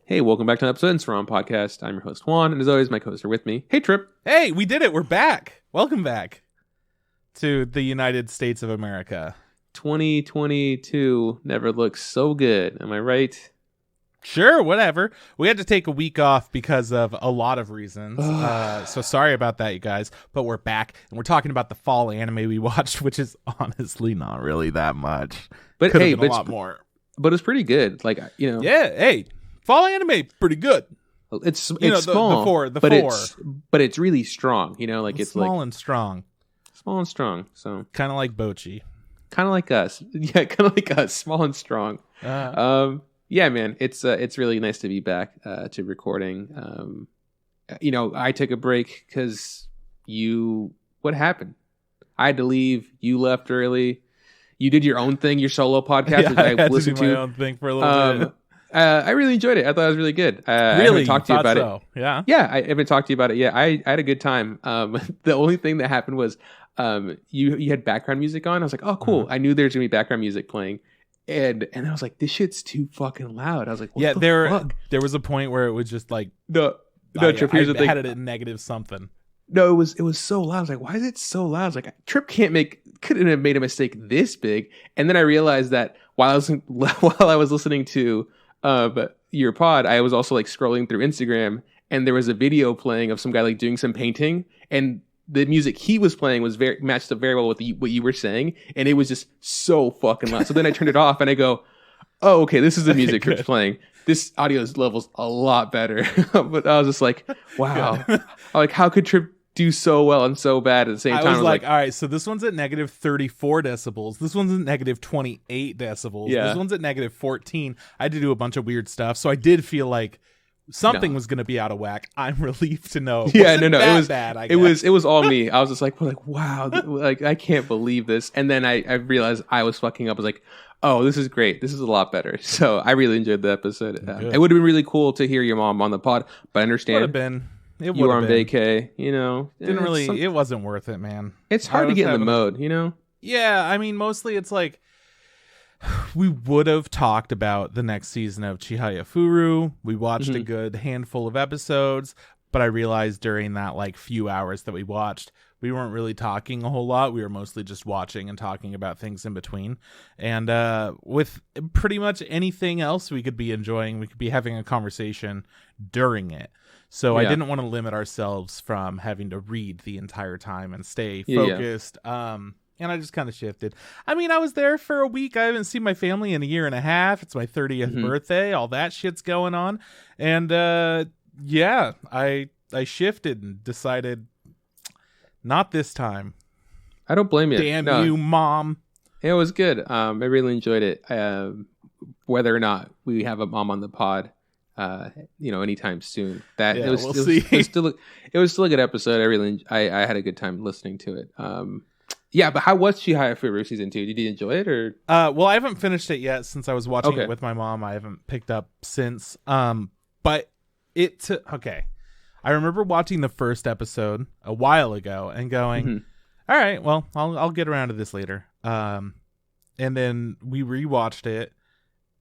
Hey, welcome back to an episode of Inscription Podcast. I'm your host, Juan, and as always, my co-hosts are with me. Hey, Trip. Hey, we did it. We're back. Welcome back to the United States of America. 2022 never looks so good. Am I right? Sure, whatever. We had to take a week off because of a lot of reasons. So sorry about that, you guys. But we're back, and we're talking about the fall anime we watched, which is honestly not really that much. But could hey, have been a lot more. But it's pretty good. Like, you know. Yeah, hey, fall anime, pretty good. It's small, the four. But it's really strong. You know, like it's small like and strong. Small and strong. So kind of like Bochi. Kind of like us. Yeah, kind of like us. Small and strong. Yeah, man, it's really nice to be back to recording. You know, I took a break because what happened? I had to leave. You left early. You did your own thing, your solo podcast, which I listened to. My own thing for a little bit. I really enjoyed it. I thought it was really good. Really? I haven't talked to you about it. Yeah. Yeah, I haven't talked to you about it. Yeah, I had a good time. The only thing that happened was you had background music on. I was like, oh, cool. I knew there was gonna be background music playing. And I was like, this shit's too fucking loud. I was like, what the fuck? There was a point where it was just like, Trip, here's the thing. Had it at negative something. No, it was so loud. I was like, why is it so loud? I was like, Trip couldn't have made a mistake this big. And then I realized that while I was listening to your pod, I was also like scrolling through Instagram, and there was a video playing of some guy like doing some painting, and the music he was playing was matched up very well with what you were saying, and it was just so fucking loud. So then I turned it off, and I go, "Oh, okay, this is the music Trip's playing. This audio level's a lot better." But I was just like, "Wow, like how could Trip do so well and so bad at the same time?" I was like, "All right, so this one's at negative 34 decibels. This one's at negative 28 decibels. Yeah. This one's at negative 14." I had to do a bunch of weird stuff, so I did feel like something was going to be out of whack. I'm relieved to know. Yeah, it was bad. It was all me. I was just like, wow, like I can't believe this. And then I realized I was fucking up. I was like, oh, this is great. This is a lot better. So I really enjoyed the episode. It would have been really cool to hear your mom on the pod, but I understand. Would have been. You were on vacay. You know, it wasn't worth it, man. It's hard to get in the mode. You know. Yeah, I mean, mostly it's like, we would have talked about the next season of Chihaya Furu. We watched a good handful of episodes, but I realized during that like few hours that we watched, we weren't really talking a whole lot. We were mostly just watching and talking about things in between. And with pretty much anything else we could be enjoying, we could be having a conversation during it. So I didn't want to limit ourselves from having to read the entire time and stay focused. And I just kind of shifted. I mean, I was there for a week. I haven't seen my family in a year and a half. It's my 30th birthday. All that shit's going on. And I shifted and decided not this time. I don't blame you. Damn you, Mom. It was good. I really enjoyed it. Whether or not we have a mom on the pod, anytime soon. It was still a good episode. I had a good time listening to it. Yeah, but how was Chihaya Furu season 2? Did you enjoy it or? Well, I haven't finished it yet since I was watching it with my mom. I haven't picked up since. But okay. I remember watching the first episode a while ago and going, all right, well, I'll get around to this later. And then we rewatched it,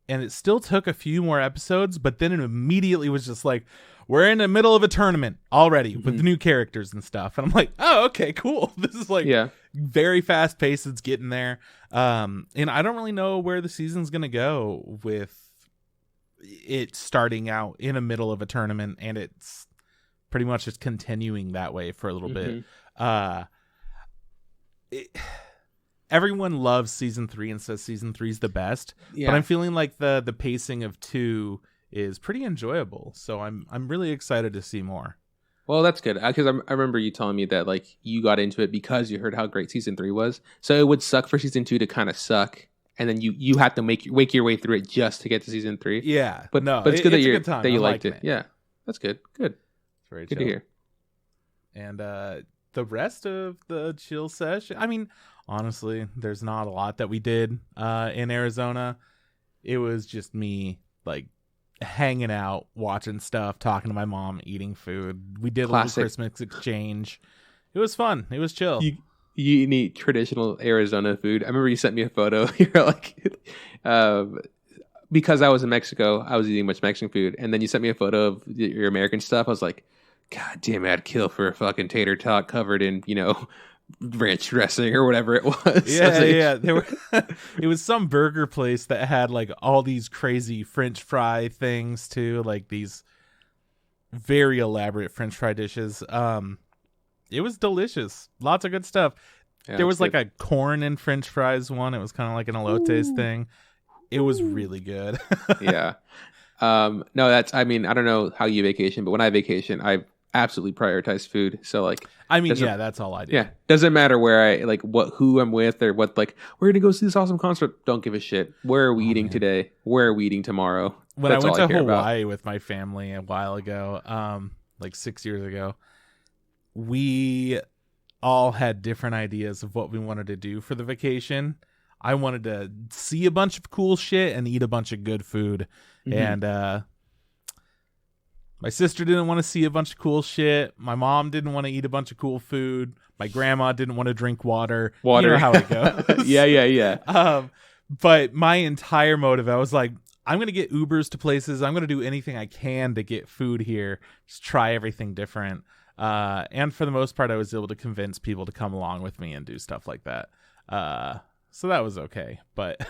and it still took a few more episodes, but then it immediately was just like, we're in the middle of a tournament already with new characters and stuff. And I'm like, oh, okay, cool. This is like very fast paced. It's getting there. And I don't really know where the season's going to go with it starting out in the middle of a tournament. And it's pretty much just continuing that way for a little bit. Everyone loves season 3 and says season 3 is the best. Yeah. But I'm feeling like the pacing of 2 is pretty enjoyable, so I'm really excited to see more. Well, that's good, because I remember you telling me that like you got into it because you heard how great season 3 was. So it would suck for season 2 to kind of suck, and then you have to wake your way through it just to get to season 3. Yeah, but it's good that you liked it. Yeah, that's good. Good. It's very good chill to hear. And the rest of the chill session, I mean, honestly, there's not a lot that we did in Arizona. It was just me like hanging out, watching stuff, talking to my mom, eating food. We did a little Christmas exchange. It was fun. It was chill. You eat traditional Arizona food. I remember you sent me a photo. You're like, because I was in Mexico, I was eating much Mexican food, and then you sent me a photo of your American stuff. I was like, God damn it, I'd kill for a fucking tater tot covered in, ranch dressing or whatever it was. Yeah. It was some burger place that had like all these crazy French fry things too, like these very elaborate French fry dishes. It was delicious. Lots of good stuff. Yeah, there was like a corn and French fries one. It was kind of like an elotes thing. It was really good. Yeah. No, I don't know how you vacation, but when I vacation, I absolutely prioritize food. So like, that's all I do. Yeah. Doesn't matter where who I'm with or what, like, we're going to go see this awesome concert. Don't give a shit. Where are we eating today? Where are we eating tomorrow? When I went to Hawaii with my family a while ago, like 6 years ago, we all had different ideas of what we wanted to do for the vacation. I wanted to see a bunch of cool shit and eat a bunch of good food. Mm-hmm. And my sister didn't want to see a bunch of cool shit. My mom didn't want to eat a bunch of cool food. My grandma didn't want to drink water. You know how it goes. Yeah. But my entire motive, I was like, I'm going to get Ubers to places. I'm going to do anything I can to get food here. Just try everything different. And for the most part, I was able to convince people to come along with me and do stuff like that. So that was okay. But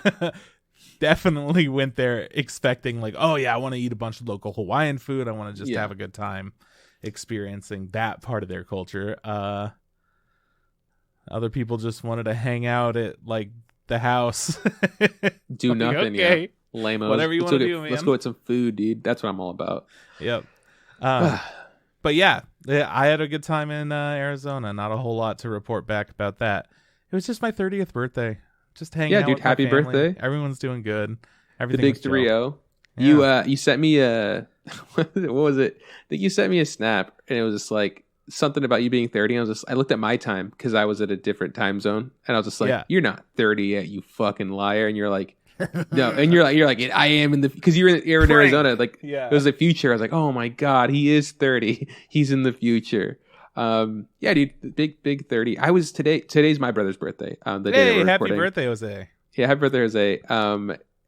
definitely went there expecting like, oh yeah, I want to eat a bunch of local Hawaiian food. I want to just have a good time experiencing that part of their culture. Other people just wanted to hang out at like the house. Do nothing. Okay. Yeah. Lame-os. Whatever you want to do, man. Let's go get some food, dude. That's what I'm all about. Yep. But yeah, I had a good time in Arizona. Not a whole lot to report back about that. It was just my 30th birthday. Just hanging out with my happy family. birthday. Everyone's doing good. Everything the big 3-0. Yeah. You sent me a what was it? I think you sent me a snap and it was just like something about you being 30. I looked at my time because I was at a different time zone and I was just like, You're not 30 yet, you fucking liar. And you're like, no, and you're like, I am in the, because you're in Arizona, like it was the future. I was like, oh my god, he is 30. He's in the future. Dude, big 30. I was today's my brother's birthday. The day we're happy birthday, Jose. Yeah, happy birthday, Jose.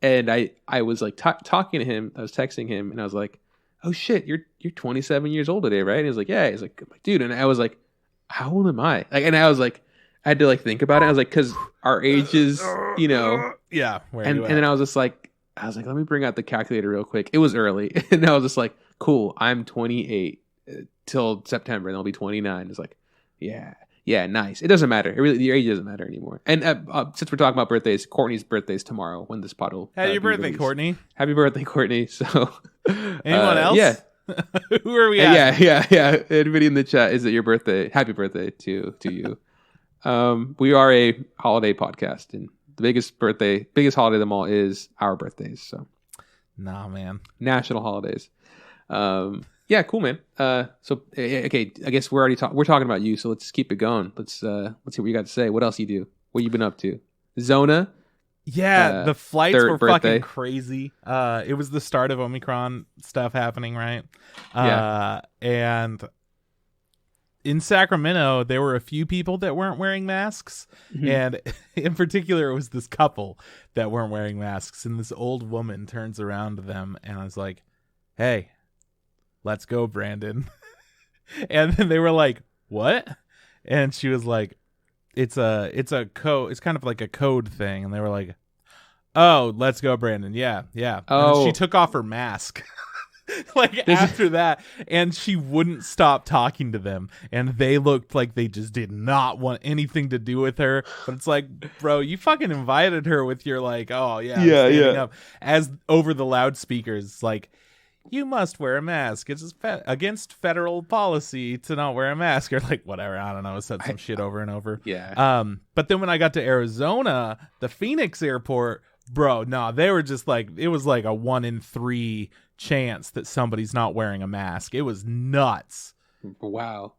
And I was like talking to him. I was texting him, and I was like, oh shit, you're 27 years old today, right? And he was like, yeah. He's like, dude, and I was like, how old am I? Like, and I was like, I had to like think about it. I was like, because our ages, yeah. And then I was just like, let me bring out the calculator real quick. It was early, and I was just like, cool, I'm 28 till September, and I'll be 29. It's like, yeah, nice. It doesn't matter. Your age doesn't matter anymore. And since we're talking about birthdays, Courtney's birthday's tomorrow when this pod will. Happy birthday, Courtney! Happy birthday, Courtney. So, anyone else? Yeah. Who are we at? Yeah. Anybody in the chat? Is it your birthday? Happy birthday to you. We are a holiday podcast, and the biggest holiday of them all is our birthdays. So, nah, man, national holidays. Yeah, cool, man. So okay, I guess we're talking about you, so let's keep it going. Let's see what you got to say. What else you do? What you been up to? Zona. Yeah, the flights were birthday. fucking crazy. It was the start of Omicron stuff happening, right? And in Sacramento, there were a few people that weren't wearing masks. Mm-hmm. And in particular, it was this couple that weren't wearing masks. And this old woman turns around to them and I was like, hey, let's go, Brandon. And then they were like, what? And she was like, it's a code. It's kind of like a code thing. And they were like, oh, let's go, Brandon. Yeah. Oh. And she took off her mask. After that, and she wouldn't stop talking to them, and they looked like they just did not want anything to do with her. But it's like, bro, you fucking invited her with your like, oh yeah, up as over the loudspeakers, like, you must wear a mask. It's against federal policy to not wear a mask, or like whatever. I don't know. I said some shit over and over. Yeah. But then when I got to Arizona, the Phoenix airport, bro, no, they were just like, it was like a 1 in 3 chance that somebody's not wearing a mask. It was nuts. Wow.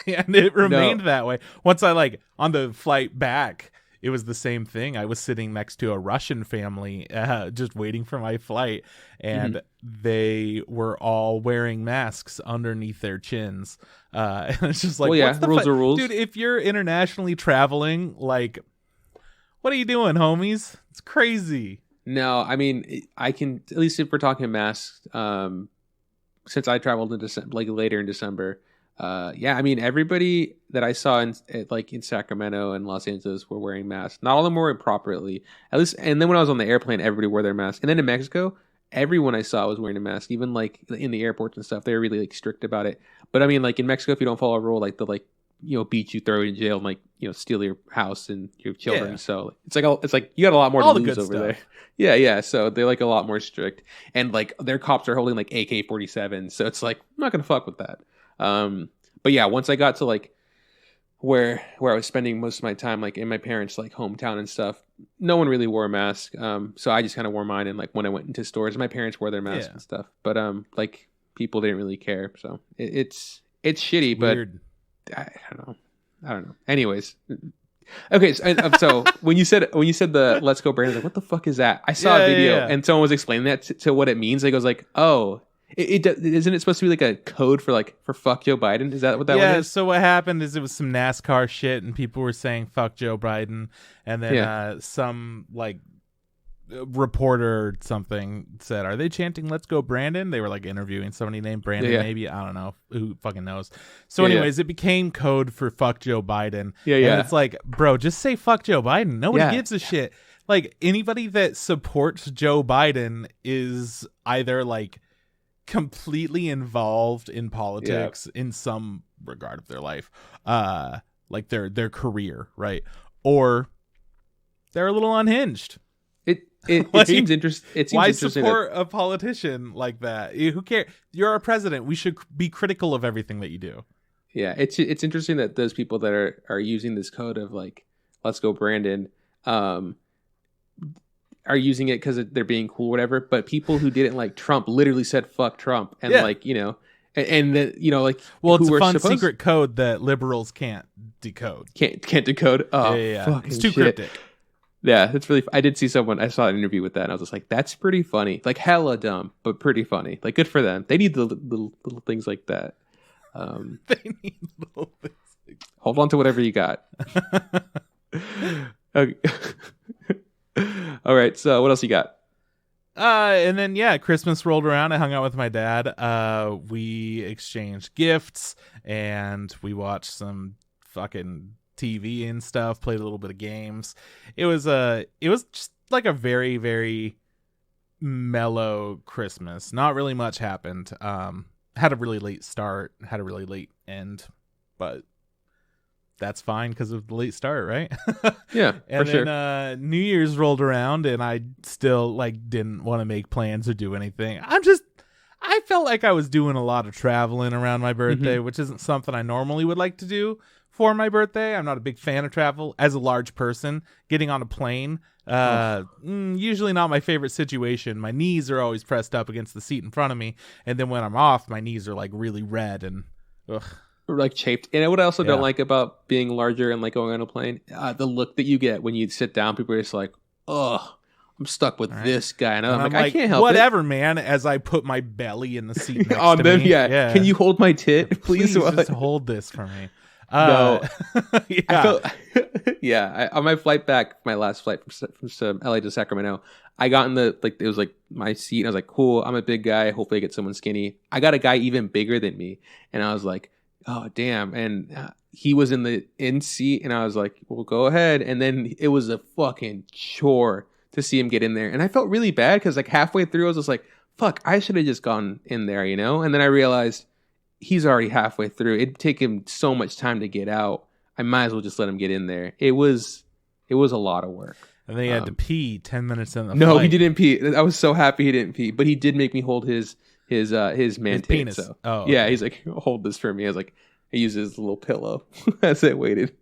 And it remained that way. Once I on the flight back, it was the same thing. I was sitting next to a Russian family just waiting for my flight, and they were all wearing masks underneath their chins. And it's just like, what's the rules are rules. Dude, if you're internationally traveling, like, what are you doing, homies? It's crazy. No, I mean, I can, at least if we're talking masks, since I traveled in December, like later in December, yeah, I mean, everybody that I saw in Sacramento and Los Angeles were wearing masks. Not all of them were properly, at least. And then when I was on the airplane, everybody wore their mask. And then in Mexico, everyone I saw was wearing a mask, even like in the airports and stuff. They were really like strict about it. But I mean, like in Mexico, if you don't follow a rule, like the beat you, throw you in jail, and like steal your house and your children. Yeah. So it's like you got a lot more all to the lose good over stuff. there. Yeah. So they're like a lot more strict, and like their cops are holding like AK-47. So it's like I'm not gonna fuck with that. But yeah, once I got to like where I was spending most of my time, like in my parents' like hometown and stuff, no one really wore a mask. So I just kind of wore mine, and like when I went into stores, my parents wore their masks and stuff. But like people didn't really care. So it's shitty, Weird. but I don't know. Anyways, okay. So when you said the "Let's Go Brandon," like what the fuck is that? I saw a video and someone was explaining that to what it means. It goes like, oh. It isn't it supposed to be like a code for fuck Joe Biden? Is that what that one is? So what happened is it was some NASCAR shit, and people were saying fuck Joe Biden, and then some like reporter or something said, "Are they chanting 'Let's go Brandon'?" They were like interviewing somebody named Brandon, maybe, I don't know, who fucking knows. So anyways, it became code for fuck Joe Biden. And it's like, bro, just say fuck Joe Biden. Nobody gives a shit. Like anybody that supports Joe Biden is either like completely involved in politics in some regard of their life, like their career, right? Or they're a little unhinged. It like, seems interesting. Why support a politician like that? Who cares? You're our president. We should be critical of everything that you do. Yeah, it's interesting that those people that are using this code of like "Let's go Brandon," are using it because they're being cool, or whatever. But people who didn't like Trump literally said "fuck Trump" and like and then like it's a fun secret code that liberals can't decode. Can't decode. Oh, it's too cryptic. Yeah, it's really. I did see someone. I saw an interview with that, and I was just like, "That's pretty funny. Like hella dumb, but pretty funny. Like good for them. They need the little things like that." They need little things. Hold on to whatever you got. Okay. All right. So what else you got? And then Christmas rolled around. I hung out with my dad. We exchanged gifts and we watched some fucking TV and stuff. Played a little bit of games. It was just like a very, very mellow Christmas. Not really much happened. Had a really late start. Had a really late end, but that's fine because of the late start, right? Yeah, and for then New Year's rolled around, and I still like didn't want to make plans or do anything. I felt like I was doing a lot of traveling around my birthday, which isn't something I normally would like to do for my birthday. I'm not a big fan of travel. As a large person, getting on a plane, usually not my favorite situation. My knees are always pressed up against the seat in front of me, and then when I'm off, my knees are like really red and ugh. Like chafed. And what I also don't like about being larger and like going on a plane, the look that you get when you sit down. People are just like, "Oh, I'm stuck with this guy," and I'm like, I can't help whatever, man. As I put my belly in the seat next on to them, me. Yeah. Can you hold my tit, please? Just hold this for me. No. On my flight back, my last flight from LA to Sacramento, I got in it was like my seat, and I was like, cool, I'm a big guy. Hopefully I get someone skinny. I got a guy even bigger than me, and I was like, oh damn. And he was in the in seat, and I was like, well, go ahead. And then it was a fucking chore to see him get in there, and I felt really bad because like halfway through I was just like, fuck, I should have just gone in there, and then I realized he's already halfway through. It'd take him so much time to get out. I might as well just let him get in there. It was a lot of work. And then he had to pee 10 minutes in the No, flight. he didn't pee. I was so happy he didn't pee, but he did make me hold his man penis. So. Oh, yeah, okay. he's like, hold this for me. I was like, I used his little pillow as I waited.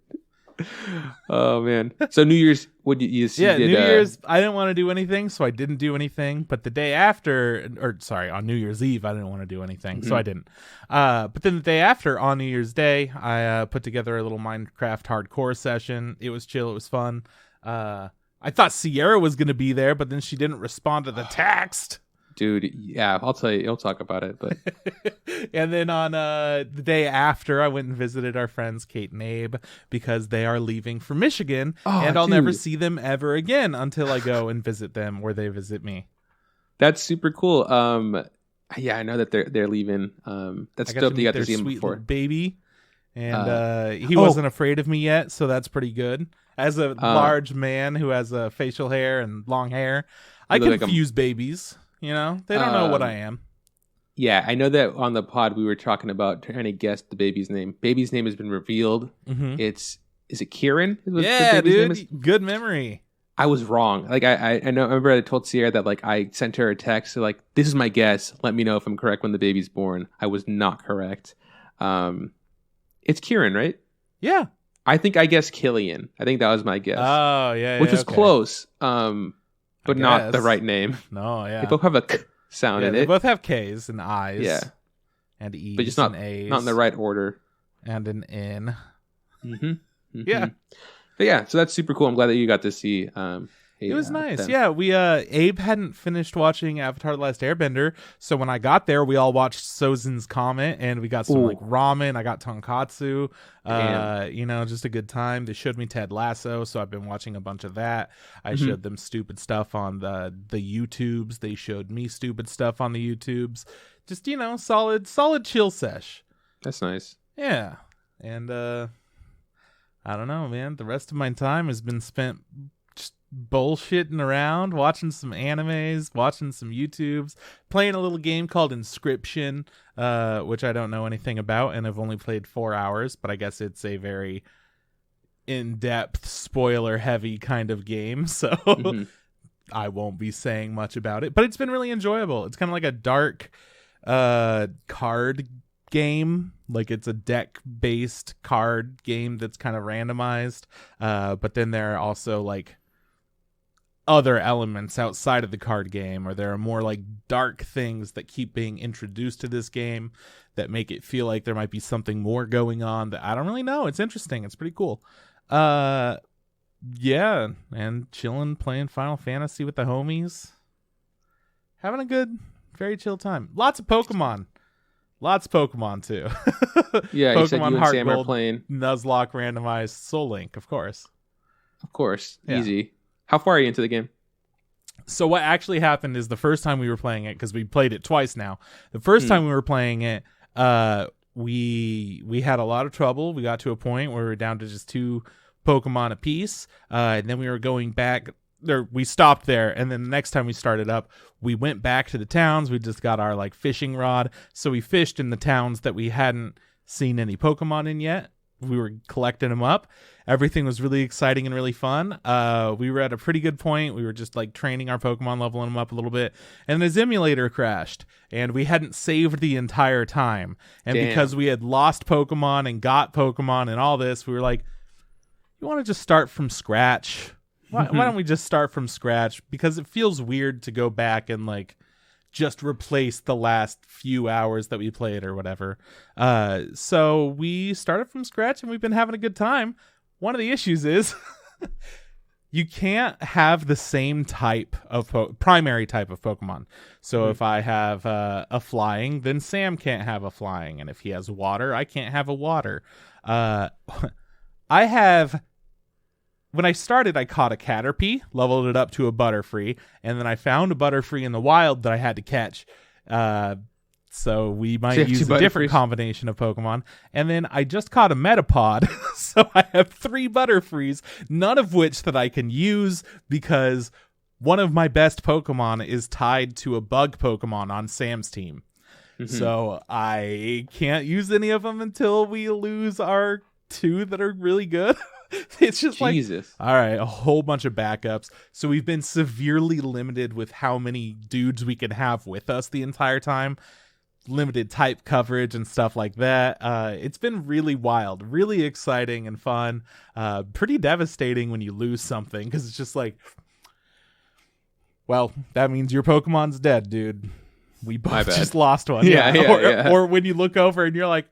Oh man. So New Year's, what did you see? New Year's, I didn't want to do anything, so I didn't do anything. But the day after, on New Year's Eve, I didn't want to do anything, so I didn't. But then the day after, on New Year's Day, I put together a little Minecraft hardcore session. It was chill. It was fun. I thought Sierra was going to be there, but then she didn't respond to the text. Dude, yeah, I'll tell you. I'll talk about it. But and then on the day after, I went and visited our friends Kate and Abe because they are leaving for Michigan, and I'll never see them ever again until I go and visit them or they visit me. That's super cool. Yeah, I know that they're leaving. That's dope that you got to see him before. Baby, and he wasn't afraid of me yet, so that's pretty good. As a large man who has facial hair and long hair, I confuse babies. You know, they don't know what I am. Yeah, I know that on the pod we were talking about trying to guess the baby's name. Baby's name has been revealed. Mm-hmm. Is it Kieran? Yeah, dude. Good memory. I was wrong. Like I know. I remember I told Sierra that like I sent her a text. So like, this is my guess. Let me know if I'm correct when the baby's born. I was not correct. It's Kieran, right? Yeah. I think I guessed Killian. I think that was my guess. Oh yeah, which was close. But not the right name. No, yeah. They both have a k sound in it. They both have K's and I's. Yeah. And E's but just not, and A's. Not in the right order. And an N. Mm-hmm. Mm-hmm. Yeah. But yeah, so that's super cool. I'm glad that you got to see it was nice. Yeah, we Abe hadn't finished watching Avatar: The Last Airbender, so when I got there, we all watched Sozin's Comet, and we got some like ramen. I got tonkatsu. You know, just a good time. They showed me Ted Lasso, so I've been watching a bunch of that. I showed them stupid stuff on the YouTubes. They showed me stupid stuff on the YouTubes. Just, you know, solid chill sesh. That's nice. Yeah, and I don't know, man. The rest of my time has been spent bullshitting around, watching some animes, watching some YouTubes, playing a little game called Inscription, which I don't know anything about, and I've only played 4 hours, but I guess it's a very in-depth, spoiler-heavy kind of game, so I won't be saying much about it, but it's been really enjoyable. It's kind of like a dark card game. Like, it's a deck-based card game that's kind of randomized, but then there are also, like, other elements outside of the card game, or there are more like dark things that keep being introduced to this game that make it feel like there might be something more going on that I don't really know. It's interesting. It's pretty cool. Yeah, and chilling, playing Final Fantasy with the homies. Having a good, very chill time. Lots of Pokemon. Lots of Pokemon too. Yeah, Pokemon you said you and Sam are playing Nuzlocke randomized Soul Link, of course. Of course. Yeah. Easy. How far are you into the game? So what actually happened is the first time we were playing it, because we played it twice now. The first time we were playing it, we had a lot of trouble. We got to a point where we were down to just 2 Pokemon apiece, and then we were going back. We stopped there, and then the next time we started up, we went back to the towns. We just got our like fishing rod, so we fished in the towns that we hadn't seen any Pokemon in yet. We were collecting them up. Everything was really exciting and really fun. We were at a pretty good point. We were just like training our Pokemon, leveling them up a little bit, and the Zimulator crashed, and we hadn't saved the entire time. And because we had lost Pokemon and got Pokemon and all this, we were like, you want to just start from scratch? Why don't we just start from scratch? Because it feels weird to go back and like just replace the last few hours that we played or whatever. So we started from scratch, and we've been having a good time. One of the issues is you can't have the same type of primary type of Pokemon. So if I have a flying, then Sam can't have a flying. And if he has water, I can't have a water. When I started, I caught a Caterpie, leveled it up to a Butterfree, and then I found a Butterfree in the wild that I had to catch. So we might use a different combination of Pokemon. And then I just caught a Metapod, so I have 3 Butterfrees, none of which that I can use because one of my best Pokemon is tied to a bug Pokemon on Sam's team. So I can't use any of them until we lose our 2 that are really good. It's just Jesus. Like, all right, a whole bunch of backups. So we've been severely limited with how many dudes we can have with us the entire time. Limited type coverage and stuff like that. It's been really wild, really exciting and fun. Pretty devastating when you lose something, because it's just like, well, that means your Pokemon's dead, dude. We both just lost one. Yeah. Or when you look over and you're like,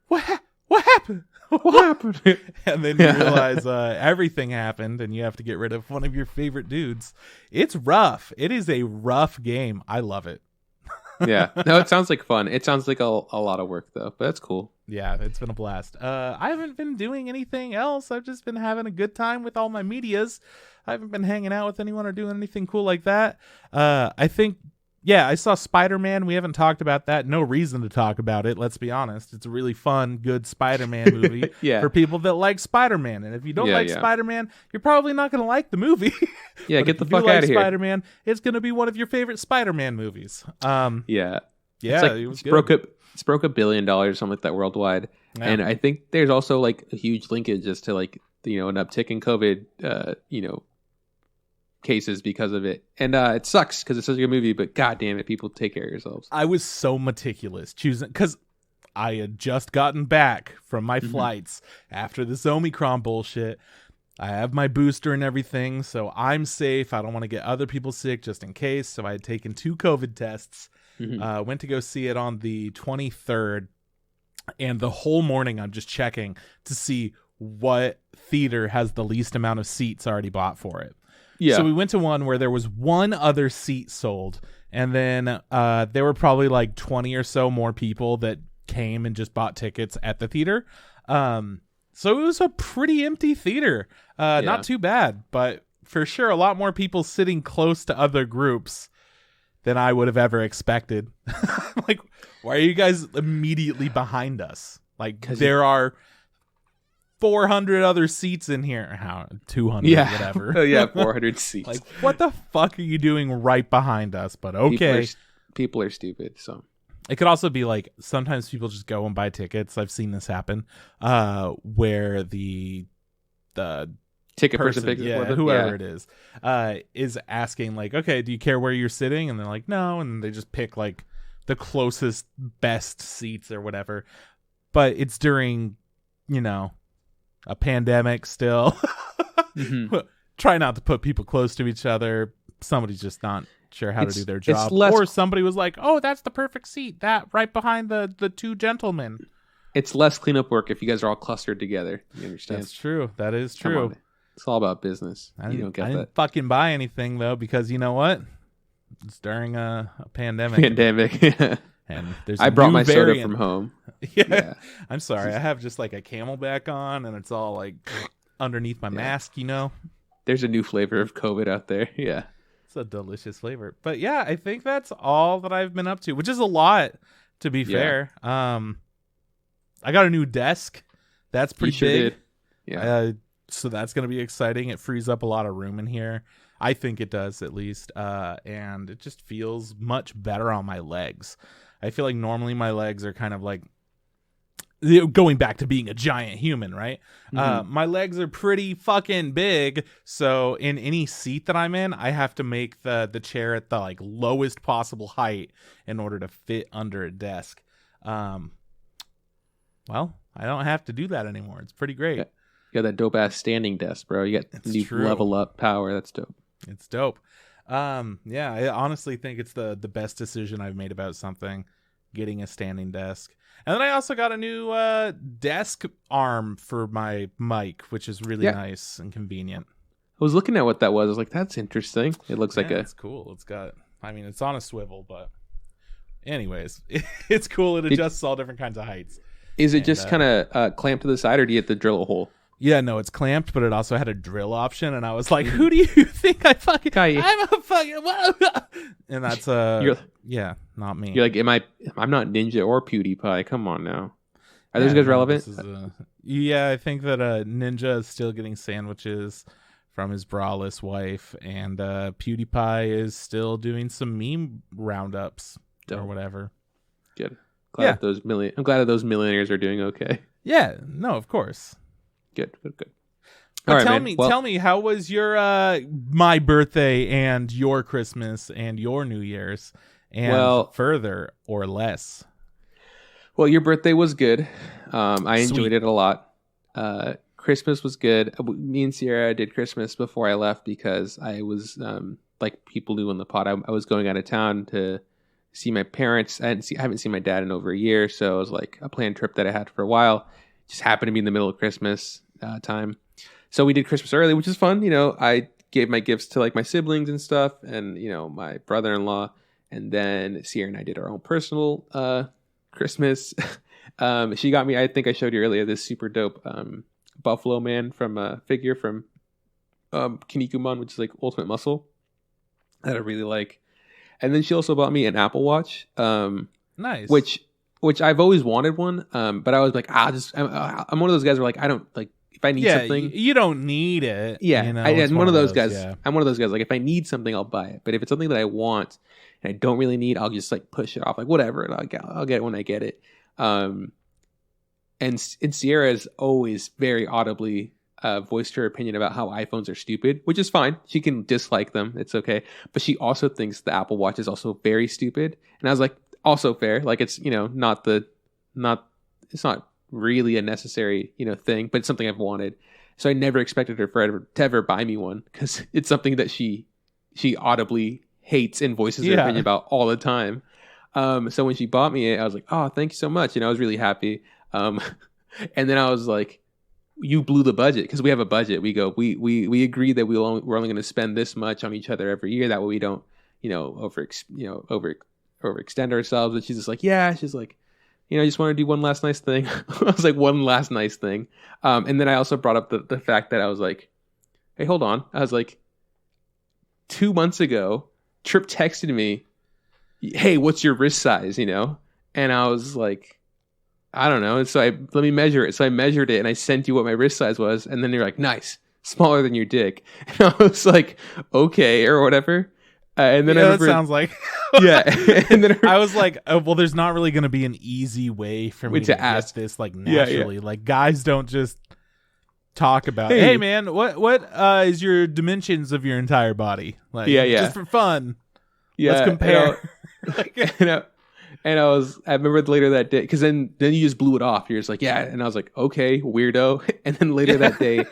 what happened? What happened? And then you realize everything happened and you have to get rid of one of your favorite dudes. It's rough. It is a rough game. I love it. Yeah. No, it sounds like fun. It sounds like a lot of work, though, but that's cool. Yeah, it's been a blast. I haven't been doing anything else. I've just been having a good time with all my medias. I haven't been hanging out with anyone or doing anything cool like that. I think, yeah, I saw Spider-Man. We haven't talked about that. No reason to talk about it, let's be honest. It's a really fun, good Spider-Man movie for people that like Spider-Man. And if you don't like Spider-Man, you're probably not going to like the movie. Yeah, get the fuck out of here. Spider-Man, it's going to be one of your favorite Spider-Man movies. Yeah, it was good. It's broke $1 billion or something like that worldwide. Yeah. And I think there's also like a huge linkage as to like, an uptick in COVID, cases because of it. And it sucks because it's such a good movie, but god damn it, people, take care of yourselves. I was so meticulous choosing, because I had just gotten back from my flights after this Omicron bullshit. I have my booster and everything, so I'm safe. I don't want to get other people sick just in case. So I had taken 2 COVID tests. Went to go see it on the 23rd, and the whole morning I'm just checking to see what theater has the least amount of seats already bought for it. Yeah. So we went to one where there was one other seat sold, and then there were probably like 20 or so more people that came and just bought tickets at the theater. So it was a pretty empty theater. Not too bad, but for sure a lot more people sitting close to other groups than I would have ever expected. Like, why are you guys immediately behind us? Like, there are 400 other seats in here. How 200, whatever. Yeah, 400 seats. Like, what the fuck are you doing right behind us? But okay. People are stupid, so. It could also be like, sometimes people just go and buy tickets. I've seen this happen, where the ticket person picks whoever it is asking like, okay, do you care where you're sitting? And they're like, no, and they just pick like the closest best seats or whatever. But it's during, a pandemic still. Try not to put people close to each other. Somebody's just not sure how to do their job, or somebody was like, oh, that's the perfect seat, that right behind the 2 gentlemen. It's less cleanup work if you guys are all clustered together. You understand? That's true. That is true. It's all about business. You don't get that. I didn't fucking buy anything though, because you know what? It's during a pandemic. And there's I brought my soda from home. Yeah. I'm sorry. I have just like a Camelback on, and it's all like underneath my mask. There's a new flavor of COVID out there. Yeah. It's a delicious flavor. But yeah, I think that's all that I've been up to, which is a lot, to be fair. I got a new desk. That's pretty big. Did. Yeah. So that's going to be exciting. It frees up a lot of room in here. I think it does, at least. And it just feels much better on my legs. I feel like normally my legs are kind of like, going back to being a giant human, right? My legs are pretty fucking big. So in any seat that I'm in, I have to make the chair at the like lowest possible height in order to fit under a desk. Well, I don't have to do that anymore. It's pretty great. You got that dope ass standing desk, bro. You got new level up power. That's dope. It's dope. Yeah, I honestly think it's the best decision I've made about something, getting a standing desk. And then I also got a new desk arm for my mic, which is really nice and convenient. I was looking at what that was. I was like, that's interesting. It looks like it's cool. It's on a swivel, but anyways, it's cool. It adjusts all different kinds of heights. Is it just kind of clamped to the side, or do you have to drill a hole? Yeah, no, it's clamped, but it also had a drill option, and I was like, who do you think I fucking... I'm a fucking... And that's, not me. You're like, I'm not Ninja or PewDiePie. Come on now. Are those guys relevant? Yeah, I think that Ninja is still getting sandwiches from his braless wife, and PewDiePie is still doing some meme roundups or whatever. Good. I'm glad that those millionaires are doing okay. Yeah, no, of course. Good. But tell me, how was your my birthday and your Christmas and your New Year's, and further or less? Well, your birthday was good. I enjoyed it a lot. Christmas was good. Me and Sierra did Christmas before I left because I was like people do in the pod. I was going out of town to see my parents. I haven't seen my dad in over a year, so it was like a planned trip that I had for a while. just happened to be in the middle of Christmas time. So we did Christmas early, which is fun. I gave my gifts to like my siblings and stuff, and my brother-in-law, and then Sierra and I did our own personal Christmas. She got me, I think I showed you earlier, this super dope Buffalo Man from figure from Kinnikuman, which is like Ultimate Muscle, that I really like. And then she also bought me an Apple Watch, nice, which I've always wanted one, but I was like, I'm one of those guys where like I don't like. If I need something, you don't need it. Yeah, I'm one of those guys. Yeah. I'm one of those guys. Like, if I need something, I'll buy it. But if it's something that I want and I don't really need, I'll just like push it off. Like, whatever, and I'll get it when I get it. And Sierra has always very audibly voiced her opinion about how iPhones are stupid, which is fine. She can dislike them. It's okay. But she also thinks the Apple Watch is also very stupid. And I was like, also fair. Like, it's it's not really a necessary thing, but it's something I've wanted. So I never expected her to ever buy me one, because it's something that she audibly hates and voices her opinion about all the time. So when she bought me it, I was like, oh, thank you so much, and I was really happy. And then I was like, you blew the budget, because we have a budget. We agree that we're only going to spend this much on each other every year, that way we don't overextend ourselves. And she's just like, she's like, I just want to do one last nice thing. I was like, one last nice thing. And then I also brought up the fact that I was like, hey, hold on. I was like, 2 months ago, Trip texted me, hey, what's your wrist size? And I was like, I don't know. And so let me measure it. So I measured it and I sent you what my wrist size was. And then you're like, nice, smaller than your dick. And I was like, okay, or whatever. And then I remember, that sounds like and then I was like, oh, well, there's not really going to be an easy way for me to ask this like naturally. Like, guys don't just talk about, hey man, what is your dimensions of your entire body? Like, just for fun. Let's compare. And I remember later that day, because then you just blew it off. You're just like, and I was like, okay, weirdo. And then later that day,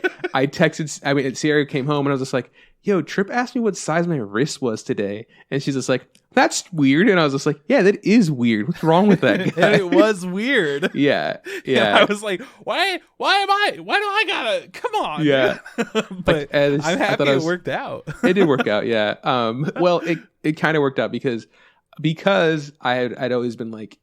Sierra came home and I was just like, yo, Trip asked me what size my wrist was today. And she's just like, that's weird. And I was just like, yeah, that is weird. What's wrong with that guy? And it was weird. Yeah. And I was like, why do I gotta, come on. Yeah. But I'm happy it worked out. It did work out. Yeah. Well, it kind of worked out because I'd always been like,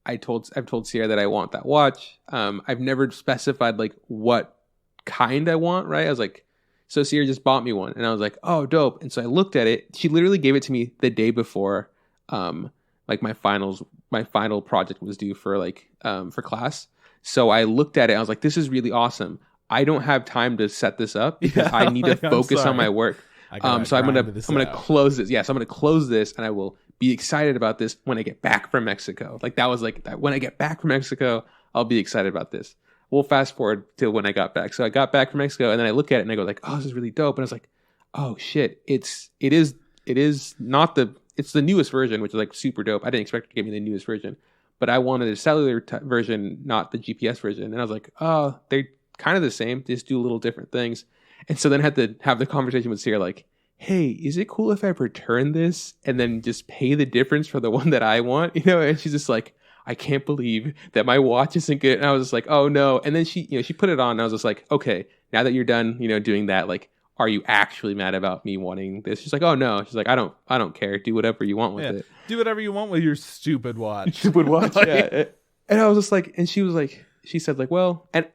I've told Sierra that I want that watch. I've never specified like what kind I want. Right. I was like, so Sierra just bought me one, and I was like, oh, dope. And so I looked at it. She literally gave it to me the day before, like my final project was due for for class. So I looked at it. I was like, this is really awesome. I don't have time to set this up because I need to focus on my work. So I'm gonna close this. So I'm gonna close this, and I will be excited about this when I get back from Mexico. Like, that was like that. When I get back from Mexico, I'll be excited about this. We'll fast forward to when I got back. So I got back from Mexico, and then I look at it and I go like, oh, this is really dope. And I was like, oh shit, it is not it's the newest version, which is like super dope. I didn't expect it to give me the newest version, but I wanted a cellular version, not the GPS version. And I was like, oh, they're kind of the same, they just do little different things. And so then I had to have the conversation with Sierra, like, hey, is it cool if I return this and then just pay the difference for the one that I want? And she's just like, I can't believe that my watch isn't good. And I was just like, oh no. And then she put it on, and I was just like, okay, now that you're done, doing that, like, are you actually mad about me wanting this? She's like, oh no. She's like, I don't care. Do whatever you want with it. Do whatever you want with your stupid watch. Stupid watch. Yeah. And I was just like, and she said like, well, and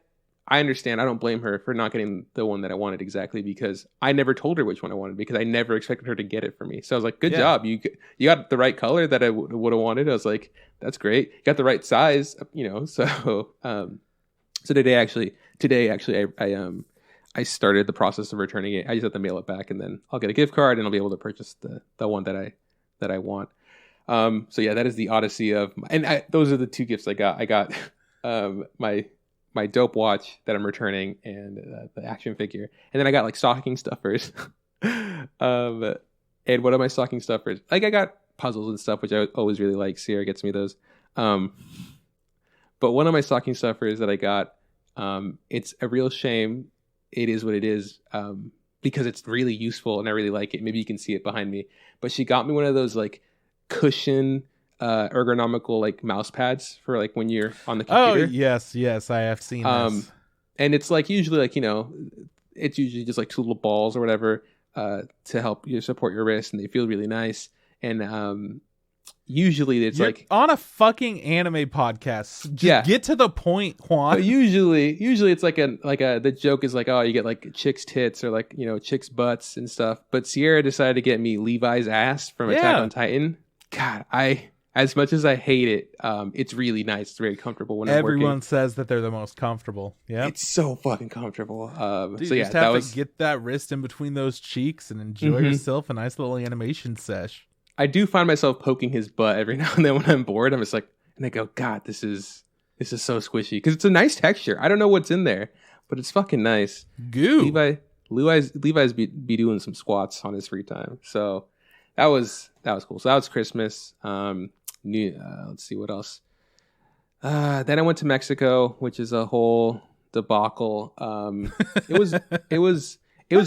I understand. I don't blame her for not getting the one that I wanted exactly, because I never told her which one I wanted, because I never expected her to get it for me. So I was like, good job. You got the right color that I would have wanted. I was like, that's great. You got the right size, So, so today actually, I started the process of returning it. I just have to mail it back, and then I'll get a gift card, and I'll be able to purchase the one that I want. So yeah, that is the odyssey of, those are the two gifts I got. I got my dope watch that I'm returning, and the action figure. And then I got like stocking stuffers. And one of my stocking stuffers, like, I got puzzles and stuff, which I always really like. Sierra gets me those. But one of my stocking stuffers that I got, it's a real shame. It is what it is, because it's really useful and I really like it. Maybe you can see it behind me. But she got me one of those like cushion ergonomical like mouse pads for like when you're on the Oh computer. yes, I have seen this. And it's like usually like it's usually just like two little balls or whatever to help you support your wrist, and they feel really nice. And usually it's You're like on a fucking anime podcast. Yeah. Get to the point, Juan. but usually it's like the joke is like, oh, you get like chicks' tits or like chicks' butts and stuff. But Sierra decided to get me Levi's ass from Attack on Titan. God, as much as I hate it, it's really nice. It's very comfortable when I'm working. Everyone says that they're the most comfortable. Yeah, it's so fucking comfortable. Dude, so you yeah, just that have was. to get that wrist in between those cheeks and enjoy yourself a nice little animation sesh. I do find myself poking his butt every now and then when I'm bored. I'm just like, and I go, God, this is so squishy because it's a nice texture. I don't know what's in there, but it's fucking nice. Goo. Levi's be doing some squats on his free time, so that was cool. So that was Christmas. Let's see what else. Then I went to Mexico, which is a whole debacle. It was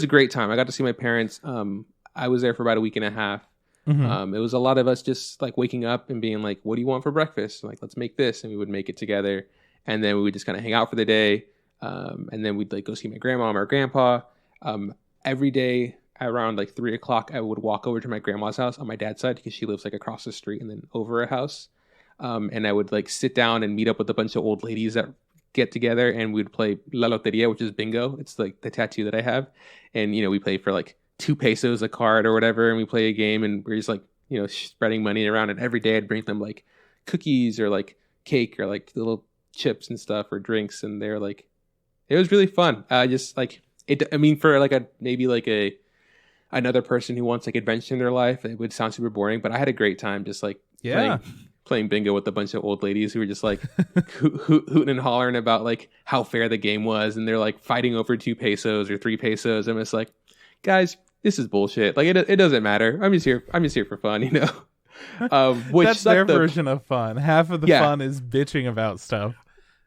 a great time. I got to see my parents. I was there for about a week and a half. It was a lot of us just like waking up and being like, what do you want for breakfast? Like, let's make this. And we would make it together. And then we would just kind of hang out for the day. And then we'd like go see my grandma or grandpa. Every day around like 3:00, I would walk over to my grandma's house on my dad's side because she lives like across the street and then over a house. And I would like sit down and meet up with a bunch of old ladies that get together, and we'd play La Loteria, which is bingo. It's like the tattoo that I have. And, we play for like 2 pesos a card or whatever, and we play a game, and we're just like spreading money around. And every day I'd bring them like cookies or like cake or like little chips and stuff or drinks, and they're like, it was really fun. Just like it, I mean, for like another person who wants like adventure in their life, it would sound super boring, but I had a great time just like playing bingo with a bunch of old ladies who were just like hooting and hollering about like how fair the game was, and they're like fighting over 2 pesos or 3 pesos. I'm just like, guys, this is bullshit. Like it doesn't matter. I'm just here for fun, Which that's their version of fun. Half of the fun is bitching about stuff.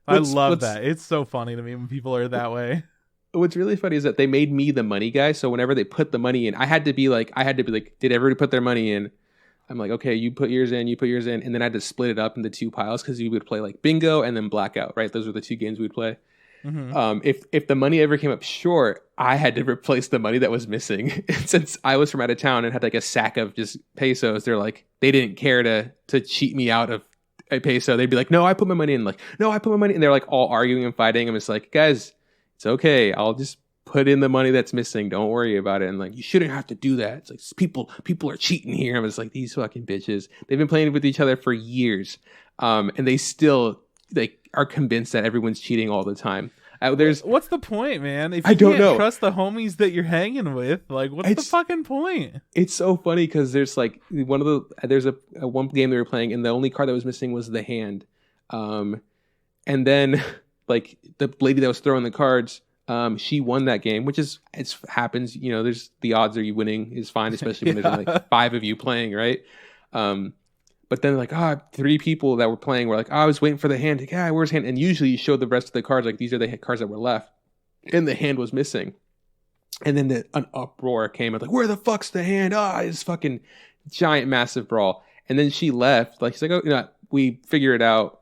I love that. It's so funny to me when people are that way. What's really funny is that they made me the money guy. So whenever they put the money in, I had to be like, did everybody put their money in? I'm like, okay, you put yours in, and then I had to split it up into 2 piles because we would play like bingo and then blackout, right? Those were the 2 games we'd play. If the money ever came up short, I had to replace the money that was missing. And since I was from out of town and had like a sack of just pesos, they didn't care to cheat me out of a peso. They'd be like, no, I put my money in. Like, no, I put my money in. And they're like all arguing and fighting. I'm just like, guys, it's okay. I'll just put in the money that's missing. Don't worry about it. And like, you shouldn't have to do that. It's like people are cheating here. I'm just like, these fucking bitches. They've been playing with each other for years. And they still are convinced that everyone's cheating all the time. What's the point, man? If you I don't can't know. Trust the homies that you're hanging with, like, what's the fucking point? It's so funny because there's like there's a one game they were playing, and the only card that was missing was the hand. And then like the lady that was throwing the cards, she won that game, which is happens. There's the odds are you winning is fine, especially when there's like 5 of you playing, right? But then like, 3 people that were playing were like, I was waiting for the hand. Where's hand? And usually you show the rest of the cards, like these are the cards that were left. And the hand was missing. And then an uproar came. Like, where the fuck's the hand? It's fucking giant, massive brawl. And then she left. Like, she's like, we figure it out.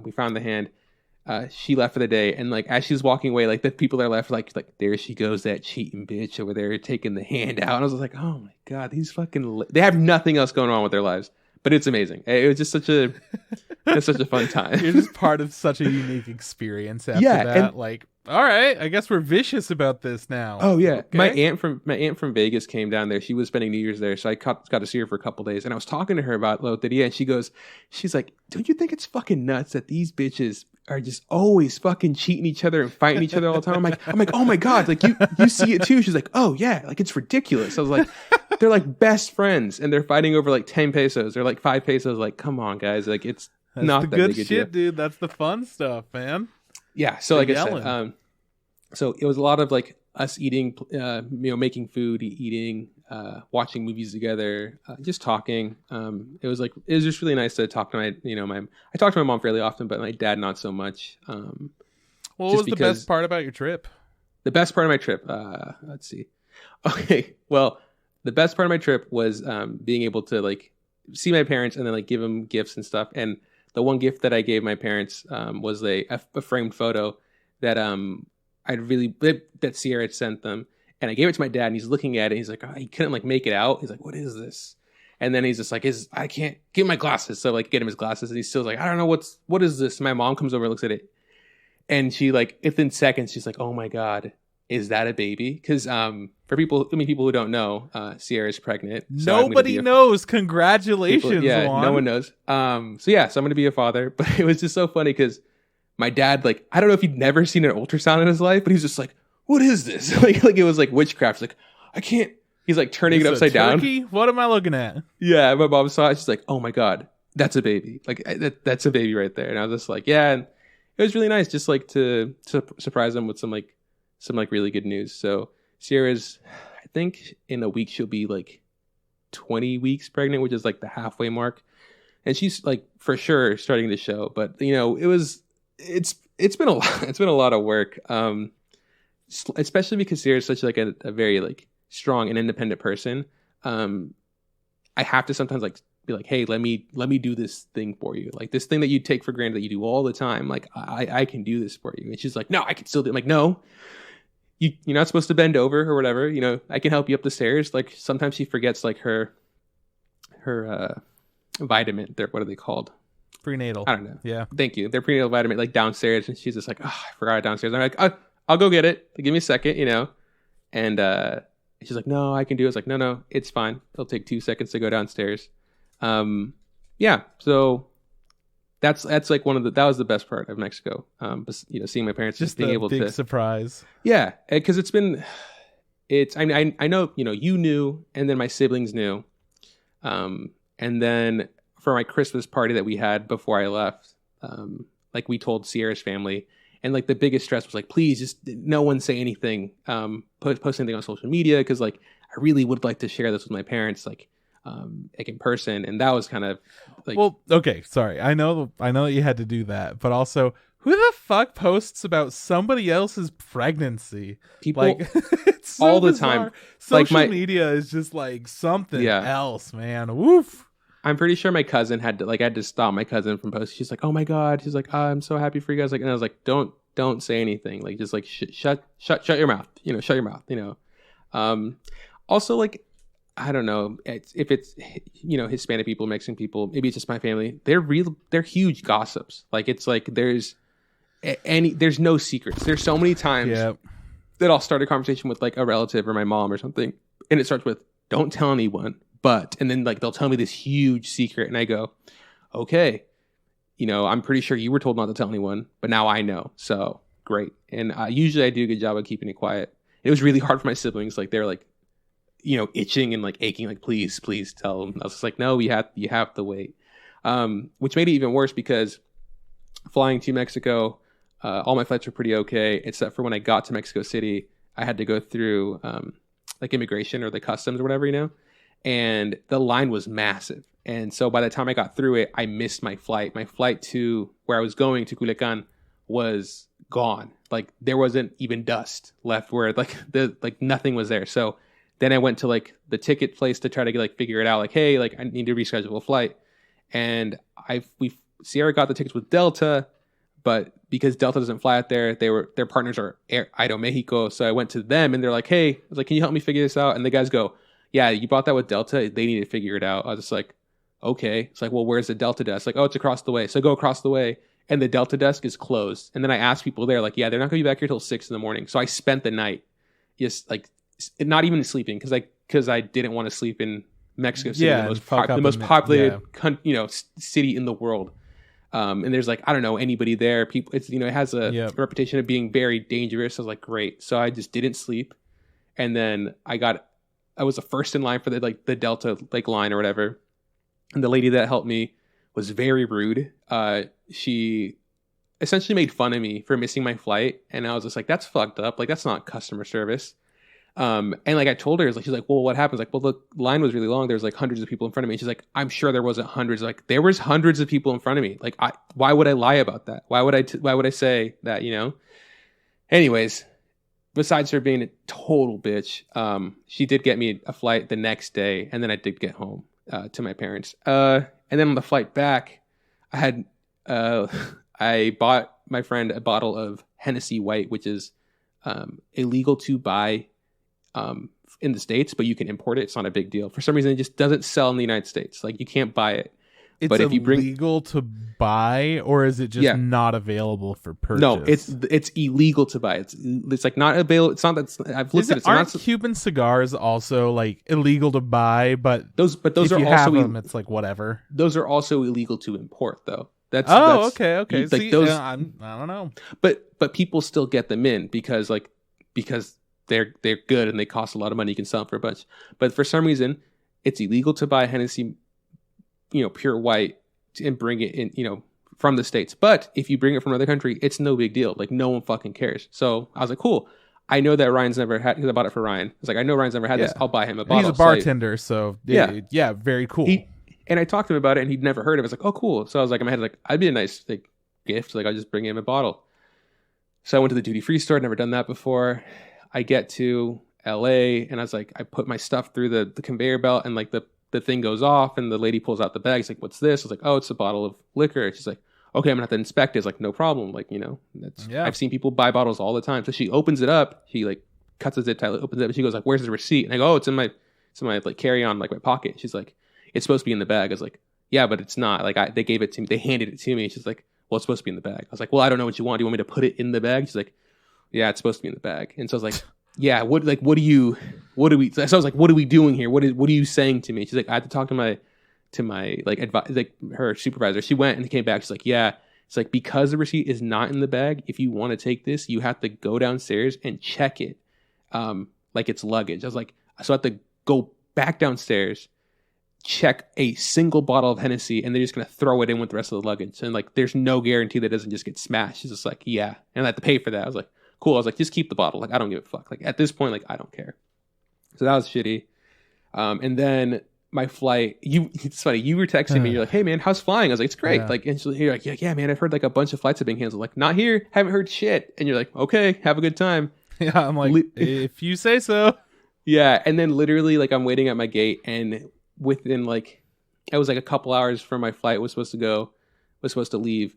We found the hand. She left for the day. And like, as she's walking away, like the people that are left, like there she goes, that cheating bitch over there taking the hand out. And I was like, oh my God, these fucking, they have nothing else going on with their lives. But it's amazing. It was just such a fun time. You're just part of such a unique experience after that. And, like, all right, I guess we're vicious about this now. Oh yeah, okay. My aunt from Vegas came down there. She was spending New Year's there, so I got to see her for a couple days. And I was talking to her about Loteria, and she's like, "Don't you think it's fucking nuts that these bitches are just always fucking cheating each other and fighting each other all the time?" I'm like, oh my God, like you see it too. She's like, oh yeah, like it's ridiculous. I was like, they're like best friends and they're fighting over like 10 pesos or like 5 pesos. Like, come on, guys, like it's not that good big a shit, deal. dude. That's the fun stuff, man. Yeah. So like I said, so it was a lot of like us eating, making food, eating, watching movies together, just talking. It was just really nice to talk to I talk to my mom fairly often, but my dad not so much. What was the best part about your trip? The best part of my trip, let's see. Okay, well, the best part of my trip was being able to like see my parents and then like give them gifts and stuff. And the one gift that I gave my parents was a framed photo that that Sierra had sent them. And I gave it to my dad, and he's looking at it. And he's like, he couldn't like make it out. He's like, what is this? And then he's just like, I can't give him my glasses. So like get him his glasses. And he's still like, I don't know what is this? And my mom comes over and looks at it. And she like, within seconds, she's like, oh my God, is that a baby? Because for people who don't know, Sierra's pregnant. So nobody knows. Congratulations. Juan. No one knows. So I'm going to be a father. But it was just so funny because my dad, like, I don't know if he'd never seen an ultrasound in his life, but he's just like, what is this? like it was like witchcraft. Like, I can't. He's like turning it upside down. What am I looking at? Yeah, my mom saw it. She's like, oh my God, that's a baby. Like that's a baby right there. And I was just like, yeah. And it was really nice just like to surprise them with some really good news. So Sierra's, I think in a week she'll be like 20 weeks pregnant, which is like the halfway mark. And she's like for sure starting to show. But you know, it's been a lot. It's been a lot of work. Especially because Sierra's such like a very like strong and independent person. I have to sometimes like be like, hey, let me do this thing for you. Like this thing that you take for granted that you do all the time. Like I can do this for you. And she's like, no, I can still do it. I'm like, no, you're not supposed to bend over or whatever. You know, I can help you up the stairs. Like sometimes she forgets like her vitamin. What are they called? Prenatal. I don't know. Yeah. Thank you. They're prenatal vitamin like downstairs. And she's just like, oh, I forgot it downstairs. I'm like, I'll go get it. Give me a second, you know? And she's like, no, I can do it. It's like, no, it's fine. It'll take 2 seconds to go downstairs. Yeah. So that's like that was the best part of Mexico. You know, seeing my parents just being able big to surprise. Yeah. Cause I know, you know, you knew, and then my siblings knew. And then for my Christmas party that we had before I left, like we told Sierra's family. And like the biggest stress was like, please just no one say anything, post anything on social media. Cause like, I really would like to share this with my parents, like in person. And that was kind of like, well, okay. Sorry. I know that you had to do that, but also who the fuck posts about somebody else's pregnancy? People like it's so all the bizarre. time. Social like media is just like something else, man. Woof. I'm pretty sure my cousin had to stop my cousin from posting. She's like, oh my God. She's like, I'm so happy for you guys. Like, and I was like, don't say anything. Like, just like shut your mouth, you know, shut your mouth, you know? Also like, I don't know if it's, you know, Hispanic people, Mexican people, maybe it's just my family. They're huge gossips. Like, it's like, there's no secrets. There's so many times that I'll start a conversation with like a relative or my mom or something. And it starts with, don't tell anyone. And then like they'll tell me this huge secret and I go, okay, you know, I'm pretty sure you were told not to tell anyone, but now I know. So great. And usually I do a good job of keeping it quiet. It was really hard for my siblings. Like they're like, you know, itching and like aching, like, please tell them. I was just like, no, you have to wait. Which made it even worse because flying to Mexico, all my flights were pretty okay, except for when I got to Mexico City, I had to go through like immigration or the customs or whatever, you know? And the line was massive. And so by the time I got through it, I missed my flight. My flight to where I was going to Culiacan was gone. Like there wasn't even dust left where like nothing was there. So then I went to like the ticket place to try to figure it out. Like, hey, like I need to reschedule a flight. And Sierra got the tickets with Delta, but because Delta doesn't fly out there, their partners are Aeromexico. So I went to them and they're like, hey, I was like, can you help me figure this out? And the guys go, yeah, you bought that with Delta. They need to figure it out. I was just like, okay. It's like, well, where's the Delta desk? Like, oh, it's across the way. So I go across the way and the Delta desk is closed. And then I asked people there, like, yeah, they're not going to be back here till 6 a.m. So I spent the night just like not even sleeping because I didn't want to sleep in Mexico City, the most populated city in the world. And there's like, I don't know anybody there. People, it's, you know, it has a reputation of being very dangerous. I was like, great. So I just didn't sleep. And then I was the first in line for the Delta line or whatever. And the lady that helped me was very rude. She essentially made fun of me for missing my flight. And I was just like, that's fucked up. Like, that's not customer service. And like, I told her, she's like, well, what happens? Like, well, the line was really long. There was like hundreds of people in front of me. And she's like, I'm sure there wasn't hundreds. Like, there was hundreds of people in front of me. Like, why would I lie about that? Why would I say that, you know? Anyways, besides her being a total bitch, she did get me a flight the next day, and then I did get home. to my parents. And then on the flight back, I had I bought my friend a bottle of Hennessy White, which is illegal to buy in the States, but you can import it. It's not a big deal. For some reason, it just doesn't sell in the United States. Like, you can't buy it. It's but if you bring illegal to buy, or is it just not available for purchase? No, it's illegal to buy. It's like not available. It's not that I've looked at it. Aren't Cuban cigars also like illegal to buy? But those if are you also have them, it's like whatever. Those are also illegal to import, though. Okay. Like See, those, I don't know. But people still get them in because they're good and they cost a lot of money. You can sell them for a bunch. But for some reason, it's illegal to buy Hennessy, pure white, and bring it in, from the States. But if you bring it from another country, it's no big deal. Like, no one fucking cares. So I was like, cool. I know that Ryan's never had, because I bought it for Ryan. It's like, I know Ryan's never had this. I'll buy him a bottle. He's a bartender, so yeah, very cool. And I talked to him about it, and he'd never heard of it. I was like, oh, cool. So I was like, in my head, like, I'd be a nice gift. Like, I'll just bring him a bottle. So I went to the duty-free store. I'd never done that before. I get to LA, and I was like, I put my stuff through the conveyor belt, and like the thing goes off, and the lady pulls out the bag. She's like, what's this? I was like, oh, it's a bottle of liquor. She's like, okay, I'm gonna have to inspect it. It's like, no problem. Like, I've seen people buy bottles all the time. So she opens it up. She like cuts the zip tie, opens it up, and she goes like, where's the receipt? And I go, oh, it's in my like carry-on, like my pocket. She's like, it's supposed to be in the bag. I was like, yeah, but it's not. Like, they gave it to me. They handed it to me. She's like, well, it's supposed to be in the bag. I was like, well, I don't know what you want. Do you want me to put it in the bag? She's like, yeah, it's supposed to be in the bag. And so I was like, yeah, what are we, so I was like, what are we doing here? What are you saying to me? She's like, I had to talk to my like her supervisor. She went and came back. She's like, yeah, it's like, because the receipt is not in the bag, if you want to take this, you have to go downstairs and check it. Like it's luggage. I was like, so I have to go back downstairs, check a single bottle of Hennessy, and they're just going to throw it in with the rest of the luggage. And like, there's no guarantee that it doesn't just get smashed. She's just like, yeah. And I have to pay for that. I was like, cool. I was like, just keep the bottle. Like, I don't give a fuck. Like, at this point, like, I don't care. So that was shitty. And then my flight, it's funny. You were texting me. You're like, hey man, how's flying? I was like, it's great. Yeah. Like, and you're like, yeah, man, I've heard like a bunch of flights have been canceled. Like, not here. Haven't heard shit. And you're like, okay, have a good time. Yeah. I'm like, if you say so. Yeah. And then literally like, I'm waiting at my gate, and within like, it was like a couple hours from my flight was supposed to leave.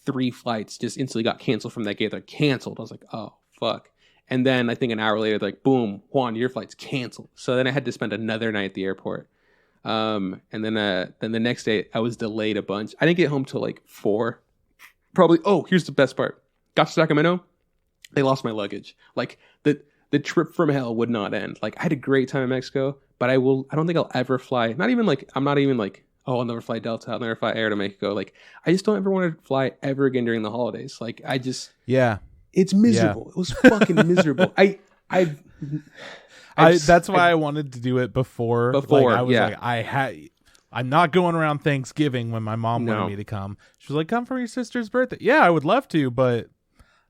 3 flights just instantly got canceled from that gate. They're canceled. I was like, oh fuck. And then I think an hour later, like, boom, Juan, your flight's canceled. So then I had to spend another night at the airport. And then the next day I was delayed a bunch. I didn't get home till like 4. Probably. Oh, here's the best part. Got to Sacramento. They lost my luggage. Like the trip from hell would not end. Like, I had a great time in Mexico, but I don't think I'll ever fly. I'm not even like, oh, I'll never fly Delta. I'll never fly Air to Mexico. Like, I just don't ever want to fly ever again during the holidays. Like, it's miserable. Yeah. It was fucking miserable. That's why I wanted to do it before. I'm not going around Thanksgiving when my mom wanted me to come. She was like, come for your sister's birthday. Yeah, I would love to, but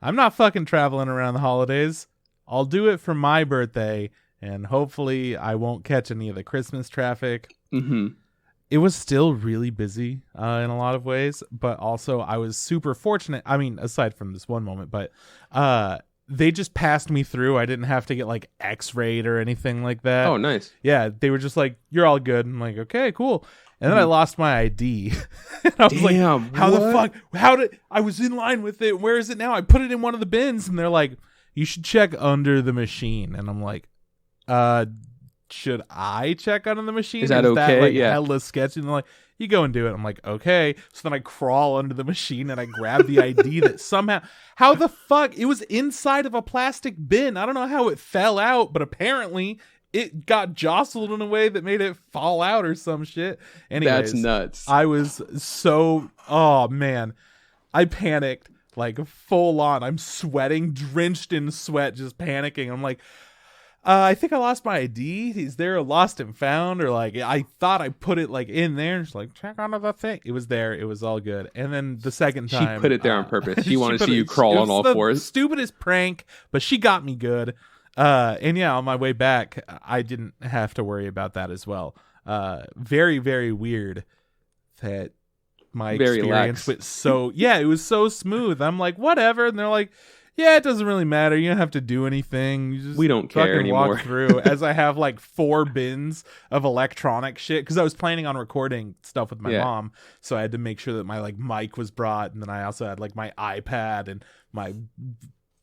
I'm not fucking traveling around the holidays. I'll do it for my birthday, and hopefully I won't catch any of the Christmas traffic. Mm-hmm. It was still really busy in a lot of ways, but also I was super fortunate. I mean, aside from this one moment, but they just passed me through. I didn't have to get like X-rayed or anything like that. Oh, nice. Yeah, they were just like, you're all good. I'm like, okay, cool. And then I lost my ID. And I was like, how the fuck? I was in line with it. Where is it now? I put it in one of the bins, and they're like, you should check under the machine. And I'm like, should I check under the machine? Is that okay? Like, hella sketchy? And they're like, you go and do it. I'm like, okay. So then I crawl under the machine and I grab the ID that somehow, how the fuck? It was inside of a plastic bin. I don't know how it fell out, but apparently it got jostled in a way that made it fall out or some shit. Anyways, that's nuts. I was so, oh man, I panicked like full on. I'm sweating, drenched in sweat, just panicking. I'm like, I think I lost my ID. Is there a lost and found? Or like, I thought I put it like in there. Just like, check under the thing. It was there. It was all good. And then the second time, she put it there on purpose. She wanted to see you crawl on all fours. Stupidest prank, but she got me good. And yeah, on my way back, I didn't have to worry about that as well. Very, very weird that my experience with it was so smooth. I'm like, whatever. And they're like, Yeah, it doesn't really matter. You don't have to do anything. You just We don't care fucking anymore. walk through. As I have like 4 bins of electronic shit, because I was planning on recording stuff with my mom, so I had to make sure that my like mic was brought, and then I also had like my iPad and my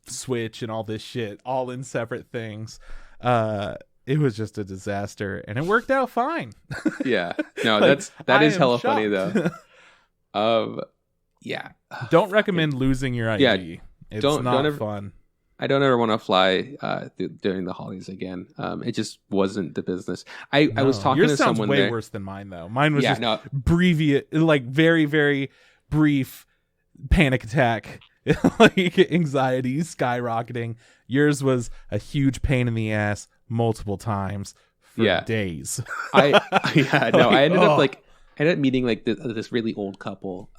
Switch and all this shit, all in separate things. It was just a disaster, and it worked out fine. Yeah, no, Like, that I is am hella shocked. funny though. Yeah. Don't recommend losing your ID. Yeah, It's don't not ever, fun. I don't ever want to fly during the holidays again. It just wasn't the business. I was talking Yours to sounds someone way there. worse than mine, though. Mine was just no, like very, very brief panic attack, like anxiety skyrocketing. Yours was a huge pain in the ass multiple times for days. I ended up meeting like this really old couple.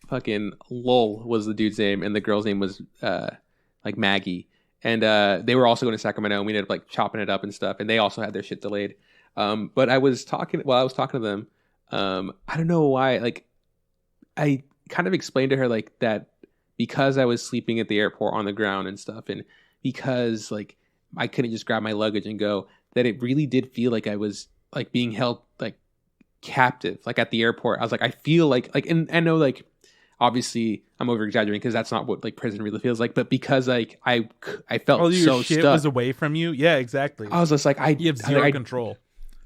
Fucking Lowell was the dude's name, and the girl's name was like Maggie. And they were also going to Sacramento, and we ended up like chopping it up and stuff. And they also had their shit delayed. But I was talking to them. I don't know why. Like, I kind of explained to her like that because I was sleeping at the airport on the ground and stuff, and because like I couldn't just grab my luggage and go, that it really did feel like I was like being held like captive, like at the airport. I was like, I feel like, and I know like, obviously I'm over exaggerating because that's not what like prison really feels like, but because like I felt your so shit stuck. was away from you. Yeah, exactly. I was just like, you have zero control.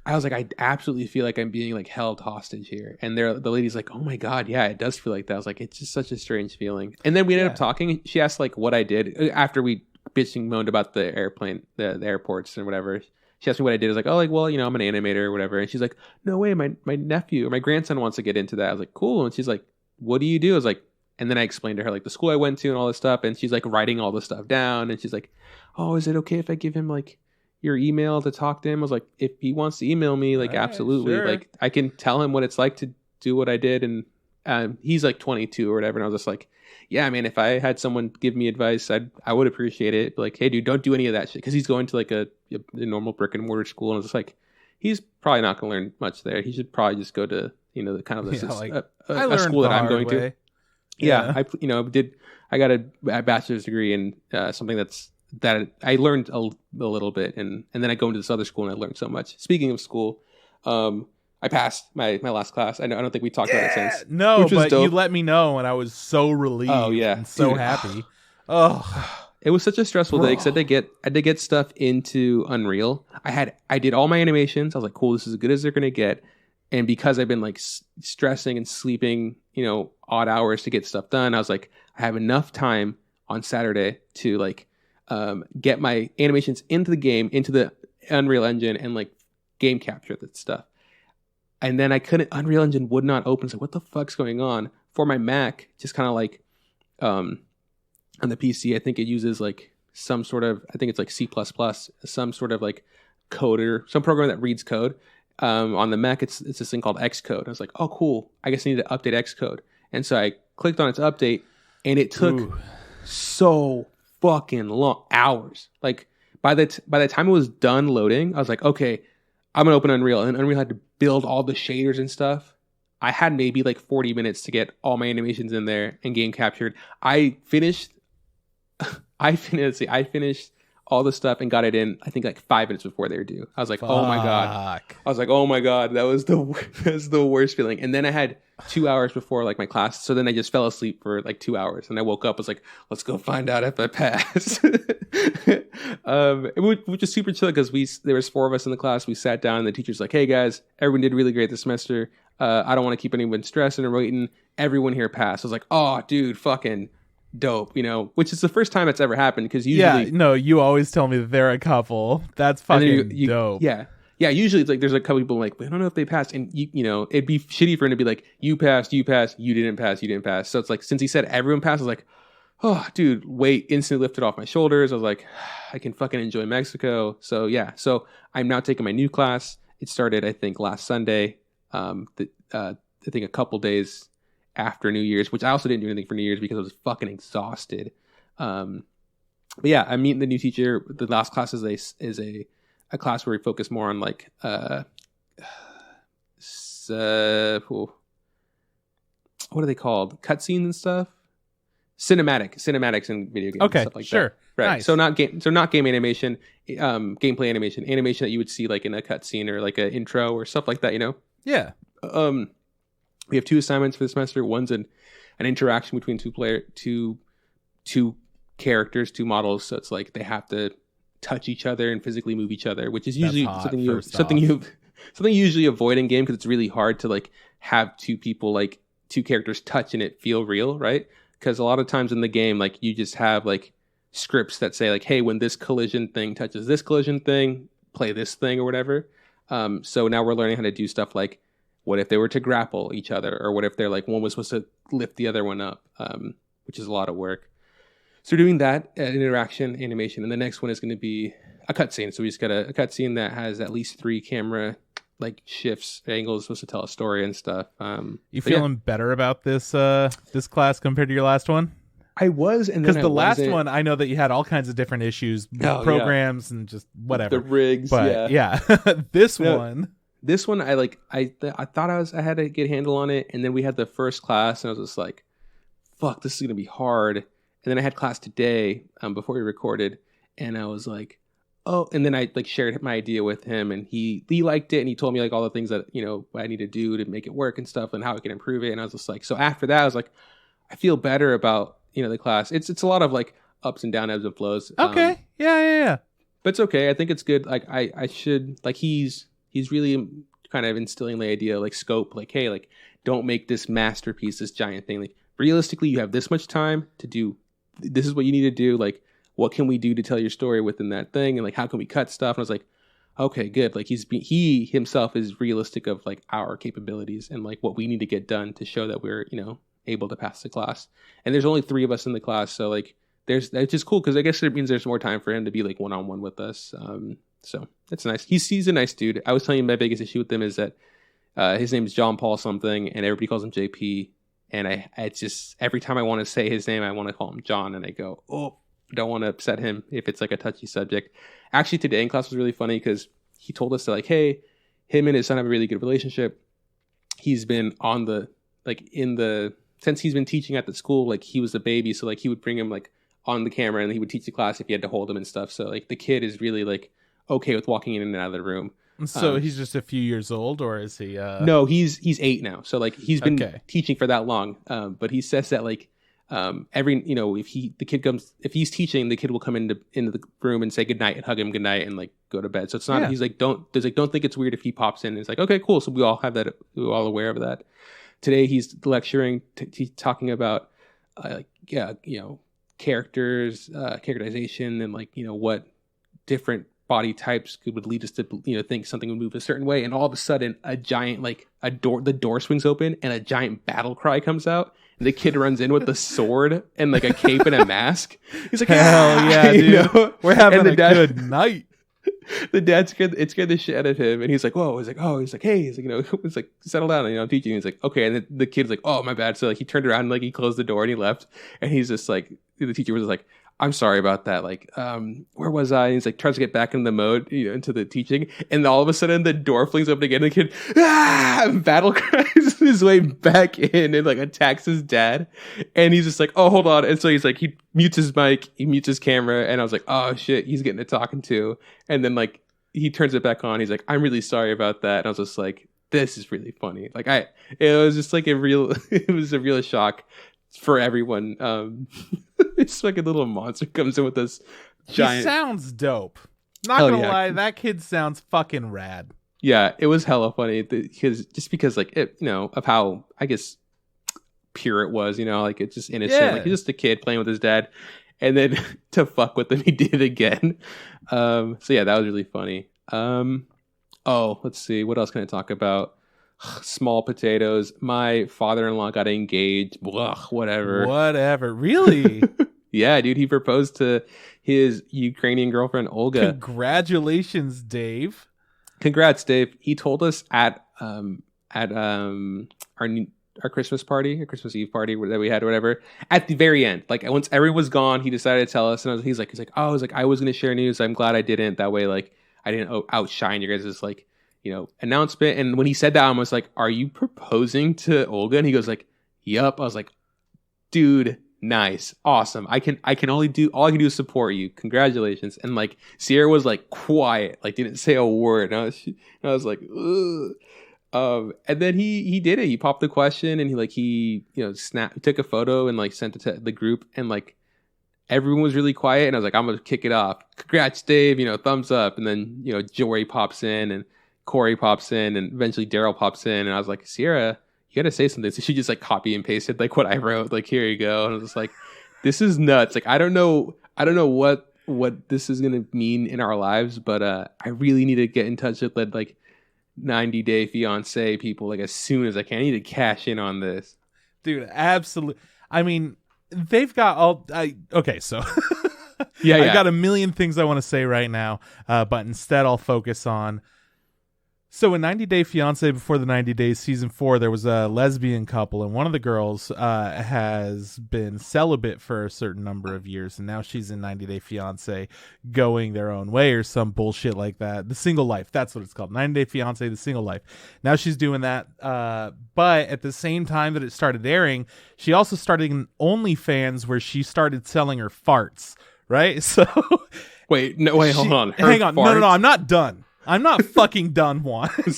I was like, I absolutely feel like I'm being like held hostage here. And the lady's like, oh my God, yeah, it does feel like that. I was like, it's just such a strange feeling. And then we ended up talking. She asked like what I did after we bitched and moaned about the airplane, the airports and whatever. She asked me what I did. I was like, oh, like, well, I'm an animator or whatever. And she's like, no way, my nephew or my grandson wants to get into that. I was like, cool. And she's like, what do you do? I was like, and then I explained to her like the school I went to and all this stuff. And she's like writing all this stuff down. And she's like, oh, is it okay if I give him like your email to talk to him? I was like, if he wants to email me, like, absolutely. Sure. Like, I can tell him what it's like to do what I did. And he's like 22 or whatever. And I was just like, yeah, man, if I had someone give me advice, I would appreciate it. But like, hey, dude, don't do any of that shit. Cause he's going to like a normal brick and mortar school. And I was just like, he's probably not going to learn much there. He should probably just go to, the kind of a school that I'm going to. Yeah. I got a bachelor's degree in something that I learned a little bit, and then I go into this other school and I learned so much. Speaking of school, I passed my last class. I don't think we talked about it since. No, but you let me know, and I was so relieved. Oh yeah, and so happy. Oh, it was such a stressful day because I had to get stuff into Unreal. I did all my animations. I was like, cool, this is as good as they're gonna get. And because I've been like stressing and sleeping, odd hours to get stuff done, I was like, I have enough time on Saturday to like get my animations into the game, into the Unreal Engine, and like game capture that stuff. And then I couldn't. Unreal Engine would not open. So what the fuck's going on? For my Mac, just kind of like on the PC, I think it uses like some sort of, I think it's like C++, some sort of like coder, some program that reads code. On the Mac, it's this thing called Xcode. I was like, oh, cool. I guess I need to update Xcode. And so I clicked on its update, and it took so fucking long, hours. Like by the time it was done loading, I was like, okay, I'm gonna open Unreal, and Unreal had to build all the shaders and stuff. I had maybe like 40 minutes to get all my animations in there and game captured. I finished all the stuff and got it in, I think like 5 minutes before they were due. I was like, oh my God. I was like, oh my God, that was the worst feeling. And then I had 2 hours before like my class. So then I just fell asleep for like 2 hours. And I woke up, I was like, let's go find out if I pass. Which is super chill because there was 4 of us in the class. We sat down and the teacher's like, hey guys, everyone did really great this semester. I don't want to keep anyone stressing or waiting. Everyone here passed. I was like, oh dude, fucking dope, which is the first time it's ever happened because usually you always tell me that they're a couple. That's fucking dope. Yeah usually it's like there's a couple people like, I don't know if they passed, and it'd be shitty for him to be like, you passed, you didn't pass. So it's like, since he said everyone passed, I was like, oh dude, weight instantly lifted off my shoulders. I was like, I can fucking enjoy Mexico. So yeah, so I'm now taking my new class. It started I think last Sunday, I think a couple days after New Year's, which I also didn't do anything for New Year's because I was fucking exhausted. But yeah, I'm meeting the new teacher. The last class is a class where we focus more on like what are they called? Cutscenes and stuff. cinematics in video games. Okay, stuff like sure. that. Right. Nice. So not game animation, gameplay animation that you would see like in a cutscene or like an intro or stuff like that. Yeah. We have 2 assignments for the semester. One's an interaction between two characters, 2 models. So it's like they have to touch each other and physically move each other, which is usually something you usually avoid in game because it's really hard to like have 2 people, like 2 characters touch and it feel real, right? Because a lot of times in the game, like you just have like scripts that say like, hey, when this collision thing touches this collision thing, play this thing or whatever. So now we're learning how to do stuff like, what if they were to grapple each other, or what if they're like one was supposed to lift the other one up, which is a lot of work. So we're doing that interaction animation, and the next one is going to be a cutscene. So we just got a cutscene that has at least 3 camera like shifts, angles, supposed to tell a story and stuff. You feeling better about this this class compared to your last one? I was, and because the last one, I know that you had all kinds of different issues, programs, and just whatever the rigs. But This one, I thought I had a good handle on it, and then we had the first class, and I was just like, "Fuck, this is gonna be hard." And then I had class today before we recorded, and I was like, "Oh!" And then I like shared my idea with him, and he liked it, and he told me like all the things that I need to do to make it work and stuff, and how I can improve it. And I was just like, so after that, I was like, I feel better about the class. It's a lot of like ups and downs, ebbs and flows. Okay, yeah. But it's okay. I think it's good. Like I should like he's really kind of instilling the idea like scope, like, hey, like don't make this masterpiece, this giant thing. Like realistically, you have this much time to do. This is what you need to do. Like, what can we do to tell your story within that thing? And like, how can we cut stuff? And I was like, okay, good. Like he himself is realistic of like our capabilities and like what we need to get done to show that we're, able to pass the class. And there's only 3 of us in the class. So like, that's just cool. Cause I guess it means there's more time for him to be like one-on-one with us. So that's nice. He's a nice dude. I was telling you my biggest issue with him is that his name is John Paul something, and everybody calls him JP. And I just every time I want to say his name, I want to call him John, and I go, oh, I don't want to upset him if it's like a touchy subject. Actually, today in class was really funny because he told us that like, hey, him and his son have a really good relationship. He's been on the since he's been teaching at the school, like he was a baby, so like he would bring him like on the camera and he would teach the class if he had to hold him and stuff. So like the kid is really like okay with walking in and out of the room. So he's just a few years old, or is he? No, he's 8 now. So like he's been teaching for that long. But he says that like every if he's teaching, the kid will come into the room and say goodnight and hug him goodnight and like go to bed. So it's not he's like don't think it's weird if he pops in. And it's like, okay, cool. So we all have that. We're all aware of that. Today he's lecturing, talking about characters, characterization, and like what different body types would lead us to think something would move a certain way. And all of a sudden a giant the door swings open and a giant battle cry comes out, and the kid runs in with a sword and like a cape and a mask. He's like, hell yeah, dude. We're having a good night. The dad scared the shit out of him, and he's like, whoa. He's like, oh, he's like, hey, he's like, it's like, settle down, I'm teaching. He's like, okay. And the kid's like, oh, my bad. So like he turned around and like he closed the door and he left, and he's just like, the teacher was like, I'm sorry about that. Like, where was I? And he's like, tries to get back in the mode, into the teaching. And all of a sudden the door flings open again. And the kid, battle cries his way back in and like attacks his dad. And he's just like, oh, hold on. And so he's like, he mutes his mic, he mutes his camera. And I was like, oh shit, he's getting a talking to. And then like, he turns it back on. He's like, I'm really sorry about that. And I was just like, this is really funny. Like it was just like it was a real shock for everyone. This fucking little monster comes in with this giant. He sounds dope. Not gonna lie, that kid sounds fucking rad. Yeah, it was hella funny because like it, of how I guess pure it was. Like it's just innocent. Yeah. Like he's just a kid playing with his dad, and then to fuck with him, he did it again. So yeah, that was really funny. Let's see, what else can I talk about? Small potatoes. My father-in-law got engaged. Ugh, whatever. Really? Yeah, dude. He proposed to his Ukrainian girlfriend Olga. Congratulations, Dave. Congrats, Dave. He told us at our Christmas party, a Christmas Eve party that we had, or whatever. At the very end, like once everyone was gone, he decided to tell us, and he's like, oh, I was going to share news. I'm glad I didn't. That way, like I didn't outshine your guys' like announcement. And when he said that, I was like, are you proposing to Olga? And he goes like, yup. I was like, dude, nice, awesome. I can only do all I can do is support you. Congratulations. And like Sierra was like quiet, like didn't say a word. And I was like, ugh. And then he did it. He popped the question and he took a photo and like sent it to the group, and like everyone was really quiet, and I was like, I'm gonna kick it off. Congrats, Dave, thumbs up. And then Jory pops in and Corey pops in and eventually Daryl pops in, and I was like, Sierra, you gotta say something. So she just like copy and pasted like what I wrote, like, here you go. And I was just like, this is nuts. Like I don't know what this is gonna mean in our lives, but I really need to get in touch with like 90 Day Fiance people like as soon as I can. I need to cash in on this, dude. Absolutely. I mean, they've got all. Okay, so yeah, I got a million things I want to say right now, but instead I'll focus on. So in 90 Day Fiance, before the 90 Days season 4, there was a lesbian couple, and one of the girls has been celibate for a certain number of years, and now she's in 90 Day Fiance going their own way or some bullshit like that. The Single Life, that's what it's called. 90 Day Fiance, The Single Life. Now she's doing that, but at the same time that it started airing, she also started an OnlyFans where she started selling her farts, right? So wait, hold on. Hang on. No, I'm not done. I'm not fucking done, Juan. I'm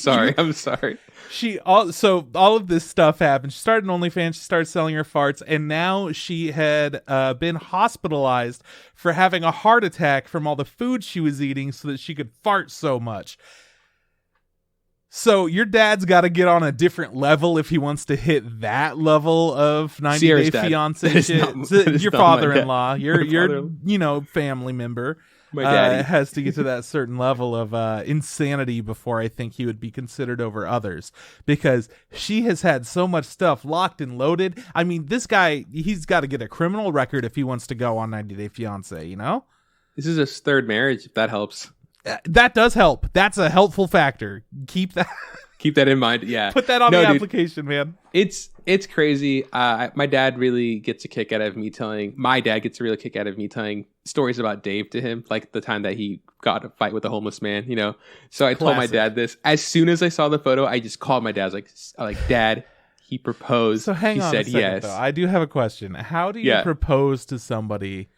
sorry. So all of this stuff happened. She started an OnlyFans. She started selling her farts, and now she had been hospitalized for having a heart attack from all the food she was eating, so that she could fart so much. So your dad's got to get on a different level if he wants to hit that level of 90 Sierra's Day dad. Fiance shit. Your father-in-law, your family member. My daddy has to get to that certain level of insanity before I think he would be considered over others, because she has had so much stuff locked and loaded. I mean, this guy, he's got to get a criminal record if he wants to go on 90 Day Fiance, This is his third marriage, if that helps. That does help. That's a helpful factor. Keep that in mind. Yeah. Put that on the application, man. It's crazy. My dad really gets a kick out of me telling stories about Dave to him, like the time that he got a fight with a homeless man, So I told my dad this. As soon as I saw the photo, I just called my dad. I was like, Dad, he proposed. So hang on he a said second, yes. though. I do have a question. How do you propose to somebody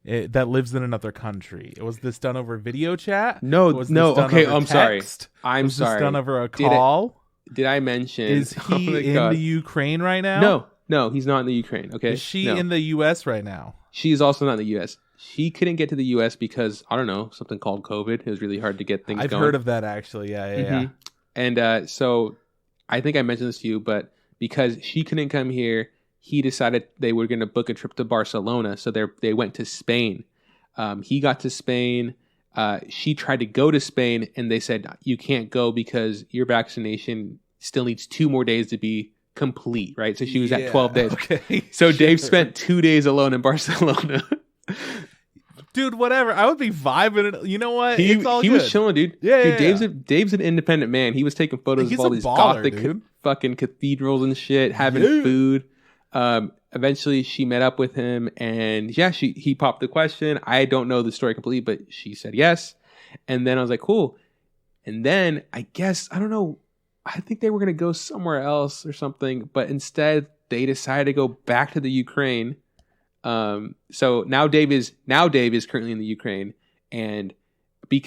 that lives in another country? Was this done over video chat? No. Okay, I'm sorry. Was this done over a call? Did I mention? Is he in the Ukraine right now? No, he's not in the Ukraine. Okay. Is she in the U.S. right now? She's also not in the U.S. She couldn't get to the U.S. because, I don't know, something called COVID. It was really hard to get things going. I've heard of that, actually. Yeah. And so I think I mentioned this to you, but because she couldn't come here, he decided they were going to book a trip to Barcelona. So they went to Spain. He got to Spain. She tried to go to Spain, and they said, you can't go because your vaccination still needs 2 more days to be complete, right? So she was at 12 days. Okay, so Dave spent 2 days alone in Barcelona. Dude, whatever. I would be vibing it. You know what? He was chilling, dude. Yeah, Dave's an independent man. He was taking photos of all these gothic fucking cathedrals and shit, having food. Eventually she met up with him, and he popped the question. I don't know the story completely, but she said yes. And then I was like, cool. And then I don't know, I think they were going to go somewhere else or something, but instead they decided to go back to the Ukraine. So now Dave is currently in the Ukraine, and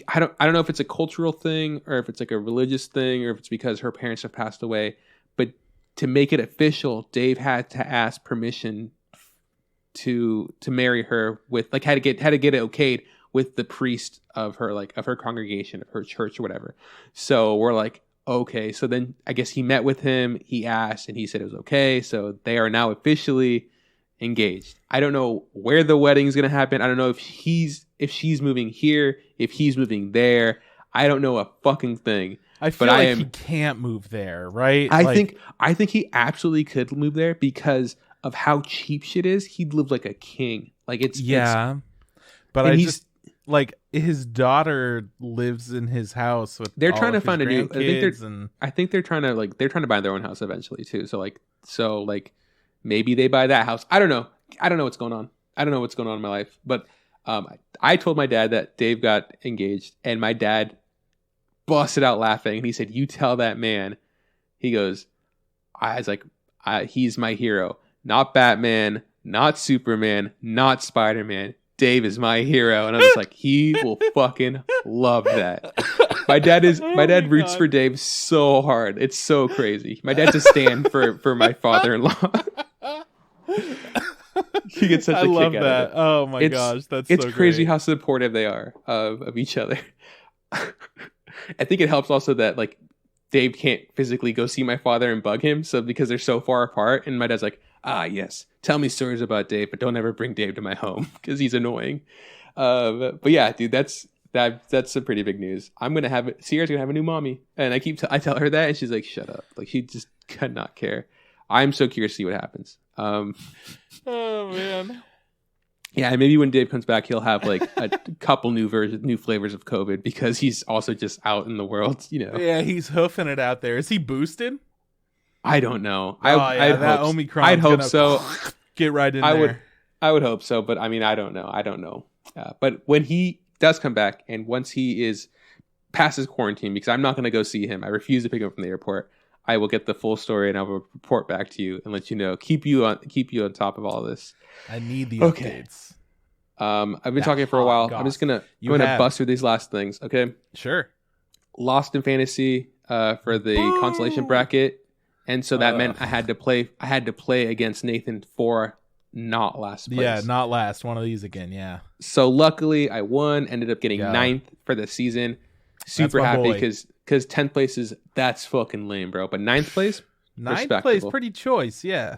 I don't know if it's a cultural thing or if it's like a religious thing or if it's because her parents have passed away, but to make it official, Dave had to ask permission to marry her with, like, had to get it okayed with the priest of her congregation, of her church or whatever. So we're like, okay. So then I guess he met with him, he asked, and he said it was okay. So they are now officially engaged. I don't know where the wedding is going to happen. I don't know if she's moving here, if he's moving there. I don't know a fucking thing. I feel like he can't move there, right? I think he absolutely could move there because of how cheap shit is. He'd live like a king. Like but he's like, his daughter lives in his house with. They're trying to find a new. I think they're trying to buy their own house eventually too. So maybe they buy that house. I don't know. I don't know what's going on. I don't know what's going on in my life. But I told my dad that Dave got engaged, and my dad busted out laughing, and he said, "You tell that man." He goes, "I was like, he's my hero, not Batman, not Superman, not Spider-Man. Dave is my hero. And I was like, he will fucking love that. My dad roots for Dave so hard. It's so crazy. My dad's a stan for my father-in-law. He gets such a kick out of it. Oh my gosh, that's it's so crazy great. how supportive they are of each other. I think it helps also that like Dave can't physically go see my father and bug him, so because they're so far apart, and my dad's like, yes, tell me stories about Dave, but don't ever bring Dave to my home because he's annoying. But yeah, dude, that's some pretty big news. Sierra's gonna have a new mommy, and I tell her that, and she's like, shut up, like she just could not care. I'm so curious to see what happens. Oh man. Yeah, and maybe when Dave comes back, he'll have like a couple new flavors of COVID because he's also just out in the world, you know. Yeah, he's hoofing it out there. Is he boosted? I don't know. I'd hope so. Get right in there. I would hope so, but I mean, I don't know. But when he does come back, and once he is past his quarantine, because I'm not going to go see him, I refuse to pick him up from the airport. I will get the full story and I will report back to you and let you know. Keep you on top of all this. I need the updates. I've been talking for a while. I'm just gonna bust through these last things. Okay. Sure. Lost in Fantasy for the consolation bracket, and so that meant I had to play against Nathan for not last place. Yeah, not last. One of these again. Yeah. So luckily I won. Ended up getting 9th for the season. Super happy because 10th place that's fucking lame, bro. But 9th place, 9th place, pretty choice. Yeah.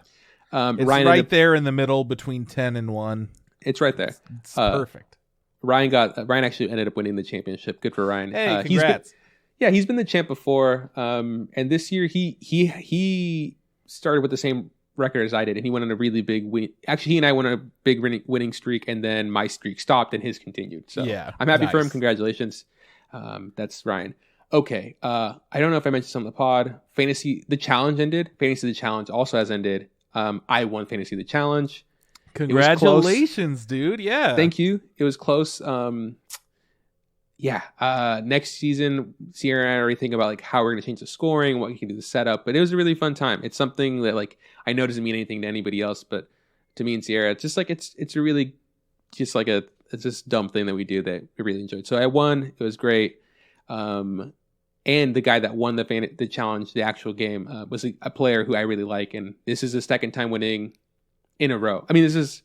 It's Ryan right there in the middle between 10 and 1. It's right there. It's perfect. Ryan actually ended up winning the championship. Good for Ryan. Hey, congrats. He's been the champ before. And this year he started with the same record as I did, and he went on a really big win. Actually, he and I went on a big winning streak, and then my streak stopped and his continued. So yeah, I'm happy for him. Congratulations. That's Ryan. Okay. I don't know if I mentioned something on the pod. Fantasy the Challenge ended. Fantasy the Challenge also has ended. I won Fantasy the Challenge. Congratulations, dude. Yeah. Thank you. It was close. Next season, Sierra and I are already thinking about like how we're going to change the scoring, what we can do the setup, but it was a really fun time. It's something that like I know doesn't mean anything to anybody else, but to me and Sierra, it's just like it's a really just like it's this dumb thing that we do that we really enjoyed. So I won. It was great. And the guy that won the challenge, the actual game, was a player who I really like, and this is his second time winning in a row. I mean, this is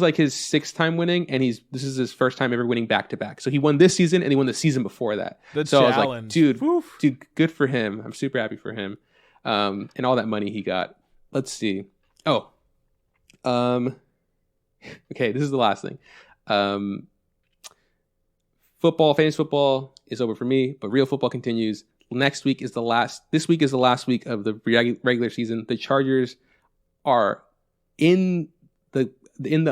like his 6th time winning, and this is his first time ever winning back to back. So he won this season, and he won the season before that. I was like, dude, good for him. I'm super happy for him, and all that money he got. Let's see. Oh, okay. This is the last thing. Fantasy football is over for me, but real football continues. This week is the last week of the regular season. The Chargers are in the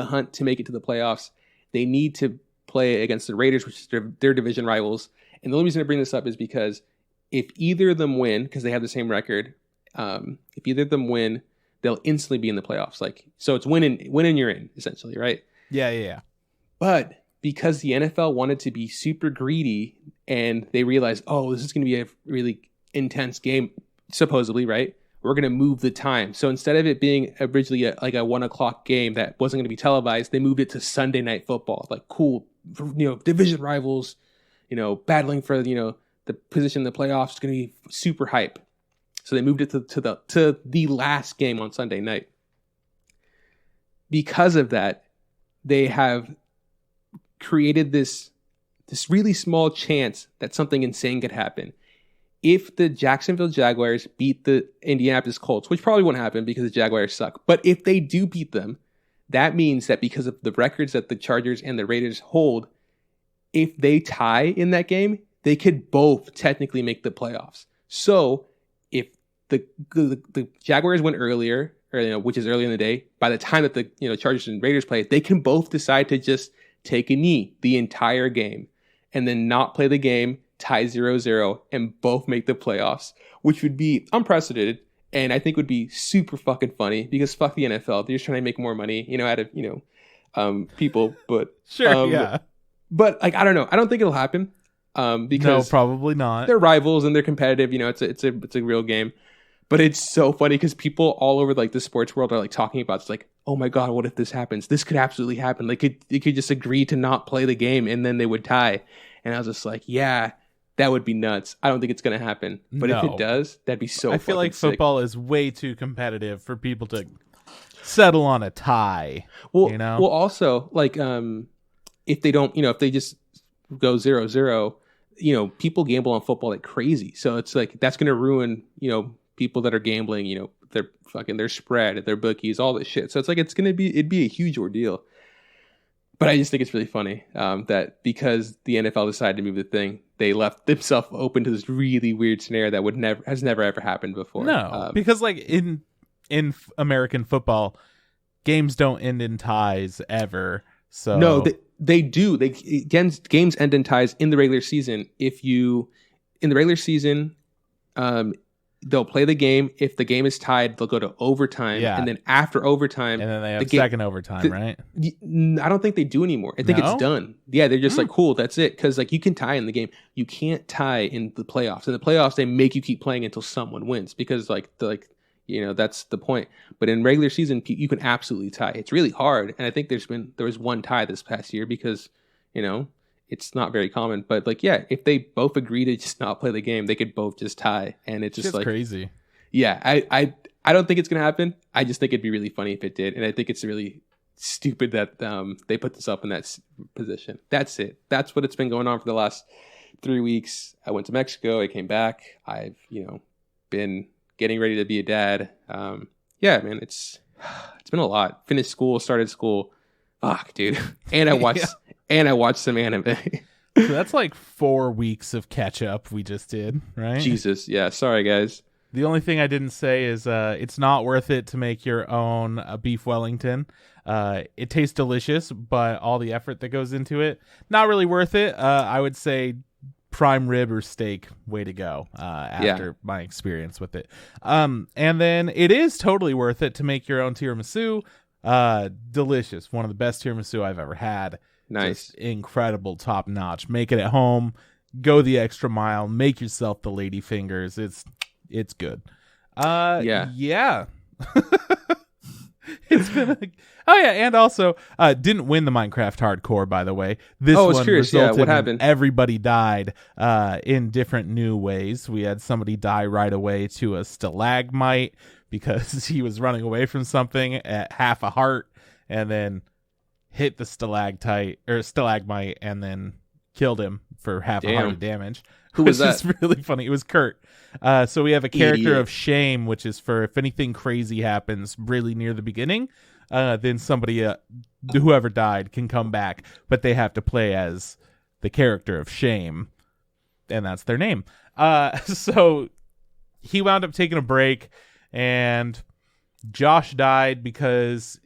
hunt to make it to the playoffs. They need to play against the Raiders, which is their division rivals. And the only reason I bring this up is because if either of them win, because they have the same record, if either of them win, they'll instantly be in the playoffs. So it's win and you're in, essentially, right? Yeah. But because the NFL wanted to be super greedy and they realized, this is going to be a really intense game, supposedly, right? We're going to move the time. So instead of it being originally a 1:00 game that wasn't going to be televised, they moved it to Sunday Night Football. Like, cool, division rivals, battling for, the position in the playoffs is going to be super hype. So they moved it to the last game on Sunday night. Because of that, they have created this really small chance that something insane could happen. If the Jacksonville Jaguars beat the Indianapolis Colts, which probably won't happen because the Jaguars suck, but if they do beat them, that means that because of the records that the Chargers and the Raiders hold, if they tie in that game, they could both technically make the playoffs. So if the Jaguars went earlier, or which is early in the day, by the time that the Chargers and Raiders play, they can both decide to just take a knee the entire game and then not play the game, tie 0-0, and both make the playoffs, which would be unprecedented and I think would be super fucking funny because fuck the NFL. They're just trying to make more money, out of, people. But sure, yeah. But I don't know. I don't think it'll happen because no, probably not. They're rivals and they're competitive. It's a real game. But it's so funny because people all over like the sports world are like talking about it's like, oh my god, what if this happens? This could absolutely happen. Like they could just agree to not play the game and then they would tie. And I was just like, yeah, that would be nuts. I don't think it's gonna happen. But if it does, that'd be so. I feel like football is way too competitive for people to settle on a tie. Well, you know. Well, also like if they don't, if they just go 0-0, people gamble on football like crazy. So it's like that's gonna ruin, people that are gambling, their spread, their bookies, all this shit. So it's like it'd be a huge ordeal. But I just think it's really funny that because the NFL decided to move the thing, they left themselves open to this really weird scenario that has never ever happened before. No, because like in American football, games don't end in ties ever. So no, they do. Games end in ties in the regular season. In the regular season, they'll play the game. If the game is tied, they'll go to overtime. Yeah. And then after overtime... And then they have second overtime, right? I don't think they do anymore. I think it's done. Yeah, they're just like, cool, that's it. Because like you can tie in the game. You can't tie in the playoffs. In the playoffs, they make you keep playing until someone wins. Because that's the point. But in regular season, you can absolutely tie. It's really hard. And I think there was one tie this past year because, it's not very common, but like, yeah, if they both agree to just not play the game, they could both just tie, and it's just like crazy. Yeah, I don't think it's gonna happen. I just think it'd be really funny if it did, and I think it's really stupid that they put this up in that position. That's it. That's what it's been going on for the last 3 weeks. I went to Mexico. I came back. I've been getting ready to be a dad. Yeah, man, it's been a lot. Finished school, started school. Fuck, dude. And I watched. And I watched some anime. So that's like 4 weeks of catch up we just did, right? Jesus. Yeah. Sorry, guys. The only thing I didn't say is it's not worth it to make your own beef Wellington. It tastes delicious, but all the effort that goes into it, not really worth it. I would say prime rib or steak, way to go after my experience with it. And then it is totally worth it to make your own tiramisu. Delicious. One of the best tiramisu I've ever had. Nice. Just incredible, top notch. Make it at home. Go the extra mile. Make yourself the lady fingers. It's good. Yeah. It's been and also didn't win the Minecraft hardcore, by the way. This one curious. What happened? Everybody died in different new ways. We had somebody die right away to a stalagmite because he was running away from something at half a heart, and then hit the stalagmite and then killed him for half a heart of damage. Who was that? It's really funny. It was Kurt. So we have a character of shame, which is for if anything crazy happens really near the beginning, then somebody, whoever died, can come back, but they have to play as the character of shame, and that's their name. So he wound up taking a break, and Josh died because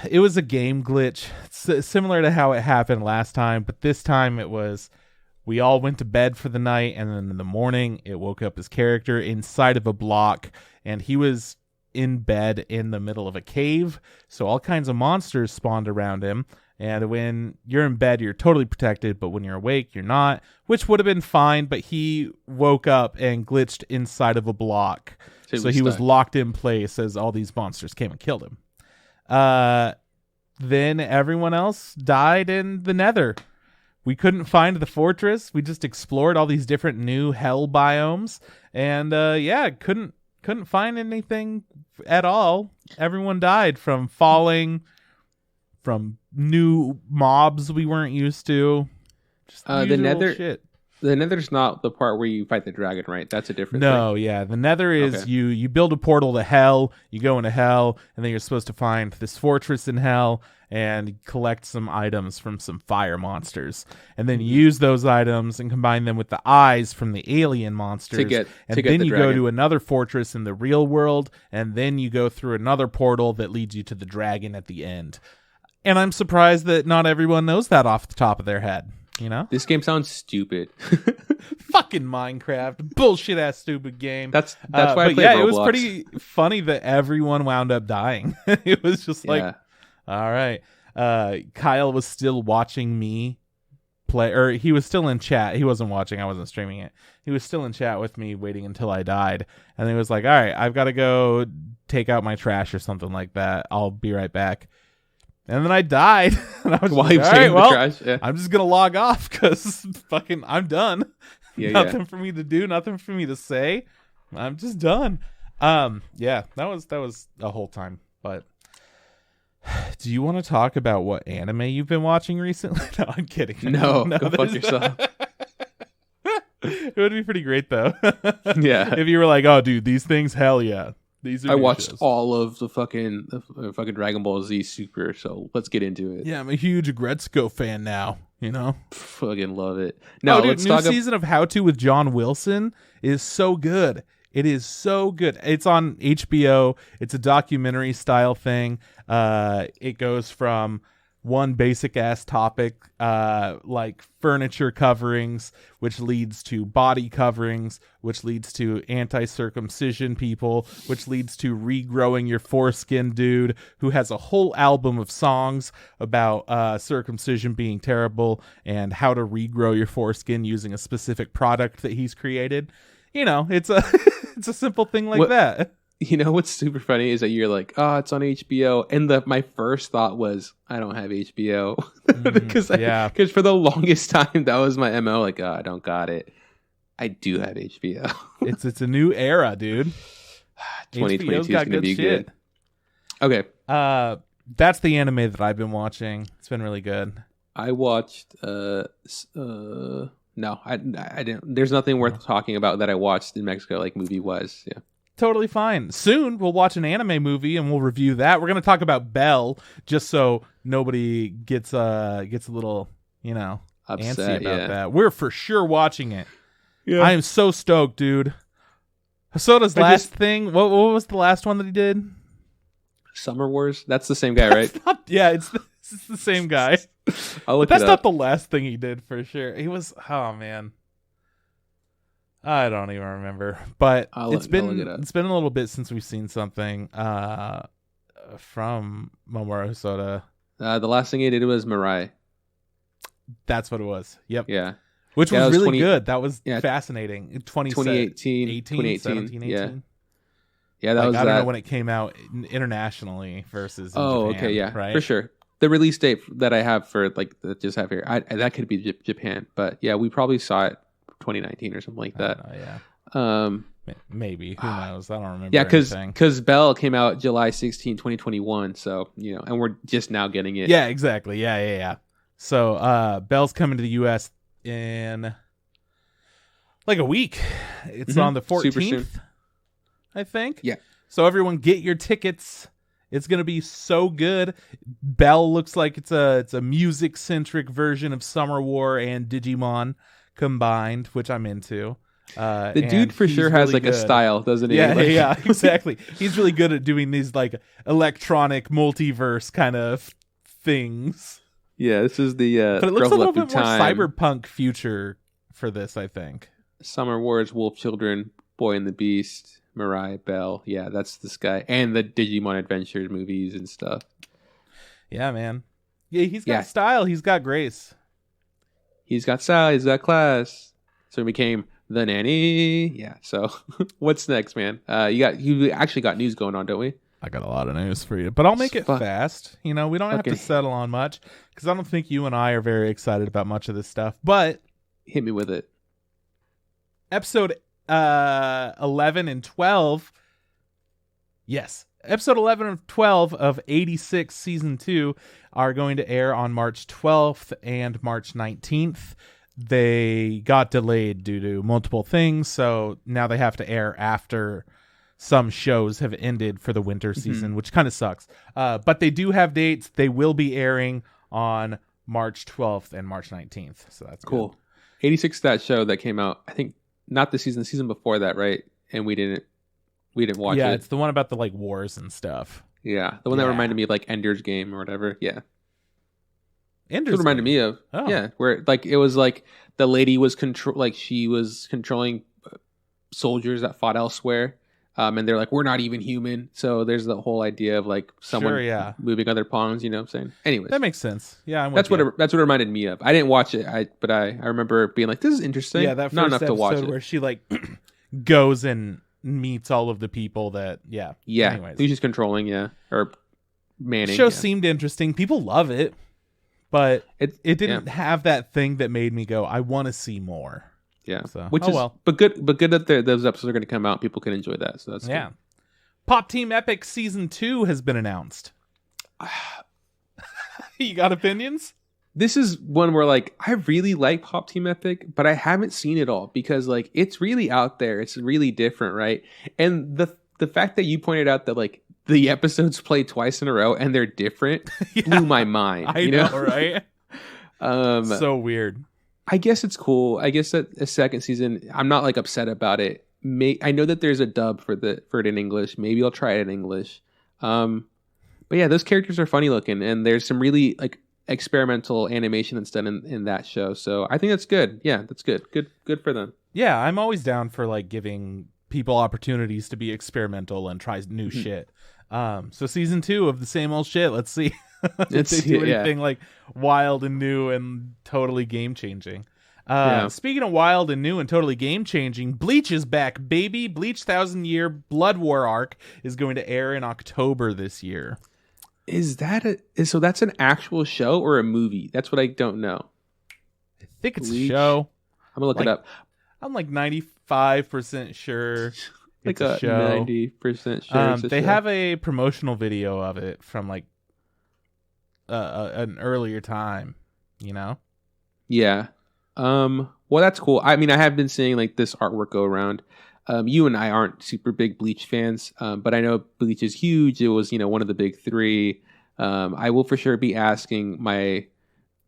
it was a game glitch, similar to how it happened last time, but this time it was we all went to bed for the night, and then in the morning it woke up his character inside of a block, and he was in bed in the middle of a cave, so all kinds of monsters spawned around him, and when you're in bed you're totally protected, but when you're awake you're not, which would have been fine, but he woke up and glitched inside of a block, so he was locked in place as all these monsters came and killed him. Then everyone else died in the Nether. We couldn't find the fortress. We just explored all these different new hell biomes, and couldn't find anything at all. Everyone died from falling, from new mobs we weren't used to. Just the Nether shit. The Nether's not the part where you fight the dragon, right? That's a different thing. No, yeah. The Nether is you build a portal to hell, you go into hell, and then you're supposed to find this fortress in hell and collect some items from some fire monsters. And then you use those items and combine them with the eyes from the alien monsters. Then you go to another fortress in the real world, and then you go through another portal that leads you to the dragon at the end. And I'm surprised that not everyone knows that off the top of their head. This game sounds stupid. Fucking Minecraft, bullshit ass stupid game. That's why I play Roblox. It was pretty funny that everyone wound up dying. It was just like, all right. Kyle was still watching me play, or he was still in chat. He wasn't watching. I wasn't streaming it. He was still in chat with me, waiting until I died. And he was like, "All right, I've got to go take out my trash or something like that. I'll be right back." And then I died. And I was While like, he was "All right, taking the well, trash, yeah. I'm just gonna log off because fucking I'm done. Yeah, Nothing for me to do. Nothing for me to say. I'm just done." Yeah, that was a whole time. But do you want to talk about what anime you've been watching recently? No, I'm kidding. No, go fuck yourself. It would be pretty great though. Yeah. If you were like, "Oh, dude, these things, hell yeah." These are I watched shows. all of the fucking Dragon Ball Z Super, so let's get into it. Yeah, I'm a huge Gretzko fan now. You know, Fucking love it. No, dude, let's new talk season of How To with John Wilson is so good. It is so good. It's on HBO. It's a documentary style thing. It goes from one basic ass topic, like furniture coverings, which leads to body coverings, which leads to anti-circumcision people, which leads to regrowing your foreskin dude, who has a whole album of songs about circumcision being terrible and how to regrow your foreskin using a specific product that he's created. You know, it's a it's a simple thing like that. You know what's super funny is that you're like, "Oh, it's on HBO," and my first thought was, "I don't have HBO," because for the longest time that was my MO. Like, "Oh, I don't got it." I do have HBO. It's a new era, dude. 2022 is gonna be good. Okay, that's the anime that I've been watching. It's been really good. I watched. No, I didn't. There's nothing worth talking about that I watched in Mexico. Like movie was, yeah. Totally fine. Soon we'll watch an anime movie and we'll review that. We're gonna talk about Belle, just so nobody gets a little, you know, Upset, antsy about that. We're for sure watching it. Yeah. I am so stoked, dude. Hosoda's last thing. What was the last one that he did? Summer Wars. That's the same guy, right? It's the same guy. That's not the last thing he did for sure. He was. Oh man. I don't even remember, but it's been a little bit since we've seen something from Mamoru Hosoda. The last thing he did was Mirai. That's what it was. Yep. Yeah. Which was really good. That was fascinating. 2018, 17, 18. Yeah, that was I don't know when it came out internationally versus in Japan, okay, yeah, right? For sure. The release date that I have for that just have here, that could be Japan, but yeah, we probably saw it 2019 or something like that. Yeah. Maybe. Who knows? I don't remember. Yeah, because Belle came out July 16, 2021. So, you know, and we're just now getting it. Yeah, exactly. Yeah. So Belle's coming to the US in like a week. It's on the 14th, super soon. I think. Yeah. So everyone get your tickets. It's gonna be so good. Belle looks like it's a music centric version of Summer War and Digimon combined, which I'm into. The dude for sure has really like a style, doesn't he? Yeah, exactly. He's really good at doing these like electronic multiverse kind of things. Yeah, this is the but it looks a little bit more time. cyberpunk future for this, I think. Summer Wars, Wolf Children, Boy and the Beast, Mirai, Belle. Yeah, that's this guy, and the Digimon Adventures movies and stuff. Yeah, man. Yeah, he's got style. He's got grace. He's got style. He's got class. So he became the nanny. Yeah. So what's next, man? You actually got news going on, don't we? I got a lot of news for you, but I'll make it fast. You know, we don't have to settle on much because I don't think you and I are very excited about much of this stuff. But hit me with it. Episode 11 and 12. Yes. Episode 11 and 12 of 86 Season 2 are going to air on March 12th and March 19th. They got delayed due to multiple things, so now they have to air after some shows have ended for the winter season, which kind of sucks. But they do have dates. They will be airing on March 12th and March 19th, so that's cool. Good. 86, that show that came out, I think, not the season before that, right? And we didn't watch it. Yeah, it's the one about the like wars and stuff. Yeah, the one that reminded me of like Ender's Game or whatever. Yeah. Ender's reminded me of. Oh. Yeah, where like it was like the lady was she was controlling soldiers that fought elsewhere. and they're like, we're not even human. So there's the whole idea of like someone moving other pawns. You know what I'm saying? Anyways, that makes sense. Yeah, that's what it reminded me of. I didn't watch it, but I remember being like, this is interesting. Yeah, that first not enough to watch it. Where she like goes and meets all of the people that Anyways, he's just controlling or manning. The show seemed interesting. People love it, but it didn't have that thing that made me go, I want to see more. Yeah, so, but good that those episodes are going to come out. People can enjoy that, so that's good. Pop Team Epic Season 2 has been announced. You got opinions? This is one where like I really like Pop Team Epic, but I haven't seen it all because like it's really out there. It's really different, right? And the fact that you pointed out that like the episodes play twice in a row and they're different blew my mind. I know, right? So weird. I guess it's cool. I guess that a second season, I'm not like upset about it. I know that there's a dub for it in English. Maybe I'll try it in English. But yeah, those characters are funny looking, and there's some really like experimental animation that's done in that show. So I think that's good. Yeah, that's good. Good for them. Yeah, I'm always down for like giving people opportunities to be experimental and try new shit. So season 2 of the same old shit. Let's see. If they do anything like wild and new and totally game changing. Speaking of wild and new and totally game changing, Bleach is back, baby. Bleach 1000-Year Blood War arc is going to air in October this year. Is that so that's an actual show or a movie? That's what I don't know. I think it's a show. I'm gonna look it up. I'm like 95% sure. Like a show. 90% sure. They have a promotional video of it from like an earlier time, you know? Yeah. Well, that's cool. I mean, I have been seeing like this artwork go around. You and I aren't super big Bleach fans, but I know Bleach is huge. It was, one of the big three. I will for sure be asking my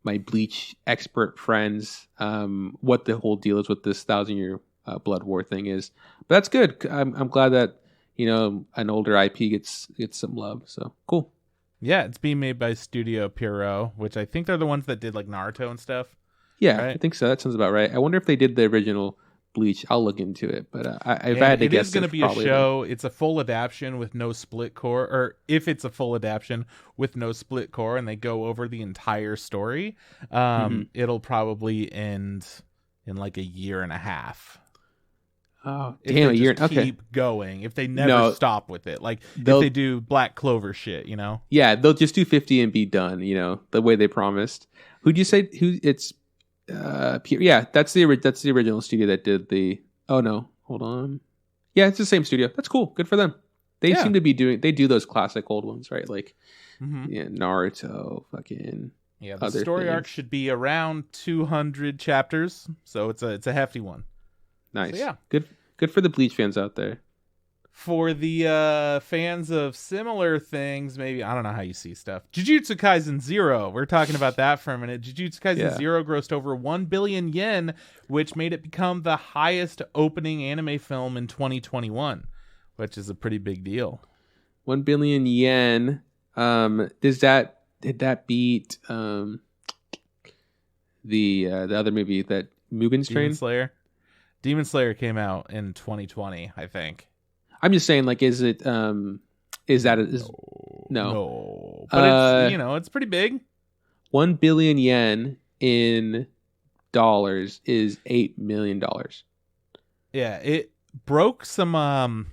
Bleach expert friends what the whole deal is with this 1000-Year Blood War thing is. But that's good. I'm glad that an older IP gets some love. So cool. Yeah, it's being made by Studio Pierrot, which I think they're the ones that did like Naruto and stuff. Yeah, right? I think so. That sounds about right. I wonder if they did the original Bleach. I'll look into it, but if I had to guess, it is going to be a show. It's a full adaptation with no split core, or if it's a full adaptation with no split core, and they go over the entire story, it'll probably end in like a year and a half. Oh, damn! A year. Okay. Keep going. If they never stop with it, like if they do Black Clover shit, Yeah, they'll just do 50 and be done. The way they promised. Who'd you say? Who? It's. Yeah, that's the original studio that did the. Oh no, hold on. Yeah, it's the same studio. That's cool. Good for them. They seem to be doing. They do those classic old ones, right? Like, Naruto, fucking. Yeah, the story arc should be around 200 chapters, so it's a hefty one. Nice. So, yeah. Good for the Bleach fans out there. For the fans of similar things, maybe, I don't know how you see stuff. Jujutsu Kaisen 0. We're talking about that for a minute. Jujutsu Kaisen 0 grossed over 1 billion yen, which made it become the highest opening anime film in 2021, which is a pretty big deal. 1 billion yen. Did that beat the other movie that Mugen's Train? Demon Slayer came out in 2020, I think. I'm just saying, like, is it? No. But it's it's pretty big. 1 billion yen in dollars is $8 million. Yeah, it broke some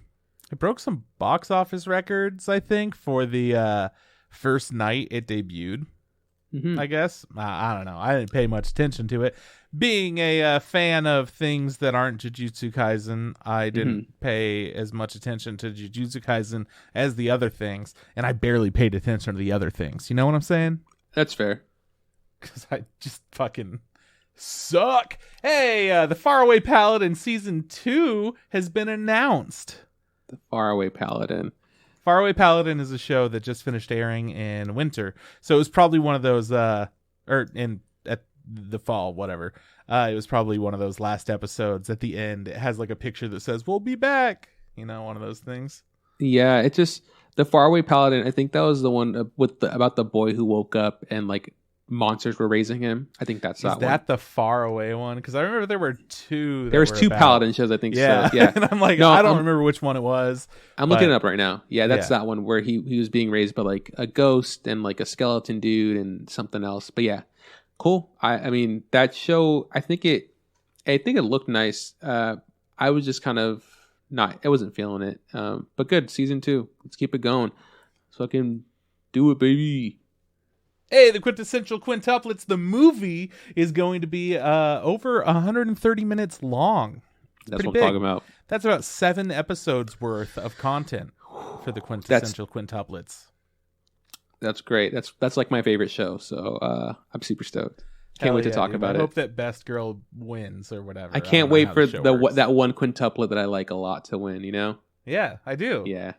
box office records, I think, for the first night it debuted. I guess. I don't know. I didn't pay much attention to it. Being a fan of things that aren't Jujutsu Kaisen, I didn't pay as much attention to Jujutsu Kaisen as the other things, and I barely paid attention to the other things. You know what I'm saying? That's fair. Because I just fucking suck. Hey, the Faraway Paladin Season 2 has been announced. The Faraway Paladin. Faraway Paladin is a show that just finished airing in winter. So it was probably one of those, at the fall, whatever. It was probably one of those last episodes at the end. It has like a picture that says, "We'll be back." One of those things. Yeah, it just, the Faraway Paladin, I think that was the one about the boy who woke up and like monsters were raising him. I think that's Is that that one. the Faraway one? Because I remember there were two. There was two Paladin shows, I think. Yeah, So, yeah. And I'm like, No, I don't remember which one it was. I'm looking it up right now. Yeah, that's that one where he was being raised by like a ghost and like a skeleton dude and something else. But yeah, cool. I mean that show. I think it looked nice. I was just kind of I wasn't feeling it. But good, season 2. Let's keep it going. So I can do it, baby. Hey, the Quintessential Quintuplets the Movie is going to be over 130 minutes long. That's what I'm talking about. That's about 7 episodes worth of content for the Quintessential Quintuplets. That's great. That's like my favorite show. So I'm super stoked. Can't wait to talk about it. I hope that Best Girl wins or whatever. I can't wait for that one quintuplet that I like a lot to win, you know? Yeah, I do. Yeah.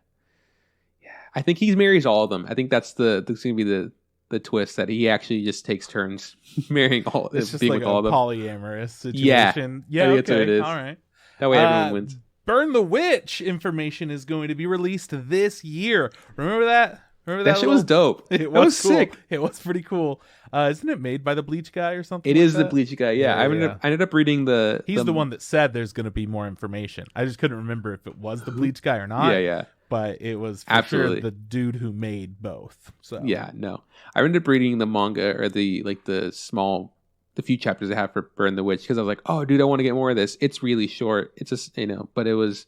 I think he marries all of them. I think that's going to be the twist, that he actually just takes turns marrying all. It's just being like with a all of them. polyamorous situation. Yeah, I think that's what it is. All right. That way everyone wins. Burn the Witch information is going to be released this year. Remember that? That shit was dope. It was cool. Sick. It was pretty cool. Isn't it made by the Bleach guy or something? It is the Bleach guy. Yeah, I ended up reading the. He's the one that said there's going to be more information. I just couldn't remember if it was the Bleach guy or not. Yeah. But it was for sure the dude who made both. So yeah, no, I ended up reading the manga or the few chapters I have for Burn the Witch because I was like, oh, dude, I want to get more of this. It's really short. It's just but it was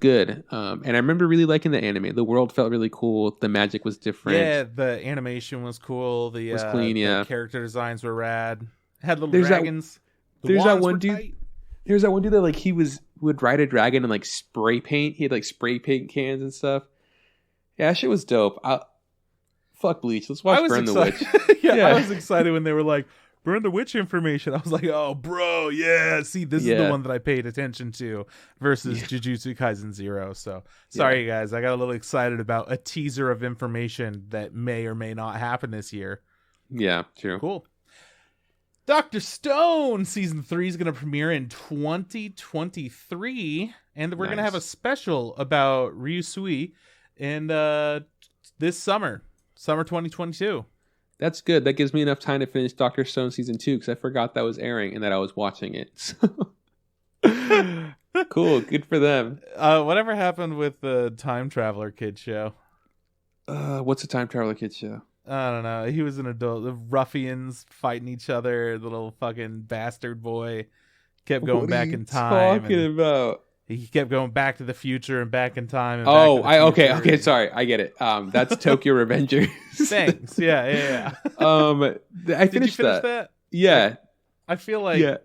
good. And I remember really liking the anime. The world felt really cool. The magic was different. Yeah, the animation was cool. It was clean. Yeah, the character designs were rad. Had little dragons. There's that one dude. There's that one dude that like would ride a dragon and like spray paint. He had like spray paint cans and stuff. Yeah, that shit was dope. Fuck Bleach. Let's watch Burn the Witch. yeah, I was excited when they were like, Burn the Witch information. I was like, oh, bro, yeah. See, this is the one that I paid attention to versus Jujutsu Kaisen 0. So, sorry, guys. I got a little excited about a teaser of information that may or may not happen this year. Yeah, true. Cool. Dr. Stone Season 3 is going to premiere in 2023. And we're going to have a special about Ryusui in this summer 2022. That's good. That gives me enough time to finish Dr. Stone Season 2 because I forgot that was airing and that I was watching it. Cool. Good for them. Whatever happened with the Time Traveler Kid show? What's a Time Traveler Kid show? I don't know. He was an adult. The ruffians fighting each other. The little fucking bastard boy kept going back in time. Talking about? He kept going back to the future and back in time. And okay. Sorry, I get it. That's Tokyo Revengers. Thanks. Yeah. I finished that. Yeah. I feel like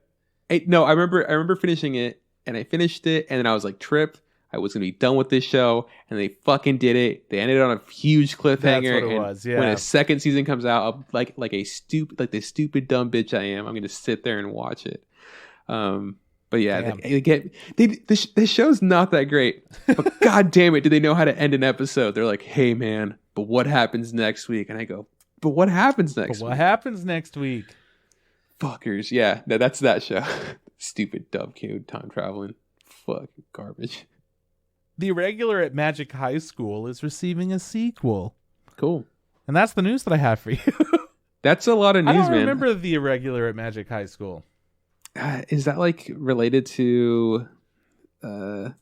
I remember finishing it, and I finished it, and then I was like tripped. I was gonna be done with this show, and they fucking did it. They ended on a huge cliffhanger. That's what it was. Yeah. When a second season comes out, I'm like the stupid dumb bitch I am, I'm gonna sit there and watch it. But yeah, this show's not that great. But god damn it, do they know how to end an episode? They're like, hey man, but what happens next week? And I go, but what happens next week? What happens next week? Fuckers, yeah, that's that show. Stupid dumb kid time traveling. Fucking garbage. The Irregular at Magic High School is receiving a sequel. Cool. And that's the news that I have for you. That's a lot of news, man. I don't remember The Irregular at Magic High School. Is that like related to the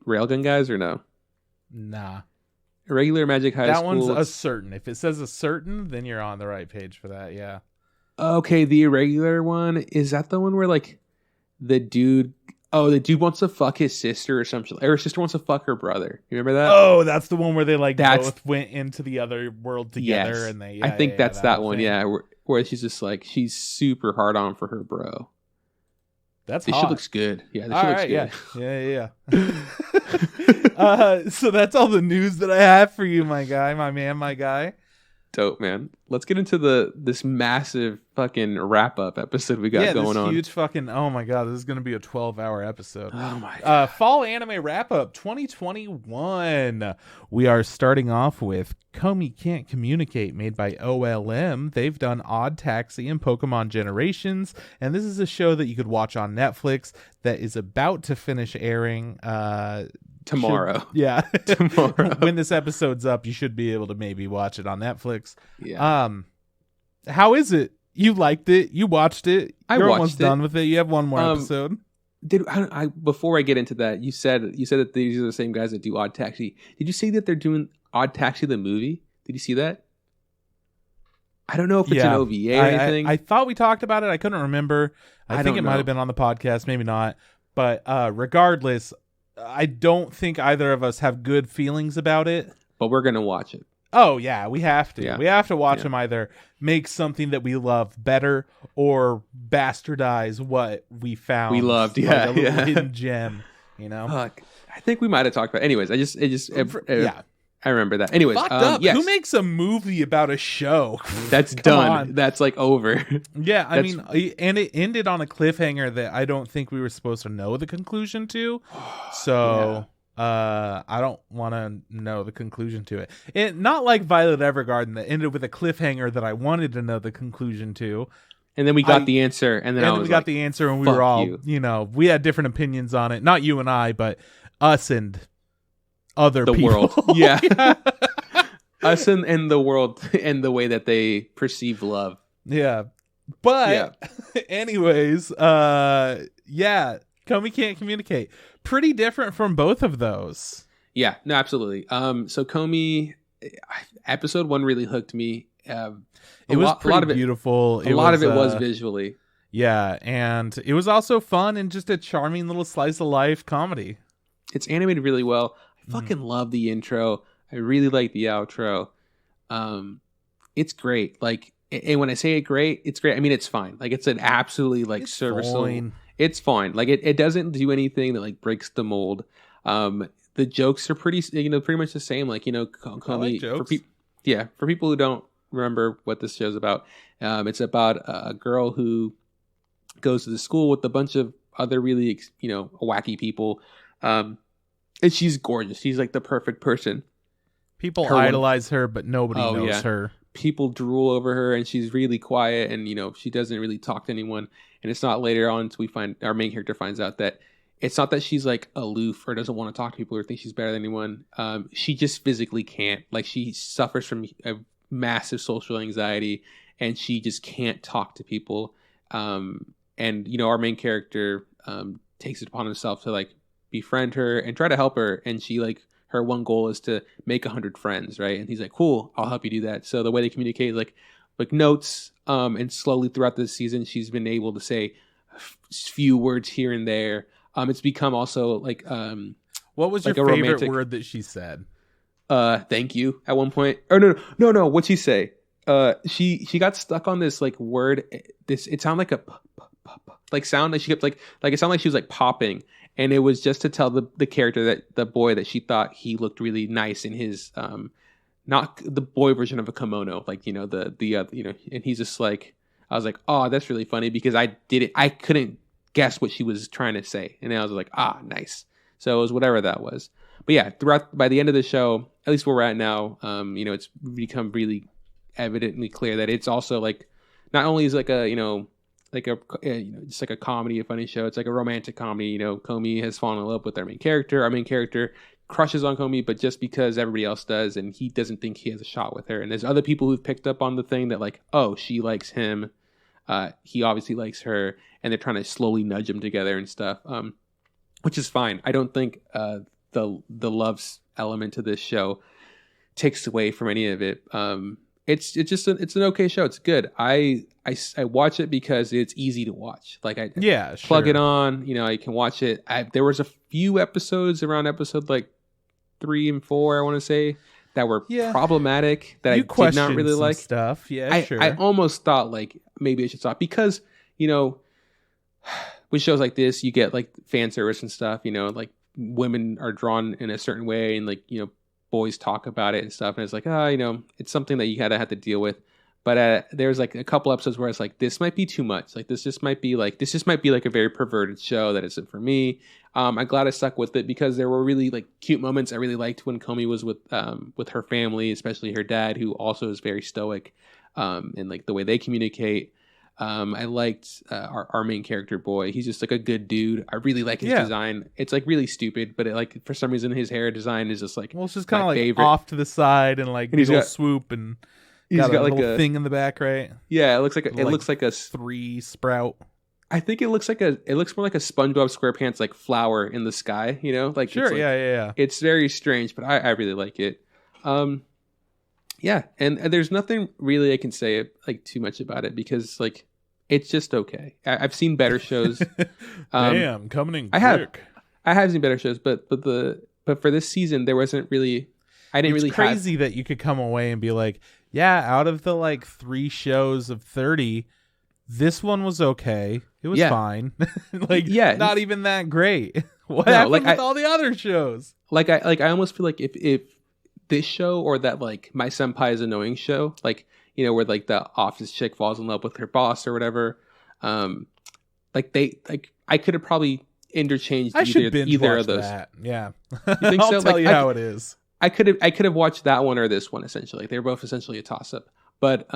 Railgun guys or no? Nah. Irregular Magic High School. That one's a certain. If it says a certain, then you're on the right page for that, yeah. Okay, the Irregular one, is that the one where like the dude wants to fuck his sister or something, or his sister wants to fuck her brother? You remember that? Oh, that's the one where they both went into the other world together. Yes. And they. I think that's that one. Thing. Yeah, where she's just like she's super hard on for her bro. That's this hot. shit looks good. Yeah, this shit looks good. Yeah. So that's all the news that I have for you, my guy, my man, my guy. Dope, man. Let's get into this massive fucking wrap up episode we got going on. Huge fucking, oh my god, this is gonna be a 12-hour episode. Oh my god. Fall anime wrap up 2021. We are starting off with Komi Can't Communicate, made by OLM. They've done Odd Taxi and Pokemon Generations, and this is a show that you could watch on Netflix that is about to finish airing tomorrow. Yeah. Tomorrow. When this episode's up, you should be able to maybe watch it on Netflix. Yeah. How is it? You liked it? You watched it? You're watched almost it. done with it. You have one more episode. Before I get into that, you said that these are the same guys that do Odd Taxi. Did you see that they're doing Odd Taxi the movie? Did you see that? I don't know if it's an OVA or anything. I thought we talked about it. I couldn't remember. I think it might have been on the podcast, maybe not. But regardless, I don't think either of us have good feelings about it. But we're gonna watch it. Oh yeah, we have to. Yeah. We have to watch them either make something that we love better or bastardize what we found. We loved, like a little hidden gem. You know. Fuck. I think we might have talked about it. Anyways, I remember that. Anyways, fucked up. Yes. Who makes a movie about a show? That's done. On. That's like over. Yeah, I mean, and it ended on a cliffhanger that I don't think we were supposed to know the conclusion to. So. I don't want to know the conclusion to it. Not like Violet Evergarden that ended with a cliffhanger that I wanted to know the conclusion to. And then we got the answer, and then we got the answer, and we were all, we had different opinions on it. Not you and I, but us and other people. World. Yeah. Us and the world and the way that they perceive love. Yeah. But anyways, Komi can't communicate. Pretty different from both of those. Yeah, no, absolutely. So Komi, episode 1 really hooked me. It was pretty beautiful. A lot of it was visually. Yeah, and it was also fun and just a charming little slice of life comedy. It's animated really well. I fucking love the intro. I really like the outro. It's great. Like, and when I say it great, it's great. I mean, it's fine. Like, it's an absolutely like serviceable. Fine. It's fine. Like it doesn't do anything that like breaks the mold. The jokes are pretty much the same. Like, Komi, for people who don't remember what this show's about, it's about a girl who goes to the school with a bunch of other really, wacky people. And she's gorgeous. She's like the perfect person. People idolize her, but nobody knows her. People drool over her, and she's really quiet, and she doesn't really talk to anyone. And it's not later on until we find our main character finds out that it's not that she's like aloof or doesn't want to talk to people or think she's better than anyone. She just physically can't. Like, she suffers from a massive social anxiety, and she just can't talk to people. And our main character takes it upon himself to like befriend her and try to help her. And she her one goal is to make 100 friends, right? And he's like, cool, I'll help you do that. So the way they communicate is like notes, and slowly throughout the season, she's been able to say few words here and there. It's become also like, what was your favorite word that she said? Thank you at one point. Or no. What'd she say? She got stuck on this like word. It sounded like a like sound that she kept like it sounded like she was like popping. And it was just to tell the character that the boy that she thought he looked really nice in his not the boy version of a kimono, like and he's just like, I was like, oh, that's really funny because I couldn't guess what she was trying to say, and I was like, nice. So it was whatever that was. But yeah, by the end of the show, at least where we're at now, it's become really evidently clear that it's also like not only is like a just like a comedy, a funny show. It's like a romantic comedy. Komi has fallen in love with our main character. Our main character crushes on Komi, but just because everybody else does, and he doesn't think he has a shot with her. And there's other people who've picked up on the thing that like, oh, she likes him. He obviously likes her, and they're trying to slowly nudge them together and stuff, which is fine. I don't think the loves element to this show takes away from any of it. It's just it's an okay show. It's good. I watch it because it's easy to watch. Like plug it on. I can watch it. There was a few episodes around episode like 3 and 4, I want to say, that were problematic that I did not really like stuff. Yeah, I almost thought like maybe I should stop because with shows like this you get like fan service and stuff. Like women are drawn in a certain way, and like boys talk about it and stuff, and it's like it's something that you gotta have to deal with. But there's like a couple episodes where it's like, this might be too much. Like this just might be like a very perverted show that isn't for me. I'm glad I stuck with it because there were really like cute moments. I really liked when Komi was with her family, especially her dad, who also is very stoic, and like the way they communicate. I liked our main character boy. He's just like a good dude. I really like his design. It's like really stupid, but like for some reason his hair design is just like, well, it's just kind of like favorite. Off to the side and like he's got swoop and he's got a like little thing in the back, right? Yeah, it looks like a 3 sprout. I think it looks more like a SpongeBob SquarePants like flower in the sky, you know? Like sure, it's like, yeah. It's very strange, but I really like it. Yeah, and there's nothing really I can say like too much about it because like it's just okay. I've seen better shows. Damn, coming in quick. I have seen better shows, but for this season there wasn't really. It's crazy that you could come away and be like, yeah, out of the like 3 shows of 30, this one was okay. It was fine. Like, not even that great. What happened with all the other shows? I almost feel like if this show or that like My Senpai is Annoying show, like, you know, where like the office chick falls in love with her boss or whatever, I could have probably interchanged either of those. That. Yeah, you think so? I'll tell you how it is. I could have watched that one or this one essentially. Like, they were both essentially a toss up, but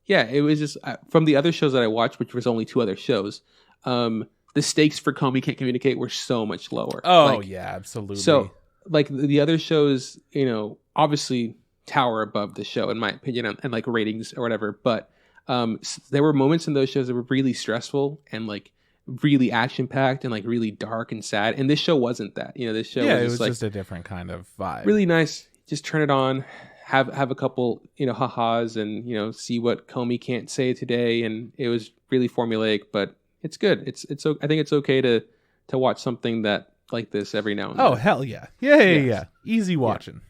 yeah, it was just from the other shows that I watched, which was only 2 other shows. The stakes for Komi Can't Communicate were so much lower. Oh yeah, absolutely. So like the other shows, you know, obviously tower above the show in my opinion, and like ratings or whatever. But there were moments in those shows that were really stressful and like really action packed and like really dark and sad. And this show wasn't that. You know, this show was just a different kind of vibe. Really nice. Just turn it on. Have a couple, you know, ha-has and, you know, see what Komi can't say today. And it was really formulaic, but it's good. I think it's okay to watch something that like this every now and then. Oh, hell yeah. Yeah. Easy watching. Yeah.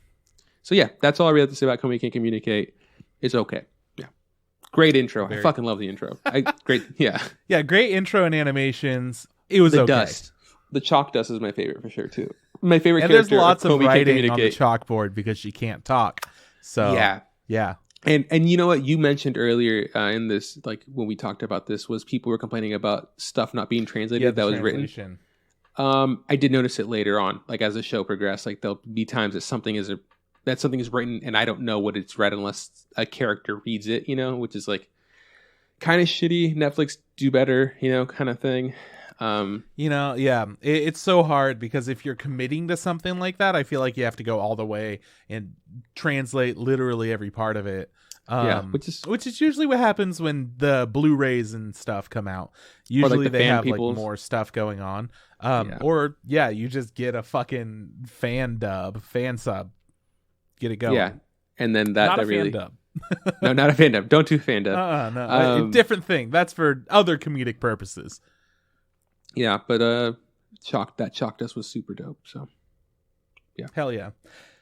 So yeah, that's all I really have to say about Komi Can't Communicate. It's okay. Yeah. Great intro. I fucking love the intro. Great. Yeah. Yeah, great intro and animations. It was the okay. Dust. The chalk dust is my favorite for sure too. My favorite and character. There's lots of Komi writing on the chalkboard because she can't talk. So yeah. And you know what you mentioned earlier in this, like when we talked about this, was people were complaining about stuff not being translated that was written. I did notice it later on, like as the show progressed. Like there'll be times that something is written and I don't know what it's read unless a character reads it, you know, which is like kind of shitty. Netflix, do better, you know, kind of thing. You know, yeah, it's so hard because if you're committing to something like that, I feel like you have to go all the way and translate literally every part of it. Which is usually what happens when the Blu-rays and stuff come out. Usually like they have like more stuff going on. Or you just get a fucking fan sub, get it going. Yeah, and then that not a really fan dub. No, not a fan dub. Don't do fan dub. No, different thing. That's for other comedic purposes. Yeah, but chalk dust was super dope. So, yeah, hell yeah.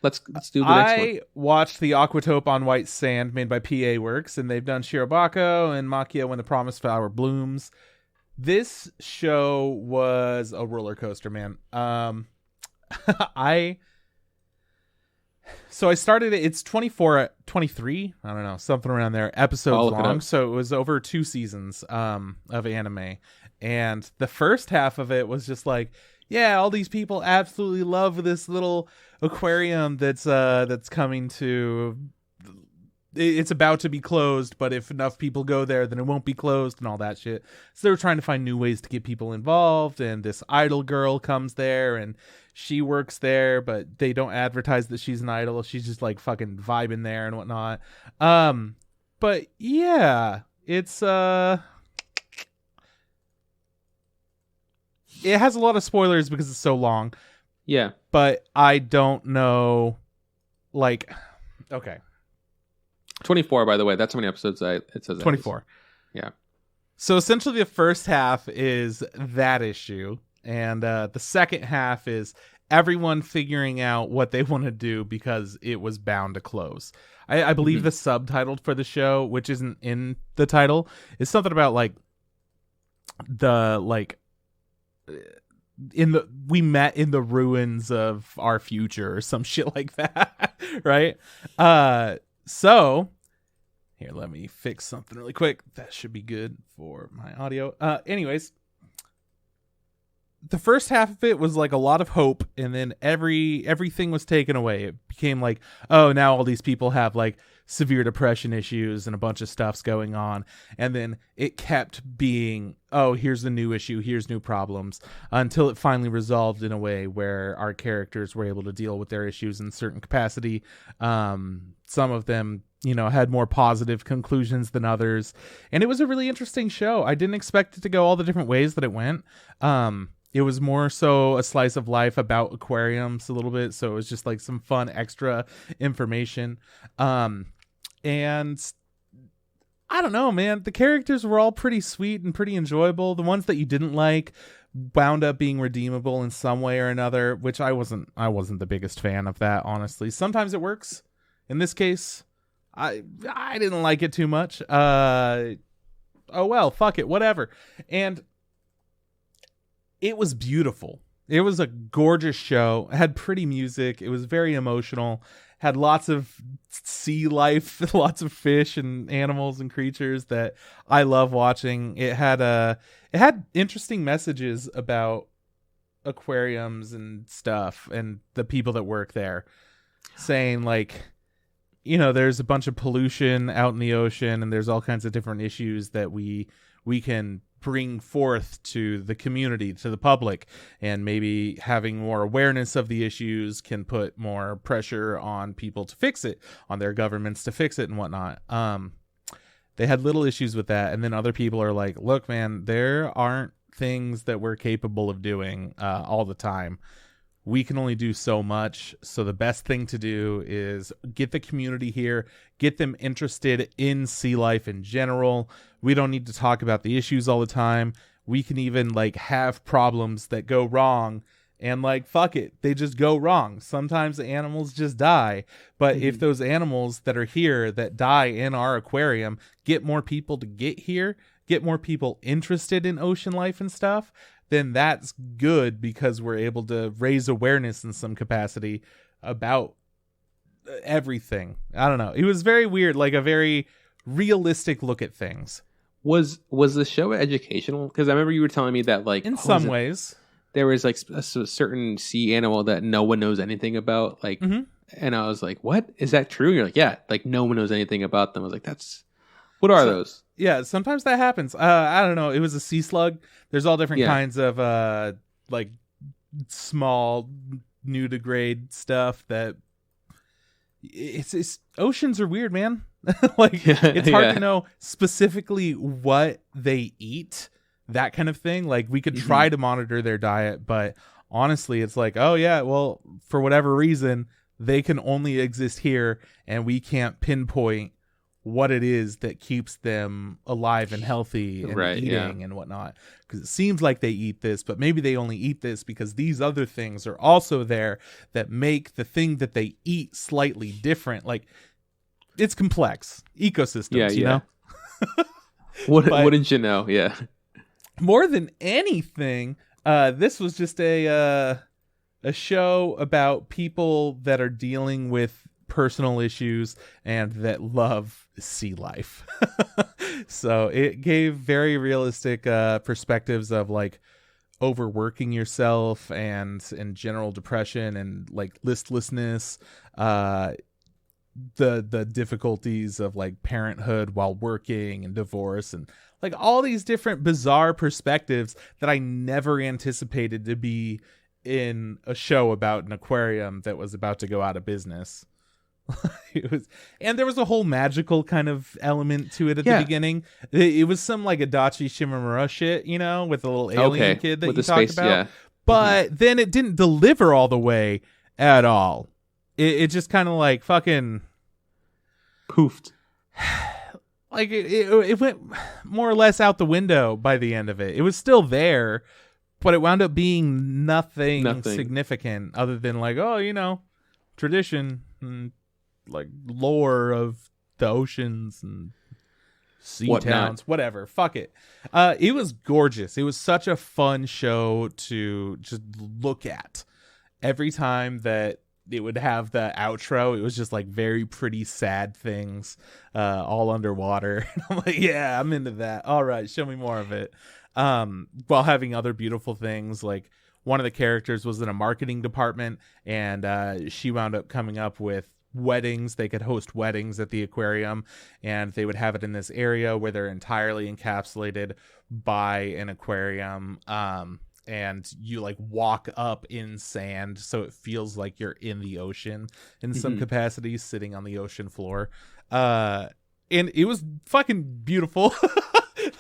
Let's do the next one. I watched the Aquatope on White Sand made by PA Works, and they've done Shirobako and Maquia When the Promised Flower Blooms. This show was a roller coaster, man. I started it. It's 23, I don't know, something around there, episodes long. So it was over 2 seasons of anime. And the first half of it was just like, yeah, all these people absolutely love this little aquarium that's coming to. It's about to be closed, but if enough people go there, then it won't be closed and all that shit. So they were trying to find new ways to get people involved. And this idol girl comes there and she works there, but they don't advertise that she's an idol. She's just like fucking vibing there and whatnot. But yeah, it's it has a lot of spoilers because it's so long. Yeah. But I don't know, like, okay. 24, by the way. That's how many episodes it says. 24. Yeah. So essentially the first half is that issue. And the second half is everyone figuring out what they want to do because it was bound to close. I believe the subtitle for the show, which isn't in the title, is something about like we met in the ruins of our future or some shit like that. Right? So here, let me fix something really quick. That should be good for my audio. Anyways, the first half of it was like a lot of hope, and then everything was taken away. It became like, oh, now all these people have like severe depression issues and a bunch of stuff's going on. And then it kept being, oh, here's the new issue, here's new problems, until it finally resolved in a way where our characters were able to deal with their issues in certain capacity. Some of them, you know, had more positive conclusions than others. And it was a really interesting show. I didn't expect it to go all the different ways that it went. It was more so a slice of life about aquariums a little bit. So it was just like some fun extra information. And I don't know, man, the characters were all pretty sweet and pretty enjoyable. The ones that you didn't like wound up being redeemable in some way or another, which I wasn't the biggest fan of that, honestly. Sometimes it works. In this case, I didn't like it too much. Oh well, fuck it, whatever. And it was beautiful. It was a gorgeous show. It had pretty music. It was very emotional. Had lots of sea life, lots of fish and animals and creatures that I love watching. It had interesting messages about aquariums and stuff and the people that work there, saying like, you know, there's a bunch of pollution out in the ocean and there's all kinds of different issues that we can bring forth to the community, to the public, and maybe having more awareness of the issues can put more pressure on people to fix it, on their governments to fix it and whatnot. They had little issues with that, and then other people are like, look, man, there aren't things that we're capable of doing all the time. We can only do so much. So the best thing to do is get the community here, get them interested in sea life in general. We don't need to talk about the issues all the time. We can even like have problems that go wrong and like, fuck it, they just go wrong. Sometimes the animals just die. But if those animals that are here that die in our aquarium get more people to get here, get more people interested in ocean life and stuff, then that's good, because we're able to raise awareness in some capacity about everything. I don't know. It was very weird, like a very realistic look at things. Was the show educational? Because I remember you were telling me that like in some ways there was like a certain sea animal that no one knows anything about. Like, and I was like, what? Is that true? And you're like, yeah, like no one knows anything about them. I was like, what are those? Yeah, sometimes that happens. I don't know. It was a sea slug. There's all different kinds of like small nudograde stuff that it's oceans are weird, man. Like it's hard to know specifically what they eat, that kind of thing. Like we could try to monitor their diet, but honestly, it's like, oh yeah, well, for whatever reason, they can only exist here and we can't pinpoint what it is that keeps them alive and healthy and eating and whatnot. Because it seems like they eat this, but maybe they only eat this because these other things are also there that make the thing that they eat slightly different. Like, it's complex ecosystems, you know? Wouldn't you know? Yeah. More than anything, this was just a show about people that are dealing with personal issues and that love sea life. So it gave very realistic perspectives of like overworking yourself and general depression and like listlessness, the difficulties of like parenthood while working and divorce, and like all these different bizarre perspectives that I never anticipated to be in a show about an aquarium that was about to go out of business. And there was a whole magical kind of element to it at the beginning. It was some like Adachi Shimamura shit, you know, with the little alien kid that you talked about. Yeah. But then it didn't deliver all the way at all. It just kind of like fucking poofed. Like it went more or less out the window by the end of it. It was still there, but it wound up being nothing. Significant other than like, oh, you know, tradition and like lore of the oceans and sea towns, whatever. Fuck it. It was gorgeous. It was such a fun show to just look at. Every time that it would have the outro, it was just like very pretty sad things all underwater. And I'm like, yeah, I'm into that. All right, show me more of it. while having other beautiful things. Like one of the characters was in a marketing department, and she wound up coming up with weddings. They could host weddings at the aquarium, and they would have it in this area where they're entirely encapsulated by an aquarium. And you like walk up in sand, so it feels like you're in the ocean in some capacity, sitting on the ocean floor. And it was fucking beautiful.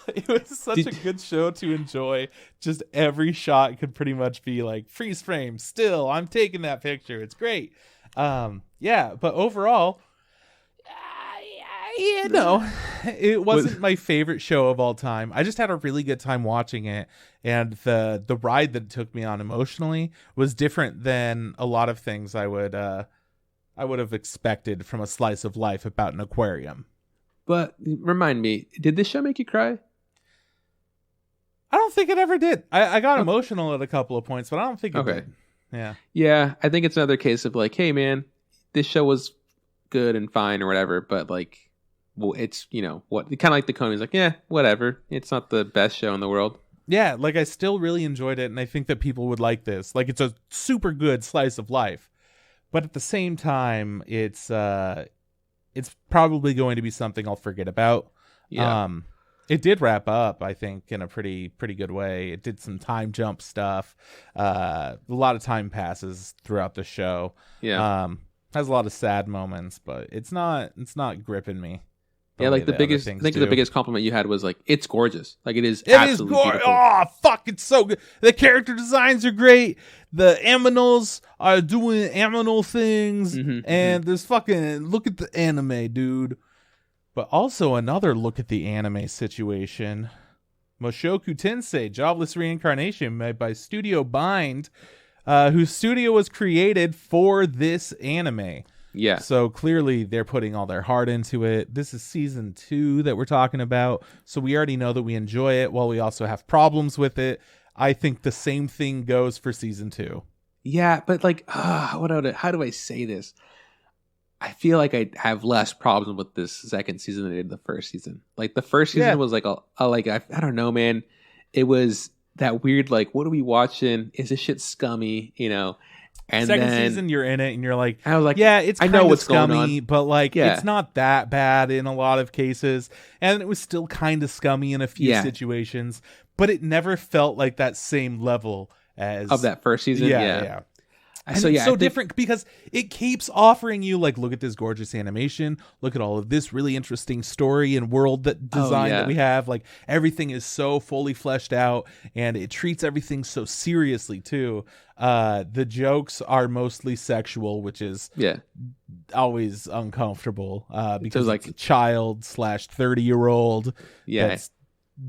It was such a good show to enjoy. Just every shot could pretty much be like freeze frame. Still, I'm taking that picture. It's great. Yeah, but overall, no, it wasn't my favorite show of all time. I just had a really good time watching it, and the ride that it took me on emotionally was different than a lot of things I would have expected from a slice of life about an aquarium. But remind me, did this show make you cry? I don't think it ever did. I got emotional at a couple of points, but I don't think it did. Yeah, I think it's another case of like, hey man, this show was good and fine or whatever, but like, well, it's, you know, what kind of like the Komi's like, yeah, whatever. It's not the best show in the world. Yeah, like I still really enjoyed it, and I think that people would like this. Like, it's a super good slice of life, but at the same time, it's probably going to be something I'll forget about. Yeah. It did wrap up, I think, in a pretty good way. It did some time jump stuff. A lot of time passes throughout the show. Yeah. Has a lot of sad moments, but it's not gripping me. Yeah, like the biggest compliment you had was like, it's gorgeous. Like it is absolutely beautiful. Oh, fuck, it's so good. The character designs are great. The aminals are doing aminal things. And there's fucking, look at the anime, dude. But also another look at the anime situation. Mushoku Tensei, Jobless Reincarnation, made by Studio Bind, whose studio was created for this anime. Yeah. So clearly they're putting all their heart into it. This is season 2 that we're talking about. So we already know that we enjoy it while we also have problems with it. I think the same thing goes for season 2. Yeah, but like, how do I say this? I feel like I have less problems with this second season than I did the first season. Like the first season was like I don't know, man. It was that weird, like, what are we watching? Is this shit scummy? You know? And second then, season, you're in it, and you're like, I was like, yeah, it's I kind know of what's scummy, going on, but like, it's not that bad in a lot of cases, and it was still kind of scummy in a few situations, but it never felt like that same level as of that first season. Yeah. And it's so different because it keeps offering you, like, look at this gorgeous animation, look at all of this really interesting story and world design that we have. Like, everything is so fully fleshed out, and it treats everything so seriously too. The jokes are mostly sexual, which is always uncomfortable because like it's a child / 30-year-old that's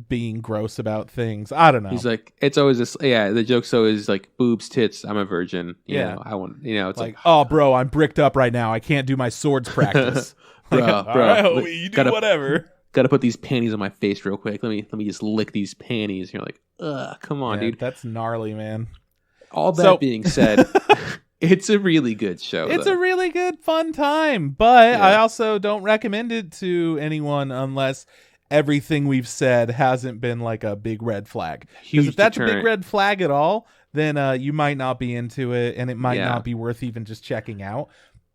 being gross about things. I don't know. He's like, it's always this. Yeah, the joke's always like boobs, tits. I'm a virgin. You know, I want. You know, it's like, oh, bro, I'm bricked up right now. I can't do my swords practice. bro, right, you do whatever. Gotta put these panties on my face real quick. Let me just lick these panties. You're like, ugh, come on, dude. That's gnarly, man. All that being said, it's a really good show. It's a really good, fun time. But I also don't recommend it to anyone unless everything we've said hasn't been like a big red flag. Because if that's a big red flag at all, then you might not be into it, and it might not be worth even just checking out.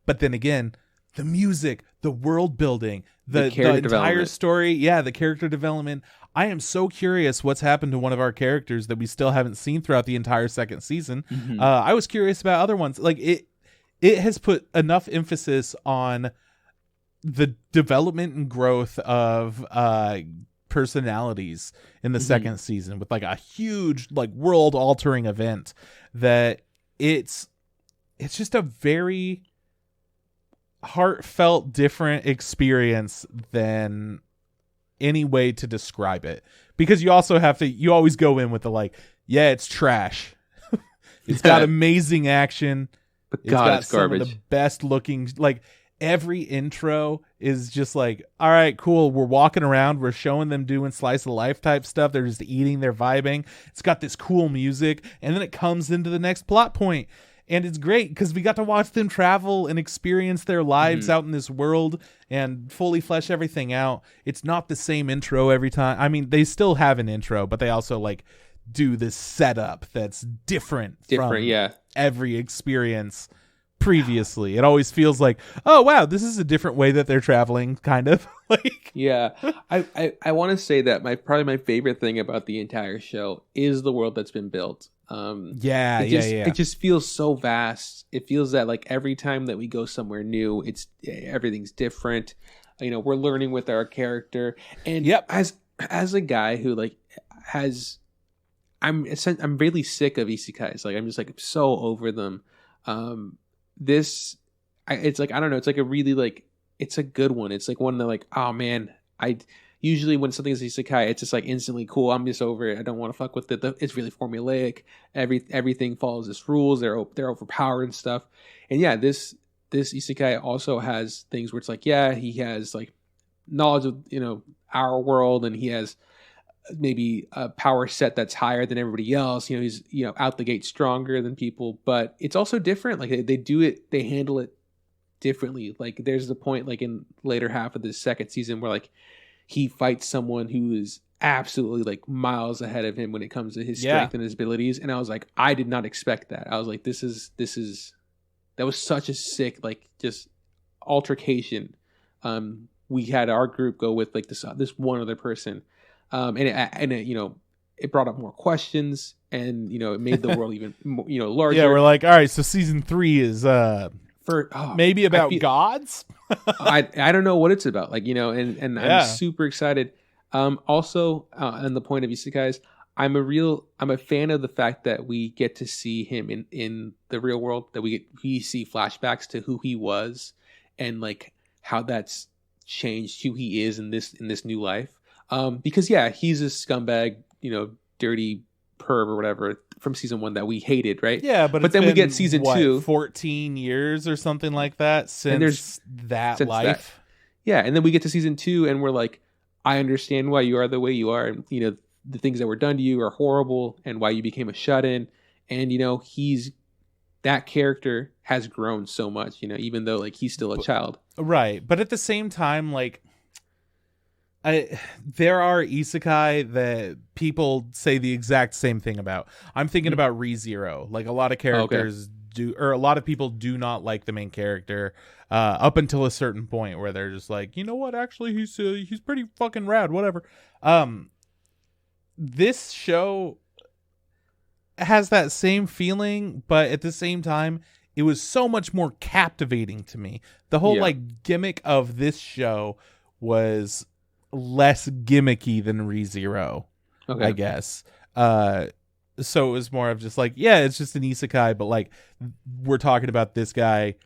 But then again, the music, the world building, the entire story, the character development. I am so curious what's happened to one of our characters that we still haven't seen throughout the entire second season. I was curious about other ones. Like it has put enough emphasis on the development and growth of personalities in the second season with like a huge like world altering event that it's just a very heartfelt different experience than any way to describe it, because you also have to, you always go in with the like, it's trash. It's got amazing action, but God, it's garbage. Some of the best looking, like every intro is just like, all right, cool. We're walking around. We're showing them doing slice of life type stuff. They're just eating, they're vibing. It's got this cool music. And then it comes into the next plot point. And it's great because we got to watch them travel and experience their lives out in this world and fully flesh everything out. It's not the same intro every time. I mean, they still have an intro, but they also like do this setup that's different from every experience previously. It always feels like, oh wow, this is a different way that they're traveling, kind of. Like, yeah. I want to say that probably my favorite thing about the entire show is the world that's been built. It just feels so vast. It feels that like every time that we go somewhere new, everything's different. You know, we're learning with our character, and as a guy who like I'm really sick of isekais. Like I'm just like so over them. It's like, I don't know. It's like a really like, it's a good one. It's like one that like, oh man, usually when something is isekai, it's just like instantly cool. I'm just over it. I don't want to fuck with it. It's really formulaic. Everything follows its rules. They're overpowered and stuff. And yeah, this isekai also has things where it's like, yeah, he has like knowledge of, you know, our world, and he has maybe a power set that's higher than everybody else. You know, he's, you know, out the gate stronger than people, but it's also different. Like they handle it differently. Like there's the point like in later half of the second season where like he fights someone who is absolutely like miles ahead of him when it comes to his strength and his abilities. And I was like, I did not expect that. I was like, that was such a sick, like just altercation. We had our group go with like this one other person. And it, you know, it brought up more questions, and, you know, it made the world even more, you know, larger. Yeah, we're like, all right, so season 3 is maybe about gods. I don't know what it's about, like, you know, and I'm super excited. Also, on the point of isekais, I'm a fan of the fact that we get to see him in the real world, that we see flashbacks to who he was and like how that's changed who he is in this new life. Because he's a scumbag, you know, dirty perv or whatever from season 1 that we hated, right? Yeah, but then we get season 2, 14 years or something like that since life. Yeah, and then we get to season 2, and we're like, I understand why you are the way you are, and you know the things that were done to you are horrible, and why you became a shut-in, and you know that character has grown so much, you know, even though like he's still a child, right? But at the same time, like, there are isekai that people say the exact same thing about. I'm thinking about ReZero. Like a lot of characters do, or a lot of people do not like the main character up until a certain point where they're just like, you know what? Actually, he's pretty fucking rad. Whatever. This show has that same feeling, but at the same time, it was so much more captivating to me. The whole like gimmick of this show was less gimmicky than ReZero, I guess. So it was more of just like, yeah, it's just an isekai, but like we're talking about this guy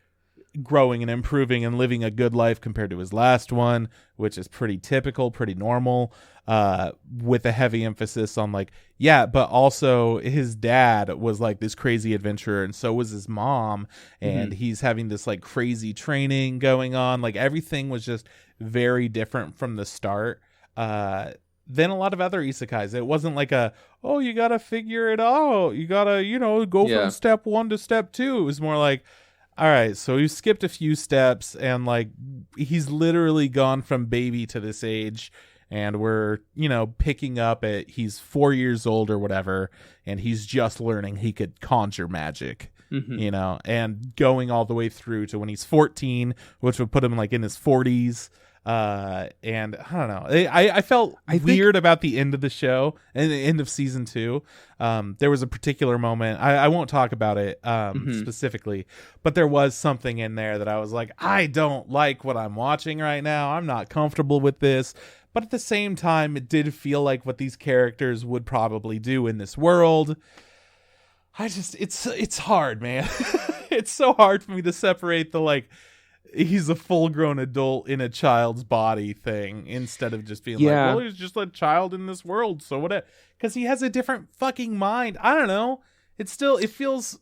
growing and improving and living a good life compared to his last one, which is pretty typical, pretty normal, with a heavy emphasis on like, yeah, but also his dad was like this crazy adventurer, and so was his mom, and he's having this like crazy training going on. Like everything was just very different from the start than a lot of other isekais. It wasn't like you gotta figure it out, you gotta, you know, go from step 1 to step 2. It was more like, all right, so he skipped a few steps, and like he's literally gone from baby to this age, and we're, you know, picking up at he's 4 years old or whatever, and he's just learning he could conjure magic. You know, and going all the way through to when he's 14, which would put him like in his 40s. And I don't know. I felt weird about the end of the show and the end of season 2. There was a particular moment. I won't talk about it specifically, but there was something in there that I was like, I don't like what I'm watching right now. I'm not comfortable with this. But at the same time, it did feel like what these characters would probably do in this world. It's hard, man. It's so hard for me to separate the like, he's a full-grown adult in a child's body thing instead of just being like, well, he's just a child in this world, so what? Because he has a different fucking mind. I don't know. It feels.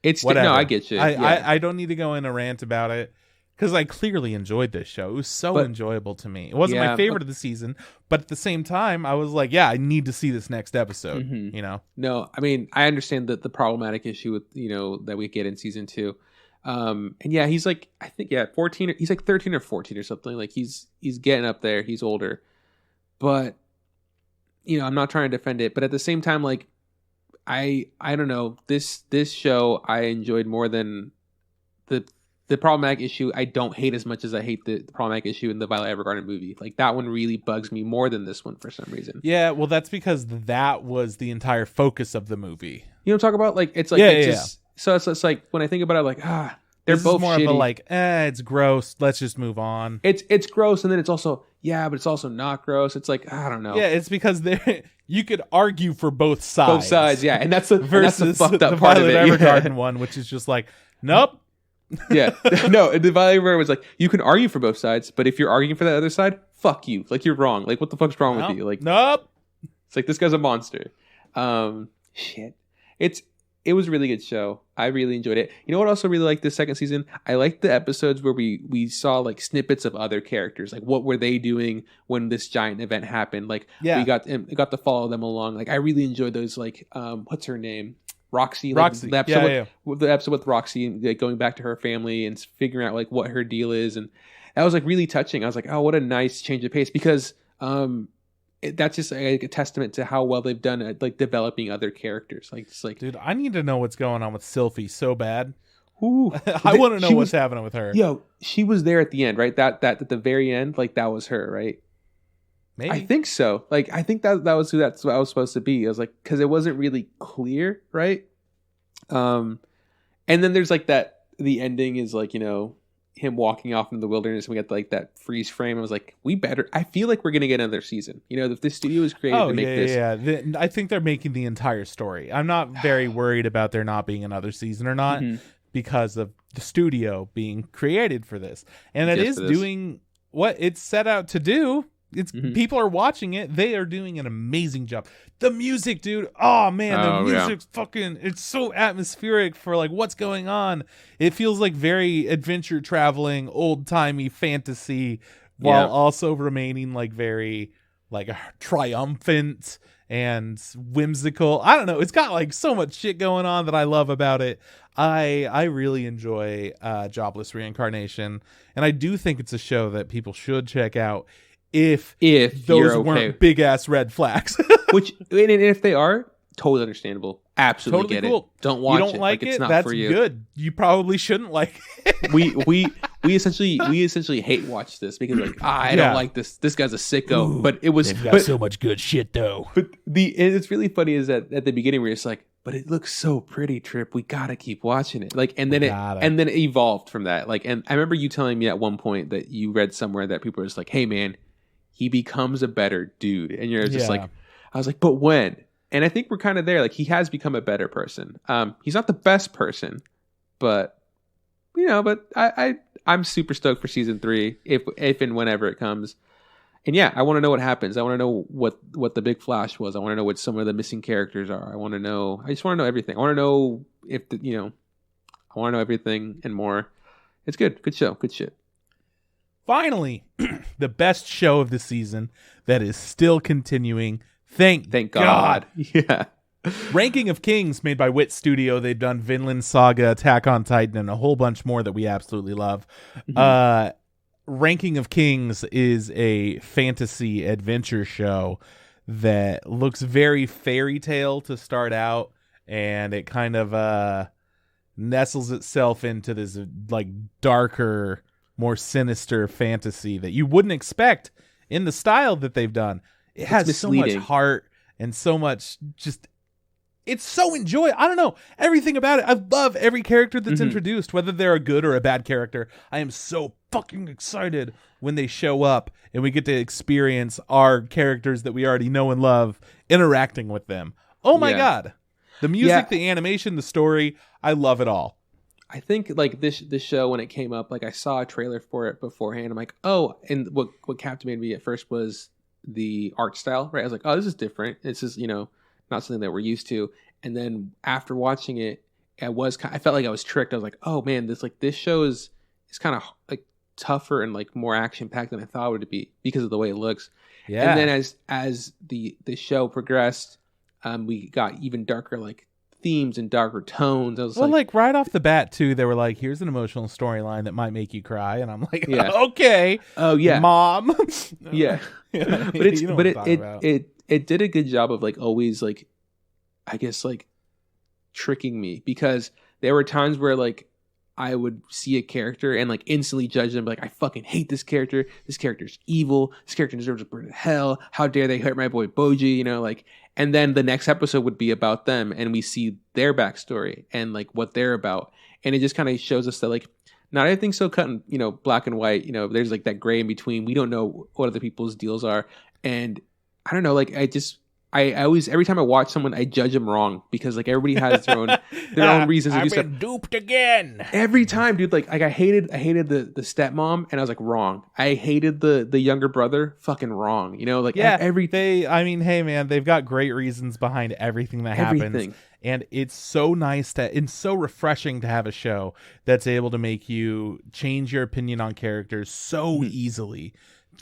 It's whatever. No, I get you. I don't need to go in a rant about it because I clearly enjoyed this show. It was so enjoyable to me. It wasn't my favorite of the season, but at the same time, I was like, yeah, I need to see this next episode. You know? No, I mean, I understand the problematic issue with that we get in season 2. And yeah, he's like, I think 14. He's like 13 or 14 or something. Like he's getting up there. He's older, but I'm not trying to defend it. But at the same time, like I don't know, this show I enjoyed more than the problematic issue. I don't hate as much as I hate the problematic issue in the Violet Evergarden movie. Like that one really bugs me more than this one for some reason. Yeah, well, that's because that was the entire focus of the movie. You know what I'm talking about? Like it's like So it's like when I think about it, like they're this both is more shitty. of a like, it's gross. Let's just move on. It's gross, and then it's also but it's also not gross. It's like I don't know. Yeah, it's because you could argue for both sides. Both sides, yeah, and that's the fucked up the part Violet of it. Evergarden one, which is just like, nope. Yeah, no, the Violet Evergarden was like, you can argue for both sides, but if you're arguing for that other side, fuck you. Like you're wrong. Like what the fuck's wrong with you? Like nope. It's like this guy's a monster. Shit. It was a really good show. I really enjoyed it. You know what I also really liked this second season? I liked the episodes where we saw like snippets of other characters. Like what were they doing when this giant event happened? Like we got to follow them along. Like I really enjoyed those. Like what's her name? Roxy. Roxy. Like, the episode with Roxy, like going back to her family and figuring out like what her deal is, and that was like really touching. I was like, oh, what a nice change of pace, because that's just like a testament to how well they've done at like developing other characters. Like, it's like, dude, I need to know what's going on with Sylphie so bad. Ooh, I want to know what's happening with her. Yo, she was there at the end, right? That at the very end, like that was her, right? Maybe. I think so. Like, I think that was who that's what I was supposed to be. I was like, because it wasn't really clear, right? And then there's like the ending is like, him walking off into the wilderness, and we got like that freeze frame. I was like, I feel like we're gonna get another season. If the studio is created to make this. Yeah. I think they're making the entire story. I'm not very worried about there not being another season or not, because of the studio being created for this. And it is doing what it's set out to do. It's people are watching it. They are doing an amazing job. The music, dude. Oh man, the music's fucking, it's so atmospheric for like what's going on. It feels like very adventure traveling, old-timey fantasy, while also remaining like very like triumphant and whimsical. I don't know. It's got like so much shit going on that I love about it. I really enjoy Jobless Reincarnation, and I do think it's a show that people should check out if those weren't big ass red flags. Which, and if they are, totally understandable. Absolutely totally get cool. it. Don't watch it. You don't like it? It's not That's for you. Good. You probably shouldn't like it. we essentially hate watch this because like I don't like this. This guy's a sicko. Ooh, but it was they've got so much good shit though. But it's really funny is that at the beginning we're just like, but it looks so pretty, Trip. We gotta keep watching it. Like, and then it evolved from that. Like, and I remember you telling me at one point that you read somewhere that people were just like, hey man, he becomes a better dude, and you're just like, I was like, but when? And I think we're kind of there. Like, he has become a better person. He's not the best person, but I'm super stoked for season 3 if and whenever it comes. And yeah, I want to know what happens. I want to know what the big flash was. I want to know what some of the missing characters are. I just want to know everything. I want to know I want to know everything and more. It's good. Good show. Good shit. Finally, the best show of the season that is still continuing. Thank God. Yeah. Ranking of Kings, made by Wit Studio. They've done Vinland Saga, Attack on Titan, and a whole bunch more that we absolutely love. Ranking of Kings is a fantasy adventure show that looks very fairy tale to start out, and it kind of nestles itself into this like darker, more sinister fantasy that you wouldn't expect in the style that they've done. It has so much heart and so much just, it's so enjoyable. I don't know, everything about it. I love every character that's introduced, whether they're a good or a bad character. I am so fucking excited when they show up and we get to experience our characters that we already know and love interacting with them. Oh my God. The music, the animation, the story, I love it all. I think like this show, when it came up, like I saw a trailer for it beforehand. I'm like, oh, and what captivated me at first was the art style, right? I was like, oh, this is different. This is, not something that we're used to. And then after watching it, I felt like I was tricked. I was like, oh man, this show is is kind of like tougher and like more action packed than I thought it would be because of the way it looks. Yeah. And then as the show progressed, we got even darker like themes and darker tones. I was like right off the bat too, they were like, here's an emotional storyline that might make you cry, and I'm like, yeah. Okay, oh yeah, mom. Yeah. It did a good job of like always like, I guess like tricking me, because there were times where like I would see a character and like instantly judge them, like I fucking hate this character. This character's evil. This character deserves to burn in hell. How dare they hurt my boy Boji? You know, like, and then the next episode would be about them, and we see their backstory and like what they're about, and it just kind of shows us that like not everything's so cut and, you know, black and white. You know, there's like that gray in between. We don't know what other people's deals are, and I don't know. Like I always, every time I watch someone, I judge them wrong, because like everybody has their own reasons to do stuff. I've been duped again. Every time, dude. Like I hated the stepmom, and I was like, wrong. I hated the younger brother, fucking wrong. You know, like everything. I mean, hey man, they've got great reasons behind everything that happens, and it's so nice and so refreshing to have a show that's able to make you change your opinion on characters so easily.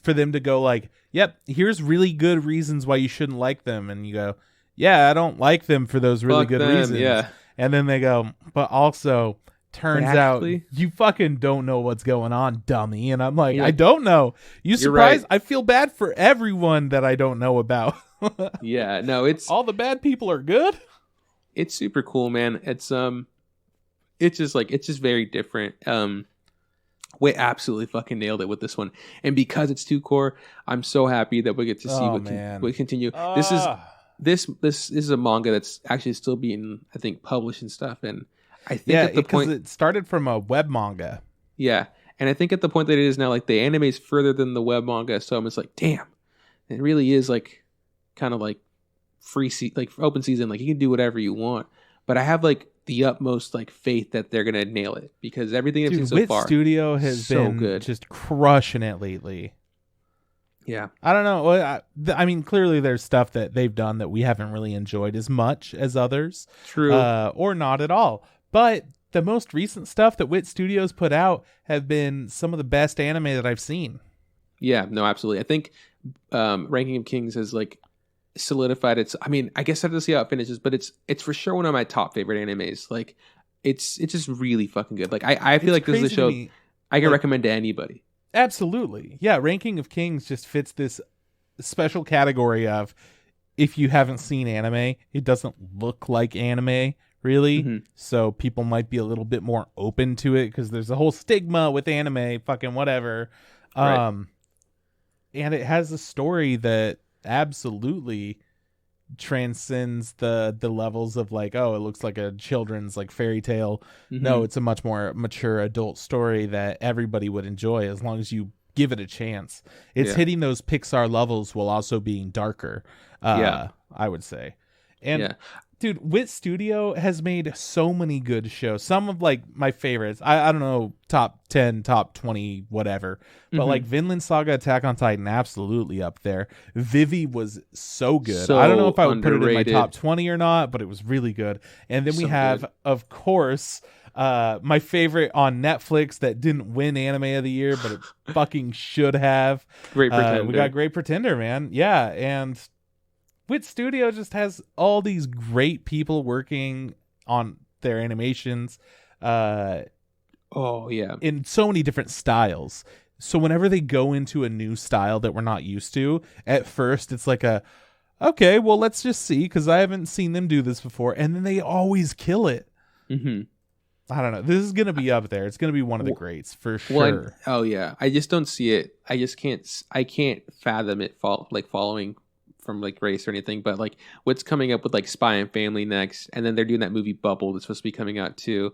For them to go like, yep, here's really good reasons why you shouldn't like them, and you go, yeah, I don't like them for those really good reasons. Yeah. And then they go, but also turns out you fucking don't know what's going on, dummy. And I'm like, I don't know. You surprised? Right. I feel bad for everyone that I don't know about. Yeah, no, it's all the bad people are good. It's super cool, man. It's just very different. We absolutely fucking nailed it with this one, and because it's 2 core, I'm so happy that we get to see what continue. This is a manga that's actually still being, I think, published and stuff, and I think at the point it started from a web manga. Yeah, and I think at the point that it is now, like the anime is further than the web manga, so I'm just like, damn, it really is like kind of like like open season, like you can do whatever you want. But I have like the utmost like faith that they're gonna nail it, because everything I've seen so far, Studio has been good, just crushing it lately. Yeah, I don't know. I mean, clearly there's stuff that they've done that we haven't really enjoyed as much as others. True, or not at all. But the most recent stuff that Wit Studios put out have been some of the best anime that I've seen. Yeah, no, absolutely. I think Ranking of Kings has like solidified its, I mean, I guess I have to see how it finishes, but it's for sure one of my top favorite animes. Like it's just really fucking good. Like I feel like this is a show I can recommend to anybody. Absolutely. Yeah, Ranking of Kings just fits this special category of, if you haven't seen anime, it doesn't look like anime really. So people might be a little bit more open to it, because there's a whole stigma with anime, fucking whatever. Right. And it has a story that absolutely transcends the levels of like, oh, it looks like a children's like fairy tale. No, it's a much more mature adult story that everybody would enjoy as long as you give it a chance. It's hitting those Pixar levels while also being darker, I would say. And dude, Wit Studio has made so many good shows. Some of like my favorites, I don't know, top 10, top 20, whatever. But like Vinland Saga, Attack on Titan, absolutely up there. Vivi was so good. I don't know if I would put it in my top 20 or not, but it was really good. And then we have, of course, my favorite on Netflix that didn't win Anime of the Year, but it fucking should have. Great Pretender. We got Great Pretender, man. Yeah, and Wit Studio just has all these great people working on their animations in so many different styles. So whenever they go into a new style that we're not used to, at first it's like okay, well, let's just see, because I haven't seen them do this before. And then they always kill it. I don't know. This is going to be up there. It's going to be one of the greats for sure. I just don't see it. I can't fathom it following from like race or anything, but like what's coming up with like Spy and Family next, and then they're doing that movie Bubble that's supposed to be coming out too.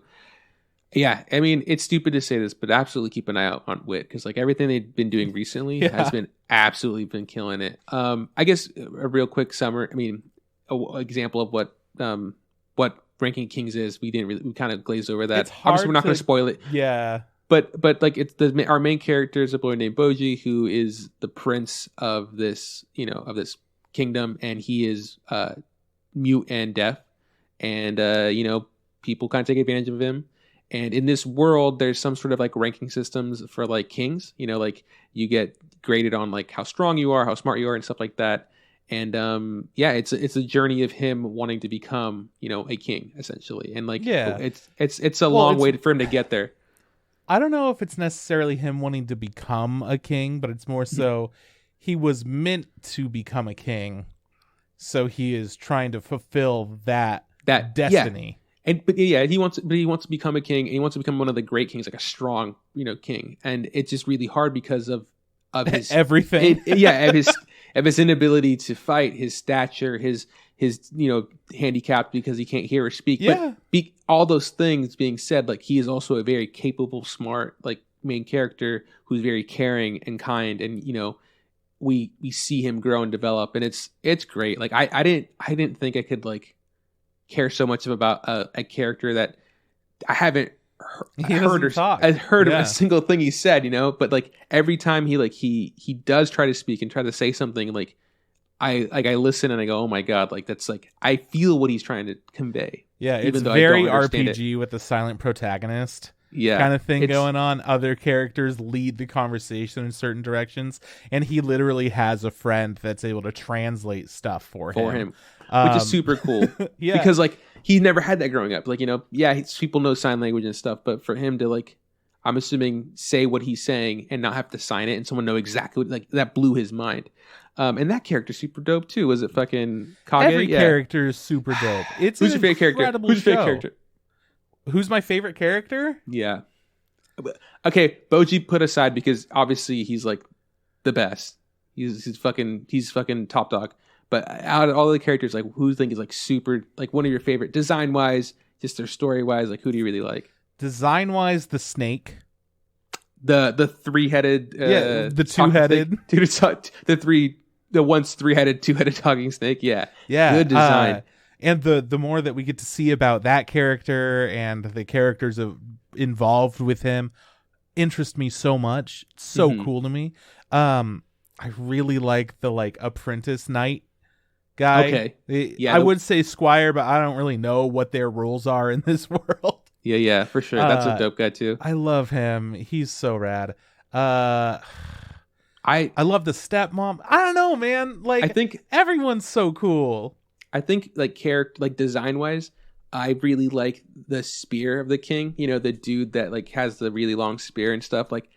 Yeah, I mean, it's stupid to say this, but absolutely keep an eye out on Wit, because like everything they've been doing recently has been absolutely been killing it. I guess a real quick summary. I mean, an example of what Ranking Kings is. We kind of glazed over that. Obviously, we're not going to spoil it. Yeah. But like it's our main character is a boy named Boji, who is the prince of this kingdom, and he is mute and deaf, and people kind of take advantage of him. And in this world, there's some sort of like ranking systems for like kings. You know, like you get graded on like how strong you are, how smart you are, and stuff like that. And it's a journey of him wanting to become, you know, a king essentially. And like, it's a long way for him to get there. I don't know if it's necessarily him wanting to become a king, but it's more so he was meant to become a king. So he is trying to fulfill that destiny. But he wants to become a king, and he wants to become one of the great kings, like a strong, you know, king. And it's just really hard because of his everything. Of his inability to fight, his stature, his you know, handicapped because he can't hear or speak. Yeah. But all those things being said, like he is also a very capable, smart, like main character who's very caring and kind, and you know, we see him grow and develop, and it's great. Like I didn't think I could like care so much about a character that I haven't heard of a single thing he said, you know. But like every time he does try to speak and try to say something, like I listen and I go, oh my god, like that's like I feel what he's trying to convey. Yeah, it's very RPG with the silent protagonist. Yeah, kind of thing going on. Other characters lead the conversation in certain directions, and he literally has a friend that's able to translate stuff for him. Which is super cool. Yeah, because like he never had that growing up. Like, you know, people know sign language and stuff, but for him to like, I'm assuming, say what he's saying and not have to sign it and someone know exactly what, like that blew his mind. And that character's super dope too. Was it fucking Kage? Every character is super dope. It's Who's your favorite character? Who's your favorite character? Who's my favorite character? Yeah. Okay, Boji put aside because obviously he's like the best. He's fucking top dog. But out of all the characters, like who do you think is like super, like one of your favorite design wise, just their story wise? Like who do you really like? Design wise, the snake, the 3-headed, the 2-headed, the once 3-headed, 2-headed talking snake. Yeah, good design. And the more that we get to see about that character and the characters involved with him, interest me so much. It's so cool to me. I really like the like apprentice knight guy. Okay. I would say squire, but I don't really know what their rules are in this world. Yeah, for sure. That's a dope guy too. I love him. He's so rad. I love the stepmom. I don't know, man. Like I think everyone's so cool. I think like design wise, I really like the spear of the king. You know, the dude that like has the really long spear and stuff. Like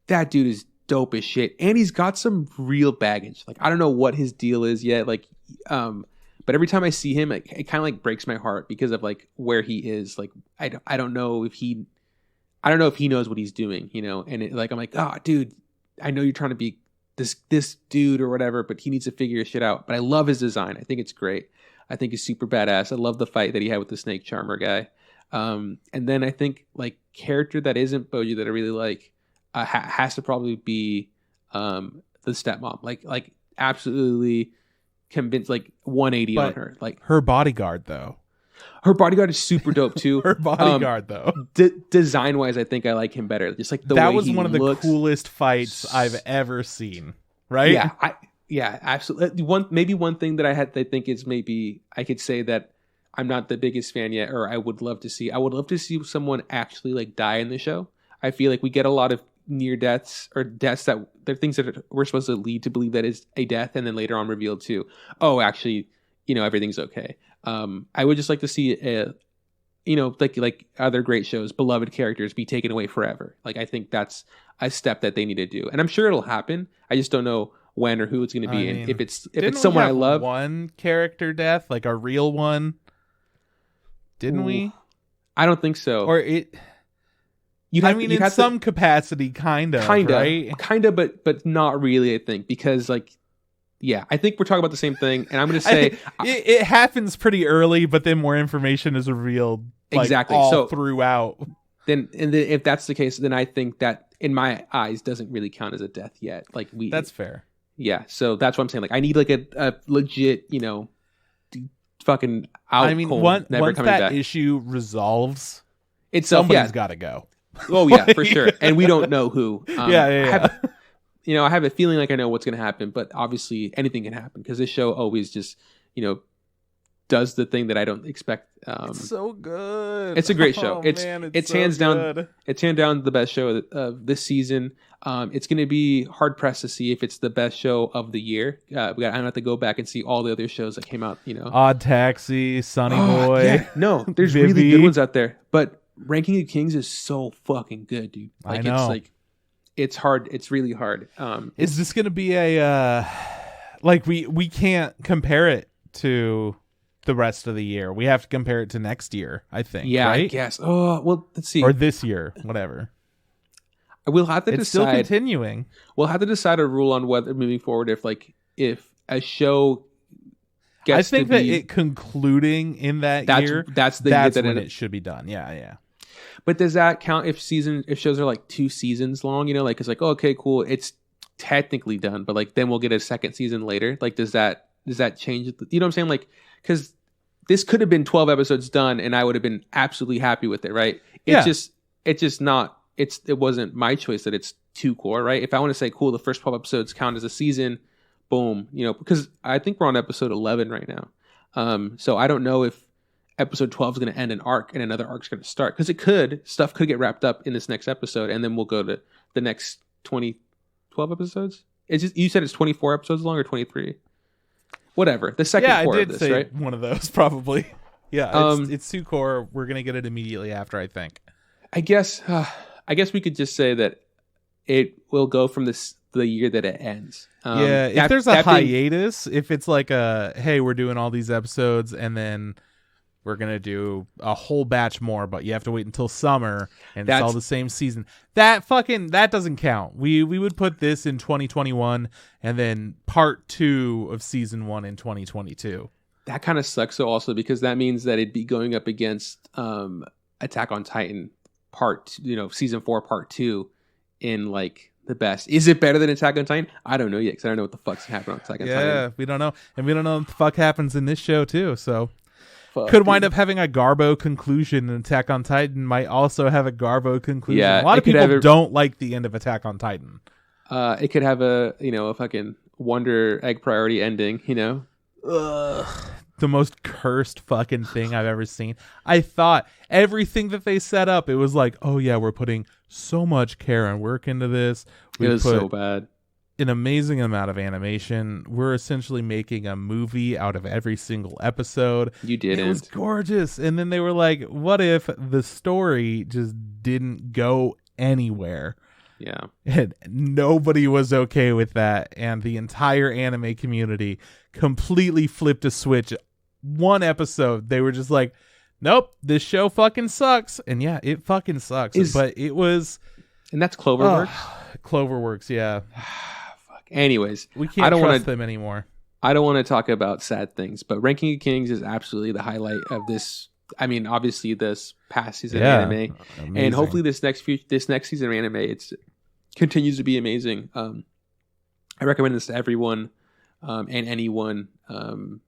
that dude is dope as shit, and he's got some real baggage. Like I don't know what his deal is yet. Like, but every time I see him, it kind of like breaks my heart because of like where he is. Like I don't know if he knows what he's doing. You know, and I'm like, oh, dude, I know you're trying to be this dude or whatever, but he needs to figure his shit out. But I love his design. I think it's great. I think he's super badass. I love the fight that he had with the snake charmer guy. And then I think like character that isn't Boji that I really like has to probably be the stepmom. Like absolutely convinced, like 180 on her. Like her bodyguard though. Her bodyguard is super dope too. Her bodyguard though. Design wise, I think I like him better. Just like the way he looks. That was one of the coolest fights I've ever seen. Right? Yeah, absolutely. One thing that I think is maybe I could say that I'm not the biggest fan yet, or I would love to see. I would love to see someone actually like die in the show. I feel like we get a lot of near deaths or deaths that they're things that we're supposed to lead to believe that is a death, and then later on revealed to, oh, actually, you know, everything's okay. I would just like to see like other great shows, beloved characters be taken away forever. Like I think that's a step that they need to do, and I'm sure it'll happen. I just don't know when or who it's going to be, and if it's someone I love. One character death, like a real one, didn't we? I don't think so. Or it. In some capacity, kind of, right? Kind of, but not really. I think because like. Yeah, I think we're talking about the same thing, and I'm going to say it happens pretty early, but then more information is revealed exactly all throughout. Then if that's the case, then I think that in my eyes doesn't really count as a death yet. Like that's fair. Yeah, so that's what I'm saying. Like I need like a legit, you know, fucking out. I mean, once that back. Issue resolves, somebody's got to go. Oh yeah, for sure, and we don't know who. Yeah. I have a feeling like I know what's going to happen, but obviously anything can happen because this show always just, you know, does the thing that I don't expect. It's so good. It's a great show. Oh, It's man, it's so hands good. down. It's hands down the best show of this season. It's going to be hard pressed to see if it's the best show of the year. I don't have to go back and see all the other shows that came out. Odd Taxi, Sonny Boy. Yeah. No, there's Vivi. really good ones out there. But Ranking of Kings is so fucking good, dude. I know. It's hard. It's really hard. Is this going to be a we can't compare it to the rest of the year. We have to compare it to next year, I think. Yeah, right? I guess. Oh, well, let's see. Or this year, whatever. We'll have to It's decide. still continuing. We'll have to decide a rule on whether moving forward if a show gets I think to that be, it concluding in that year, that's the year that when it should be done. Yeah. But does that count if shows are like 2 seasons long? It's like, oh, okay, cool. It's technically done, but like then we'll get a second season later. Like, does that change it? You know what I'm saying? Like, because this could have been 12 episodes done, and I would have been absolutely happy with it, right? It's just not. It wasn't my choice that it's too core, right? If I want to say, cool, the first 12 episodes count as a season, boom, because I think we're on episode 11 right now. So I don't know if episode 12 is going to end an arc and another arc is going to start, because stuff could get wrapped up in this next episode, and then we'll go to the next 12 episodes. It's just, you said it's 24 episodes long or 23? Whatever. The second core I of did this, say right? one of those probably. Yeah, it's 2 core. We're gonna get it immediately after, I think. I guess we could just say that it will go from the year that it ends. If there's a hiatus, if it's like hey, we're doing all these episodes and then we're gonna do a whole batch more, but you have to wait until summer and it's all the same season. That doesn't count. We would put this in 2021 and then part 2 of season 1 in 2022. That kind of sucks though, also because that means that it'd be going up against Attack on Titan season 4 part 2 in like the best. Is it better than Attack on Titan? I don't know yet, because I don't know what the fuck's happening on Attack on Titan. Yeah, we don't know, and we don't know what the fuck happens in this show too. So. Could wind up having a Garbo conclusion, and Attack on Titan might also have a Garbo conclusion. Yeah, a lot of people don't like the end of Attack on Titan. It could have a fucking Wonder Egg priority ending. Ugh. The most cursed fucking thing I've ever seen. I thought everything that they set up, it was like, oh yeah, we're putting so much care and work into this. It was so bad. An amazing amount of animation. We're essentially making a movie out of every single episode. You didn't. It was gorgeous. And then they were like, what if the story just didn't go anywhere? Yeah. And nobody was okay with that. And the entire anime community completely flipped a switch. One episode, they were just like, nope, this show fucking sucks. And yeah, it fucking sucks. But it was... And that's Cloverworks? Cloverworks, yeah. Anyways, we can't trust them anymore. I don't want to talk about sad things, but Ranking of Kings is absolutely the highlight of this. I mean, obviously this past season of anime, amazing. And hopefully this next season of anime, it continues to be amazing. I recommend this to everyone and anyone. You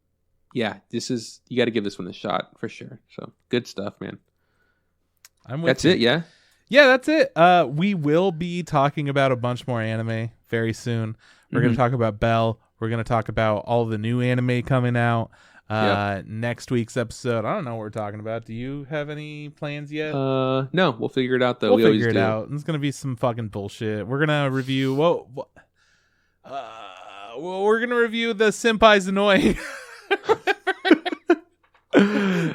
got to give this one a shot for sure. So good stuff, man. That's it, yeah. Yeah, that's it. We will be talking about a bunch more anime very soon. We're going to talk about Belle. We're going to talk about all the new anime coming out. Next week's episode, I don't know what we're talking about. Do you have any plans yet? No, we'll figure it out though. We'll figure it out. It's going to be some fucking bullshit. We're going to review we're going to review the Senpai's Annoying.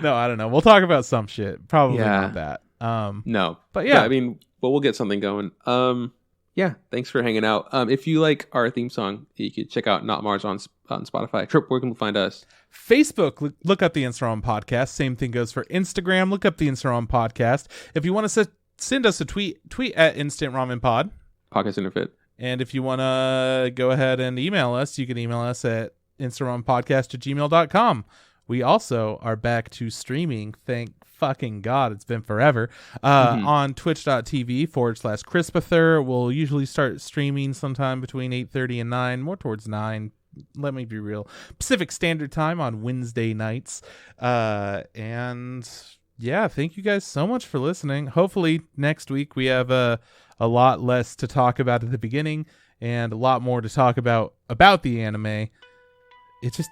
No, I don't know. We'll talk about some shit. Probably not that. No, but yeah, I mean, but we'll get something going. Thanks for hanging out. If you like our theme song, you could check out Not Mars on Spotify. Trip, where can we find us? Facebook, look up the Instant Ramen Podcast. Same thing goes for Instagram. Look up the Instant Ramen Podcast. If you want to send us a tweet at Instant Ramen Pod. Podcast Interfit. And if you want to go ahead and email us, you can email us at instantRamenPodcast@gmail.com. We also are back to streaming. Thank fucking God, it's been forever. On twitch.tv/Crispather. We'll usually start streaming sometime between 8:30 and 9, more towards 9. Let me be real. Pacific Standard Time on Wednesday nights. And yeah, thank you guys so much for listening. Hopefully next week we have a lot less to talk about at the beginning and a lot more to talk about the anime. It just,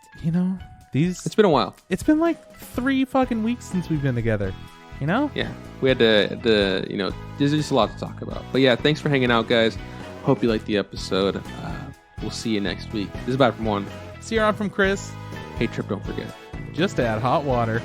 It's been a while. It's been like 3 fucking weeks since we've been together. You know? Yeah. We had to there's just a lot to talk about. But yeah, thanks for hanging out, guys. Hope you liked the episode. We'll see you next week. This is Bye from One. See you around from Chris. Hey, Trip, don't forget. Just add hot water.